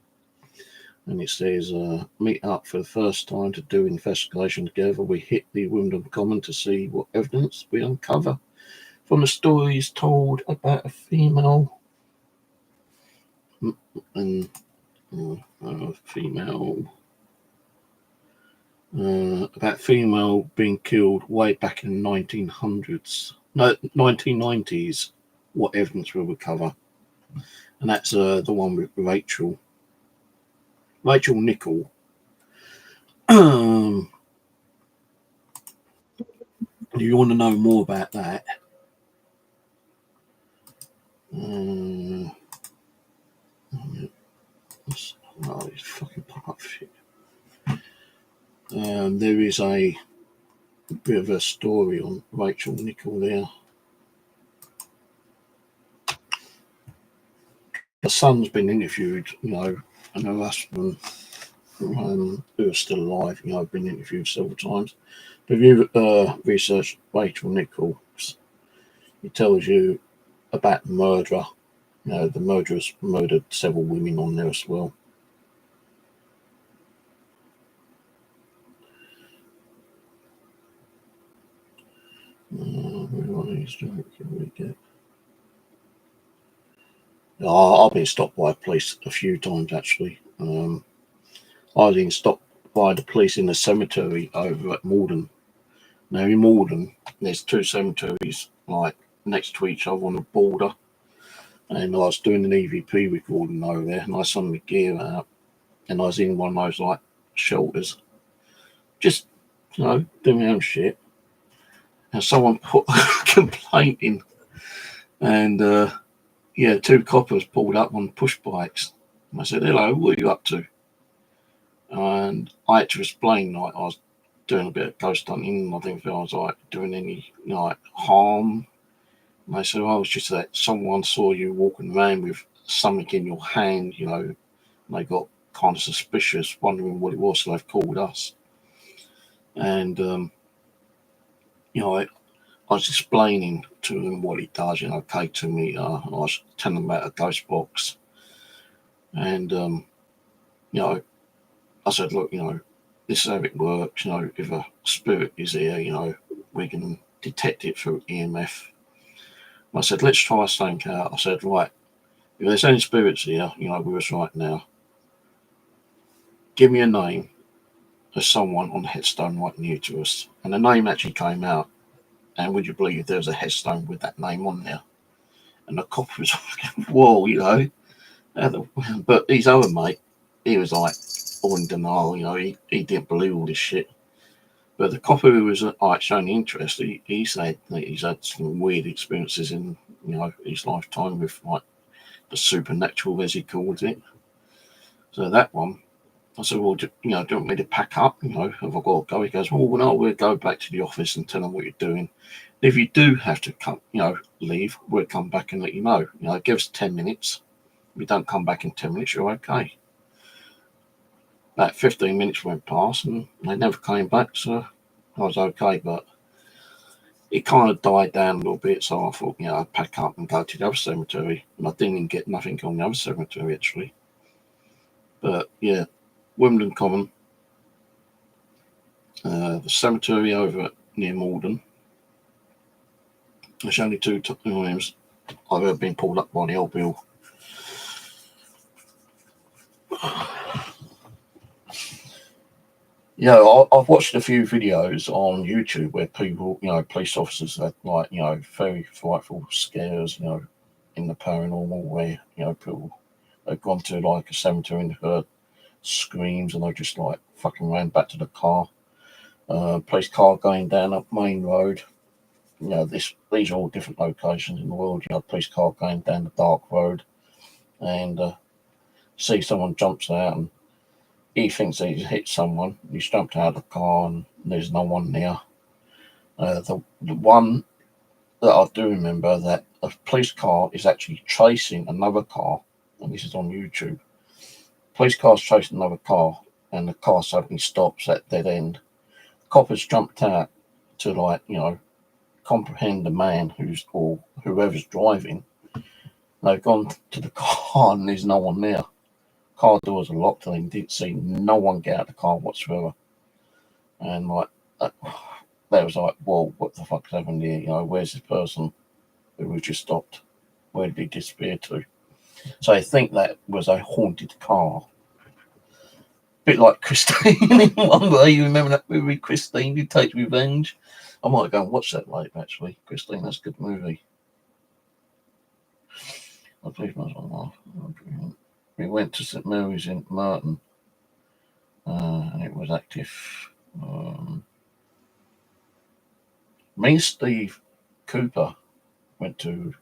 And it says, meet up for the first time to do investigation together. We hit the Wimbledon Common to see what evidence we uncover from the stories told about a female and about female being killed way back in the 1990s. What evidence will we cover? And that's the one with Rachel Nichol. Do you want to know more about that? Oh, it's fucking pop-up shit. There is a bit of a story on Rachel Nichol there. Her son's been interviewed, you know, and her husband, who are still alive, you know, have been interviewed several times. But if you research Rachel Nichols, it tells you about the murderer. You know, the murderers murdered several women on there as well. I've been stopped by police a few times actually. I was even stopped by the police in the cemetery over at Morden. Now in Morden, there's two cemeteries like next to each other on the border, and I was doing an EVP recording over there, and I saw my gear out, and I was in one of those like shelters, just, you know, doing my own shit, and someone put a complaint in, and two coppers pulled up on push bikes. And I said, hello, what are you up to? And I had to explain, like, I was doing a bit of ghost hunting. I think I was like doing any like harm. And they said, oh, it's just that someone saw you walking around with something in your hand, you know. And they got kind of suspicious, wondering what it was, so they've called us. And you know, I was explaining to them what it does, you know, K2 meter. I was telling them about a ghost box. And, you know, I said, look, you know, this is how it works. You know, if a spirit is here, you know, we can detect it through EMF. And I said, let's try something out. I said, right, if there's any spirits here, you know, with us right now, give me a name of someone on the headstone right near to us. And the name actually came out. And would you believe there was a headstone with that name on there? And the cop was like, whoa, you know. But his other mate, he was like all in denial, you know, he didn't believe all this shit. But the copper who was like showing interest, he said that he's had some weird experiences in, you know, his lifetime with like the supernatural, as he calls it. So that one, I said, well, do you want me to pack up? Have I got to go? He goes, well, no, we'll go back to the office and tell them what you're doing. If you do have to come, leave, we'll come back and let you know. Give us 10 minutes. If you don't come back in 10 minutes, you're okay. About 15 minutes went past and they never came back, so I was okay, but it kind of died down a little bit, so I thought, I'd pack up and go to the other cemetery, and I didn't even get nothing on the other cemetery, actually. But, yeah, Wimbledon Common, the cemetery over near Malden. There's only 2 times I've ever been pulled up by the old bill. I've watched a few videos on YouTube where people, police officers had very frightful scares, in the paranormal, where, people have gone to like a cemetery and heard screams and they just fucking ran back to the car. Police car going down up Main Road. These are all different locations in the world. Police car going down the dark road and see someone jumps out and he thinks that he's hit someone. He's jumped out of the car and there's no one there. The one that I do remember, that a police car is actually chasing another car, and this is on YouTube. Police car's chasing another car and the car suddenly stops at dead end. Coppers jumped out to comprehend the man or whoever's driving. They've gone to the car and there's no one there. Car doors are locked and they didn't see no one get out of the car whatsoever. And they was like, well, what the fuck's happened here? Where's this person who was just stopped? Where did he disappear to? So I think that was a haunted car. Bit like Christine in one way. You remember that movie, Christine, Who Takes Revenge? I might go and watch that later, actually. Christine, that's a good movie. I believe we went to St Mary's in Merton, and it was active. Me and Steve Cooper went to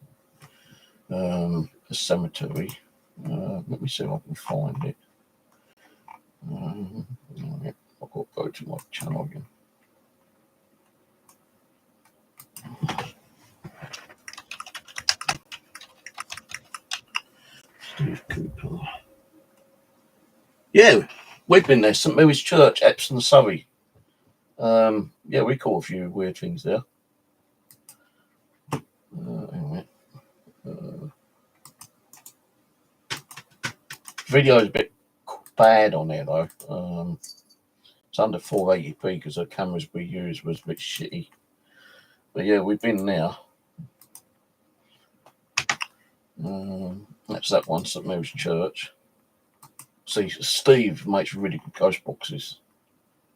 the cemetery. Let me see if I can find it. I've got to go to my channel again. Steve Cooper. Yeah, we've been there. St Mary's Church, Epsom, Surrey. We caught a few weird things there. Anyway. Video is a bit bad on there though. It's under 480p because the cameras we used was a bit shitty. But yeah, we've been there. That's that one, St Mary's Church. See, Steve makes really good ghost boxes.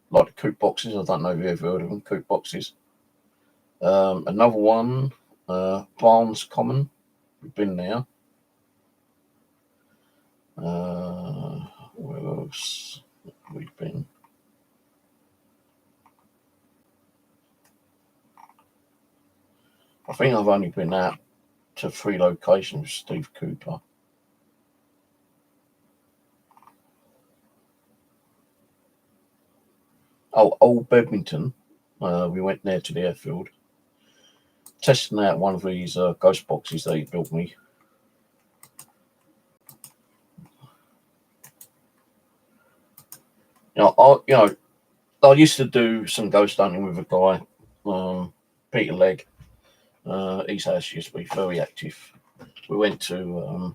Like the Coop boxes. I don't know if you've ever heard of them, Coop boxes. Another one, Barnes Common. We've been there. Where else have we been? I think I've only been out to 3 locations with Steve Cooper. Oh, Old Bedminton. We went there to the airfield, testing out one of these ghost boxes that he built me. I used to do some ghost hunting with a guy, Peter Legg. His house used to be very active. We went to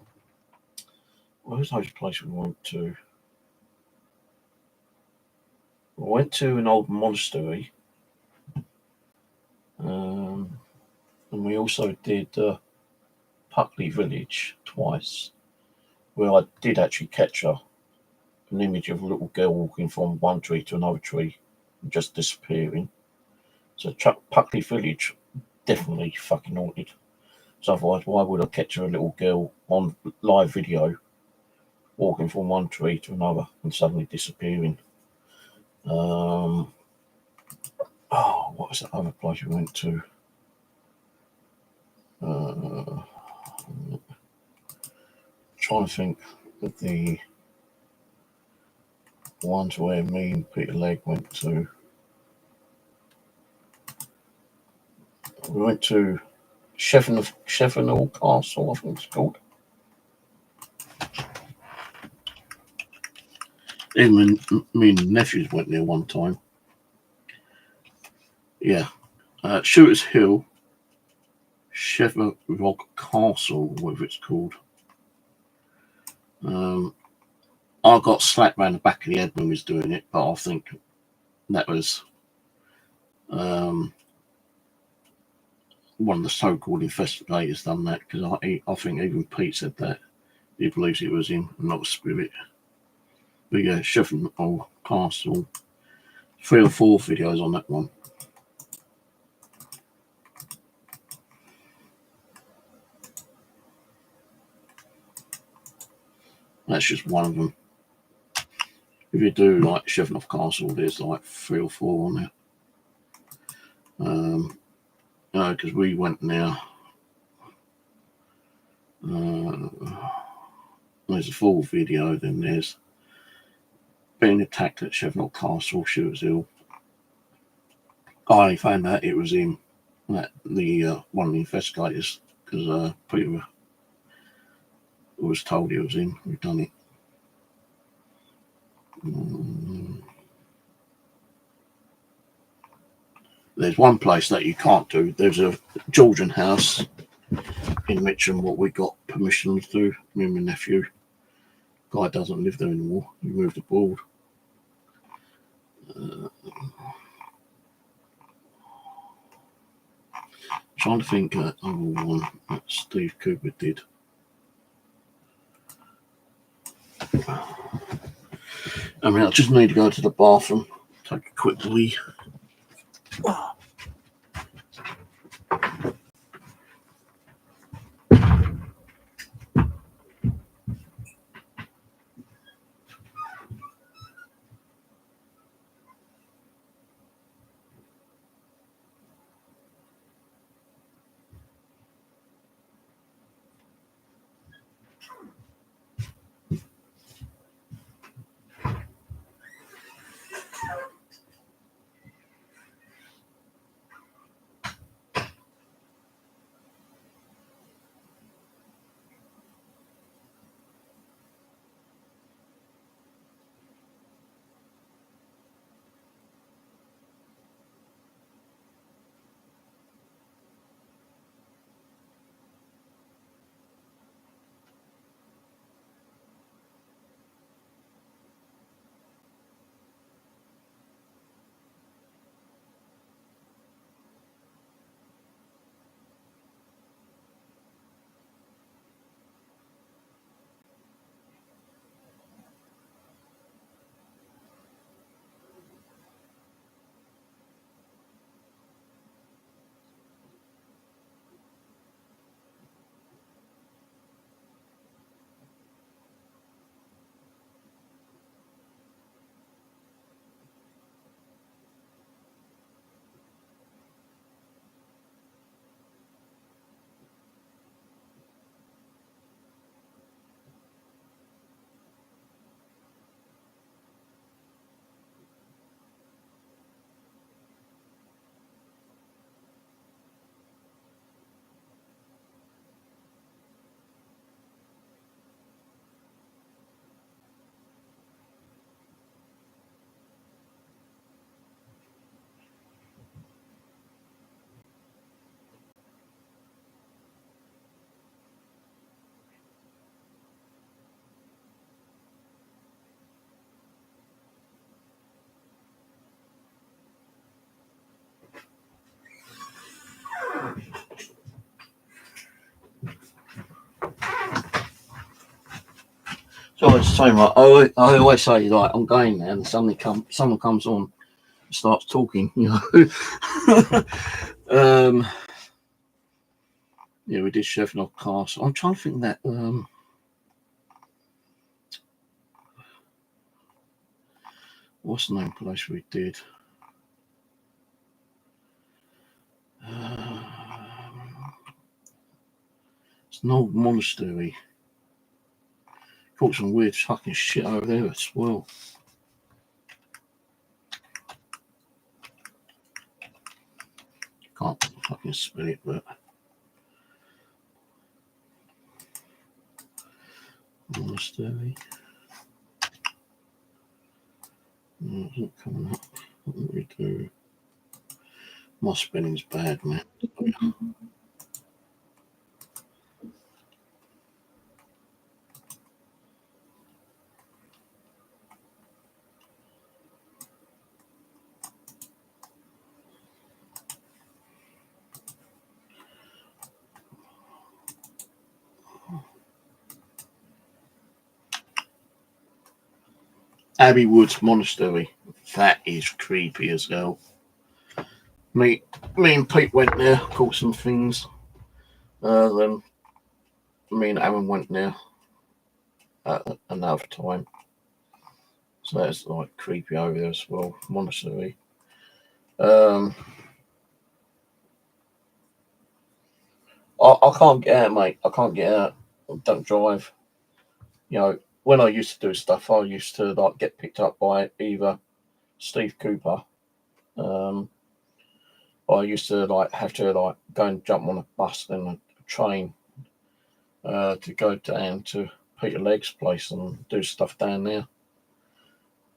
where's those places we went to? We went to an old monastery, and we also did Puckley Village twice, where I did actually catch an image of a little girl walking from one tree to another tree and just disappearing. So Puckley Village definitely fucking haunted. So otherwise, why would I catch a little girl on live video walking from one tree to another and suddenly disappearing? What was that other place we went to? trying to think of the ones where me and Peter Legg went to. We went to Sheffield Castle, I think it's called. Even me and nephews went there one time. Yeah. Shooters Hill, Sheffield Castle, whatever it's called. I got slapped around the back of the head when we was doing it, but I think that was one of the so-called investigators done that, because I think even Pete said that he believes it was him, not a spirit. But yeah, Sheffield Castle, 3 or 4 videos on that one. That's just one of them. If you do like Sheffield Castle, there's like 3 or 4 on there. Because we went there. There's a full video, then there's being attacked at Sheffield Castle, Shooters Hill. I found out it was him, one of the investigators, because Peter was told it was him who'd done it. There's one place that you can't do. There's a Georgian house in Mitcham, what we got permission to do, me and my nephew. Guy doesn't live there anymore. He moved abroad. Trying to think of other one that Steve Cooper did. I mean, I just need to go to the bathroom, take a quick wee. So it's the same. Like, I always say, like, I'm going there, and suddenly someone comes on, and starts talking. You know. Yeah, we did Sheffield Castle. I'm trying to think that. What's the name of the place we did? It's an old monastery. Caught some weird fucking shit over there as well. Can't fucking spell it, but monastery. No, it's not coming up. What do we do? My spelling's bad, man. Abbey Woods Monastery. That is creepy as hell. Me and Pete went there, caught some things. Then me and Aaron went there at another time. So that's like creepy over there as well. Monastery. I can't get out, mate. I can't get out. I don't drive. You know, when I used to do stuff, I used to like get picked up by either Steve Cooper. I used to like have to like go and jump on a bus and a train to go down to Peter Legg's place and do stuff down there.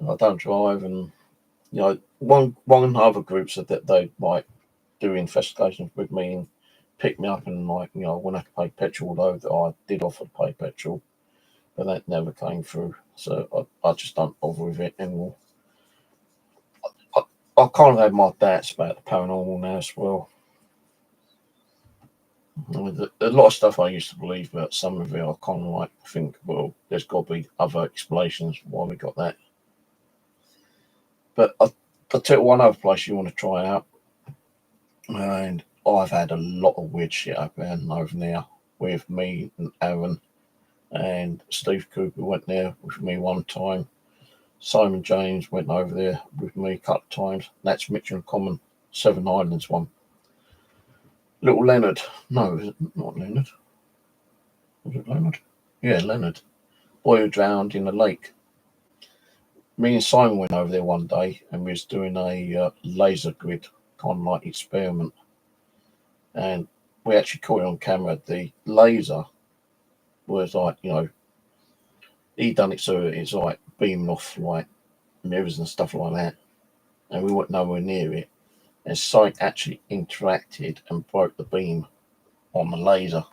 I don't drive, and you know, one other group said that they might do investigations with me and pick me up, and like, you know, I wouldn't have to pay petrol, although I did offer to pay petrol, but that never came through. So I just don't bother with it anymore. I kind of have my doubts about the paranormal now as well. I mean, a lot of stuff I used to believe, but some of it I kind of like think, well, there's got to be other explanations why we got that. But I'll tell you one other place you want to try out, and I've had a lot of weird shit happen over there with me and Aaron, and Steve Cooper went there with me one time. Simon James went over there with me a couple of times. That's Mitchell Common, Seven Islands one. Little Leonard. No, is it not Leonard? Was it Leonard? Yeah, Leonard. Boy who drowned in a lake. Me and Simon went over there one day and we was doing a laser grid kind of like experiment. And we actually caught it on camera. The laser was like, you know, he done it so it's like beaming off like mirrors and stuff like that. And we weren't nowhere near it. And something actually interacted and broke the beam on the laser.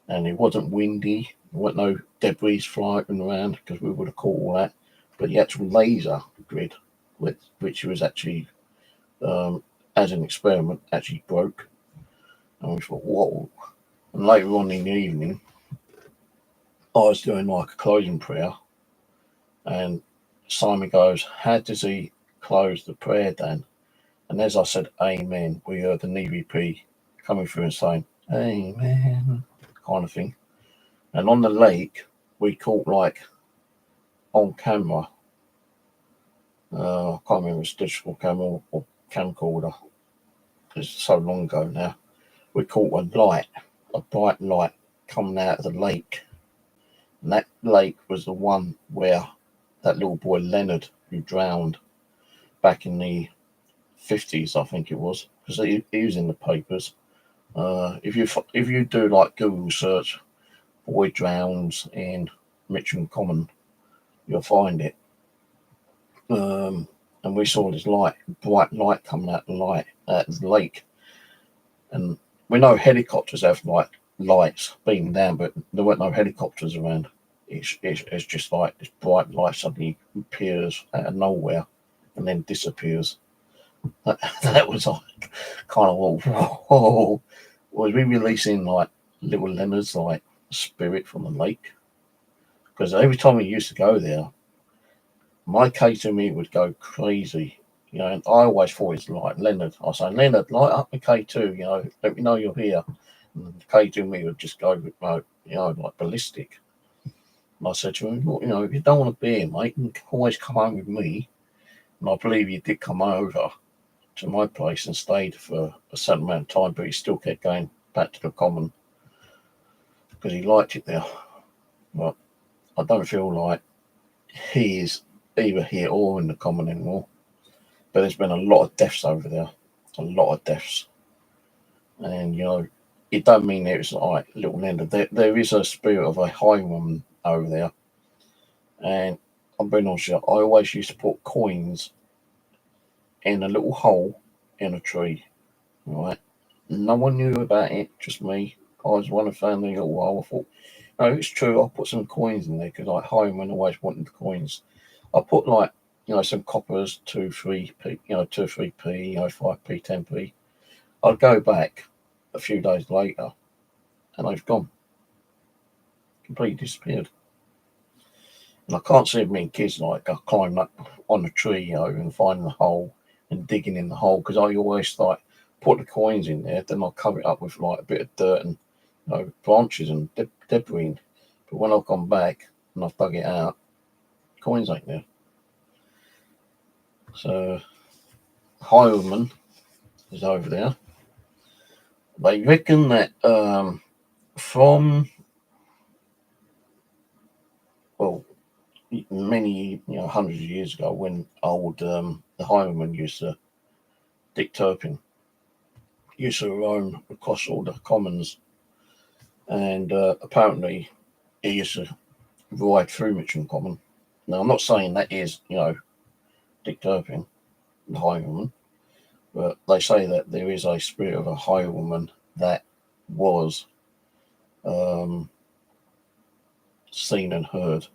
And it wasn't windy, there wasn't no debris flying around because we would have caught all that. But the actual laser grid, which was actually, as an experiment, actually broke. And we thought, whoa. And later on in the evening, I was doing like a closing prayer. And Simon goes, how does he close the prayer, Dan? And as I said, amen, we heard an EVP coming through and saying, amen, kind of thing. And on the lake, we caught like on camera, I can't remember if it's digital camera or camcorder, it's so long ago now. We caught a bright light coming out of the lake. And that lake was the one where that little boy Leonard, who drowned back in the 50s, I think it was, because he was in the papers. If you do like Google search, boy drowns in Mitchell Common, you'll find it. And we saw this bright light coming out of the lake. And we know helicopters have like lights beaming down, but there weren't no helicopters around. It's just like this bright light suddenly appears out of nowhere and then disappears. That was like kind of whoa. Was we releasing like little Leonard's like spirit from the lake? Because every time we used to go there, my K2 would go crazy, you know, and I always thought it's like Leonard. I say, Leonard, light up the K2, you know, let me know you're here. And the K2 would just go, you know, like ballistic. And I said to him, look, you know, if you don't want to be here, mate, you can always come home with me. And I believe he did come over to my place and stayed for a certain amount of time, but he still kept going back to the common because he liked it there. But I don't feel like he is either here or in the common anymore. But there's been a lot of deaths over there, a lot of deaths, and it don't mean there's like little Linda. There is a spirit of a high woman over there, and I'm being honest with you, I always used to put coins in a little hole in a tree, right? No one knew about it, just me. I was one of the family a little while. I thought, no, it's true. I'll put some coins in there because like high women always wanted the coins. I put like some coppers, 2, 3p, 2 or 3p, 5p, 10p. I'd go back a few days later, and they've gone, completely disappeared. And I can't see me and kids like climbing up on the tree, and finding the hole and digging in the hole because I always like put the coins in there, then I'll cover it up with like a bit of dirt and branches and debris. But when I've gone back and I've dug it out, coins ain't there. So Highwayman is over there. They reckon that from many hundreds of years ago, when old the Highwayman used to Dick Turpin used to roam across all the commons, and apparently he used to ride through Mitcham Common. Now I'm not saying that is Dick Turpin, the Highwayman, but they say that there is a spirit of a Highwayman that was seen and heard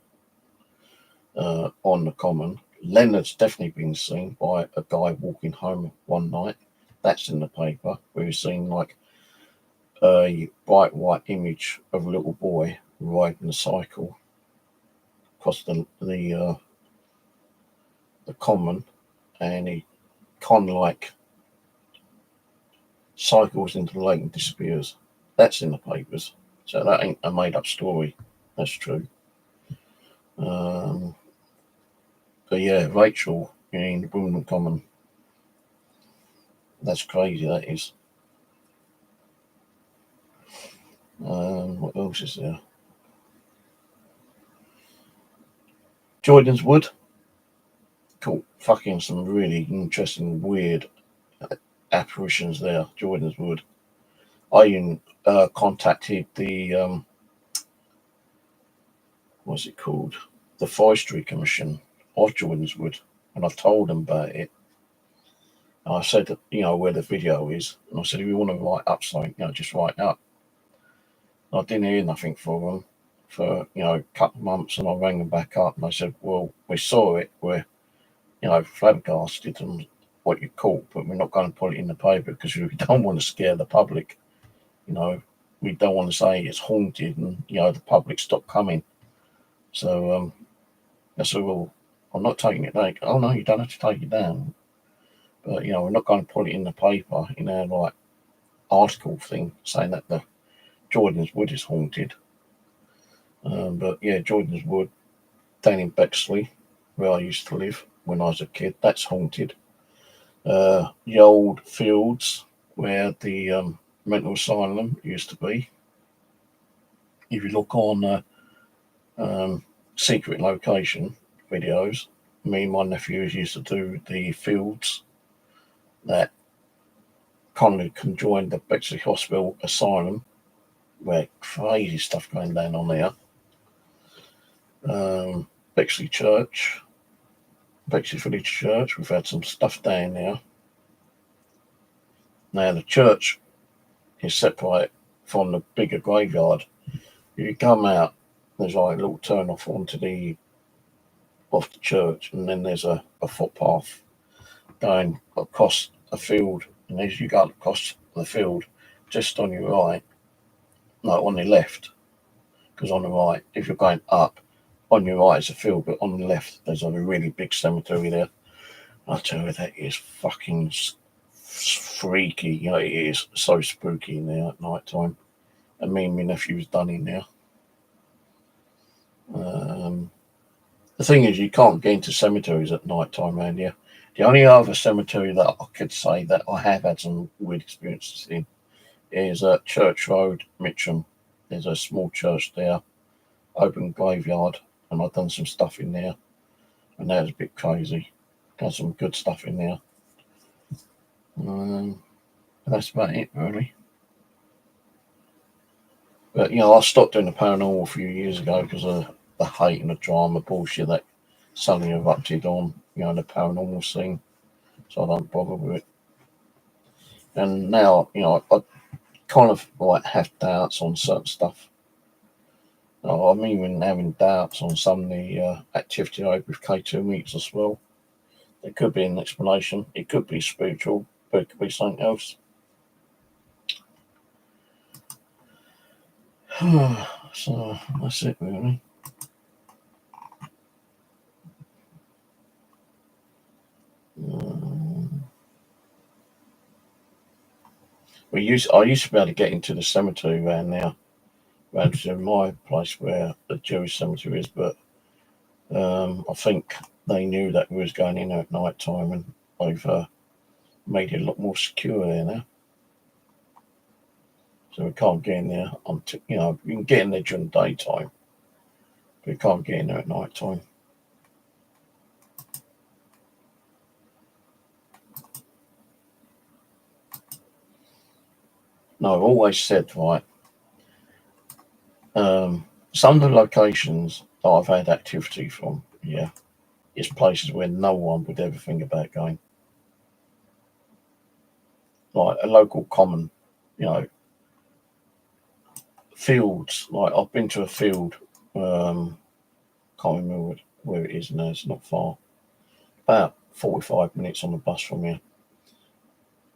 on the common. Leonard's definitely been seen by a guy walking home one night. That's in the paper. We've seen like a bright white image of a little boy riding a cycle across the common, and he kind of like cycles into the lake and disappears. That's in the papers, so that ain't a made up story. That's true. But yeah, Rachel in the Wimbledon Common. That's crazy. That is. What else is there? Jordan's Wood. Cool. Fucking some really interesting, weird apparitions there. Jordan's Wood. I even contacted the what's it called? The Forestry Commission of Jordan's Wood, and I told them about it. And I said that, where the video is, and I said, if you want to write up something, just write up. And I didn't hear nothing from them for, a couple of months, and I rang them back up, and I said, well, we saw it, we're, flabbergasted and what you caught, but we're not going to put it in the paper because we don't want to scare the public. We don't want to say it's haunted and, the public stop coming. So I said, well, I'm not taking it down. Oh, no, you don't have to take it down. But, we're not going to put it in the paper, like article thing saying that the Jordan's Wood is haunted. But yeah, Jordan's Wood, down in Bexley, where I used to live when I was a kid, that's haunted. The old fields where the mental asylum used to be. If you look on secret location videos, me and my nephews used to do the fields that kind of conjoined the Bexley Hospital Asylum, where crazy stuff going down on there. Bexley Church, Bexley Village Church, we've had some stuff down there. Now the church is separate from the bigger graveyard. If you come out, there's like a little turn off off the church, and then there's a footpath going across a field, and as you go across the field, just on your right, no, on the left, because on the right, if you're going up, on your right is a field, but on the left there's a really big cemetery there. I tell you, that is fucking freaky. It is so spooky in there at night time. And me and my nephew's done in there. The thing is, you can't get into cemeteries at night time around here. The only other cemetery that I could say that I have had some weird experiences in is Church Road, Mitcham. There's a small church there, open graveyard, and I've done some stuff in there, and that was a bit crazy. Done some good stuff in there. That's about it, really. But I stopped doing the paranormal a few years ago because of the hate and the drama bullshit that suddenly erupted on the paranormal scene. So I don't bother with it. And now I kind of like have doubts on certain stuff. I'm even having doubts on some of the activity over with K2 meets as well. There could be an explanation. It could be spiritual, but it could be something else. So that's it, really. I used to be able to get into the cemetery around now, around to my place where the Jewish cemetery is, but I think they knew that we was going in at night time, and they've made it a lot more secure there now. So we can't get in there until we can get in there during the daytime, but we can't get in there at night time. No, I've always said, right, some of the locations that I've had activity from, is places where no one would ever think about going. Like a local common, fields. Like I've been to a field, can't remember where it is now, it's not far. About 45 minutes on the bus from here.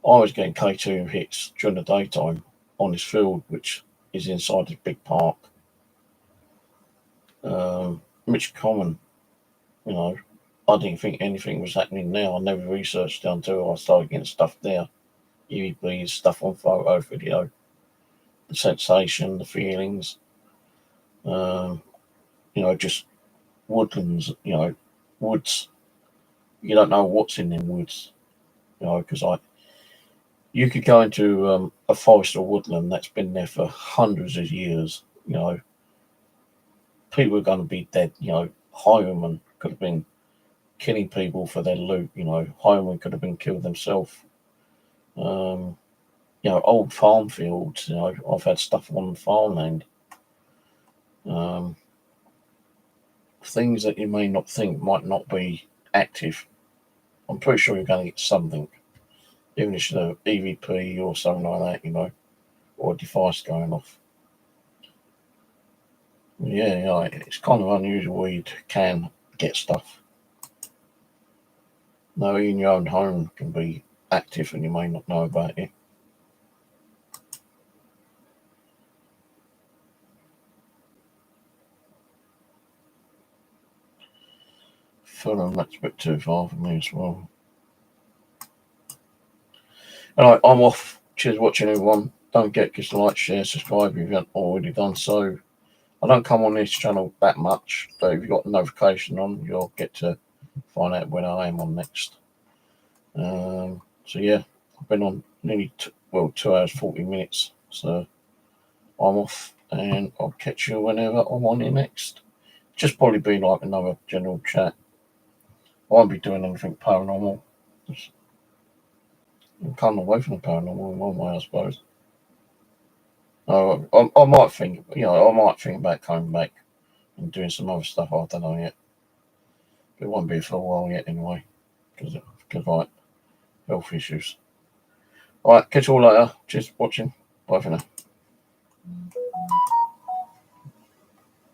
I was getting K2 hits during the daytime on this field, which is inside this big park. Which common, I didn't think anything was happening now. I never researched it until I started getting stuff there. EVPs, stuff on photo, video, the sensation, the feelings, just woodlands, woods. You don't know what's in them woods, because you could go into a forest or woodland that's been there for hundreds of years. People are going to be dead. Highwaymen could have been killing people for their loot. Highwaymen could have been killed themselves. Old farm fields. I've had stuff on farmland. Things that you may not think might not be active. I'm pretty sure you're going to get something, even if it's an EVP or something like that, or a device going off. Yeah, it's kind of unusual where you can get stuff. No, even your own home can be active and you may not know about it. Fulham, that's a bit too far for me as well. Alright, I'm off. Cheers watching, everyone. Don't forget to like, share, subscribe if you haven't already done so. I don't come on this channel that much, but if you've got a notification on, you'll get to find out when I am on next. So yeah, I've been on nearly 2 hours 40 minutes, so I'm off, and I'll catch you whenever I'm on here next. Just probably be like another general chat. I won't be doing anything paranormal. I'm coming away from the paranormal in one way, I suppose. I might think, about coming back and doing some other stuff. I don't know yet. But it won't be for a while yet, anyway, because like health issues. All right, catch you all later. Cheers for watching. Bye for now.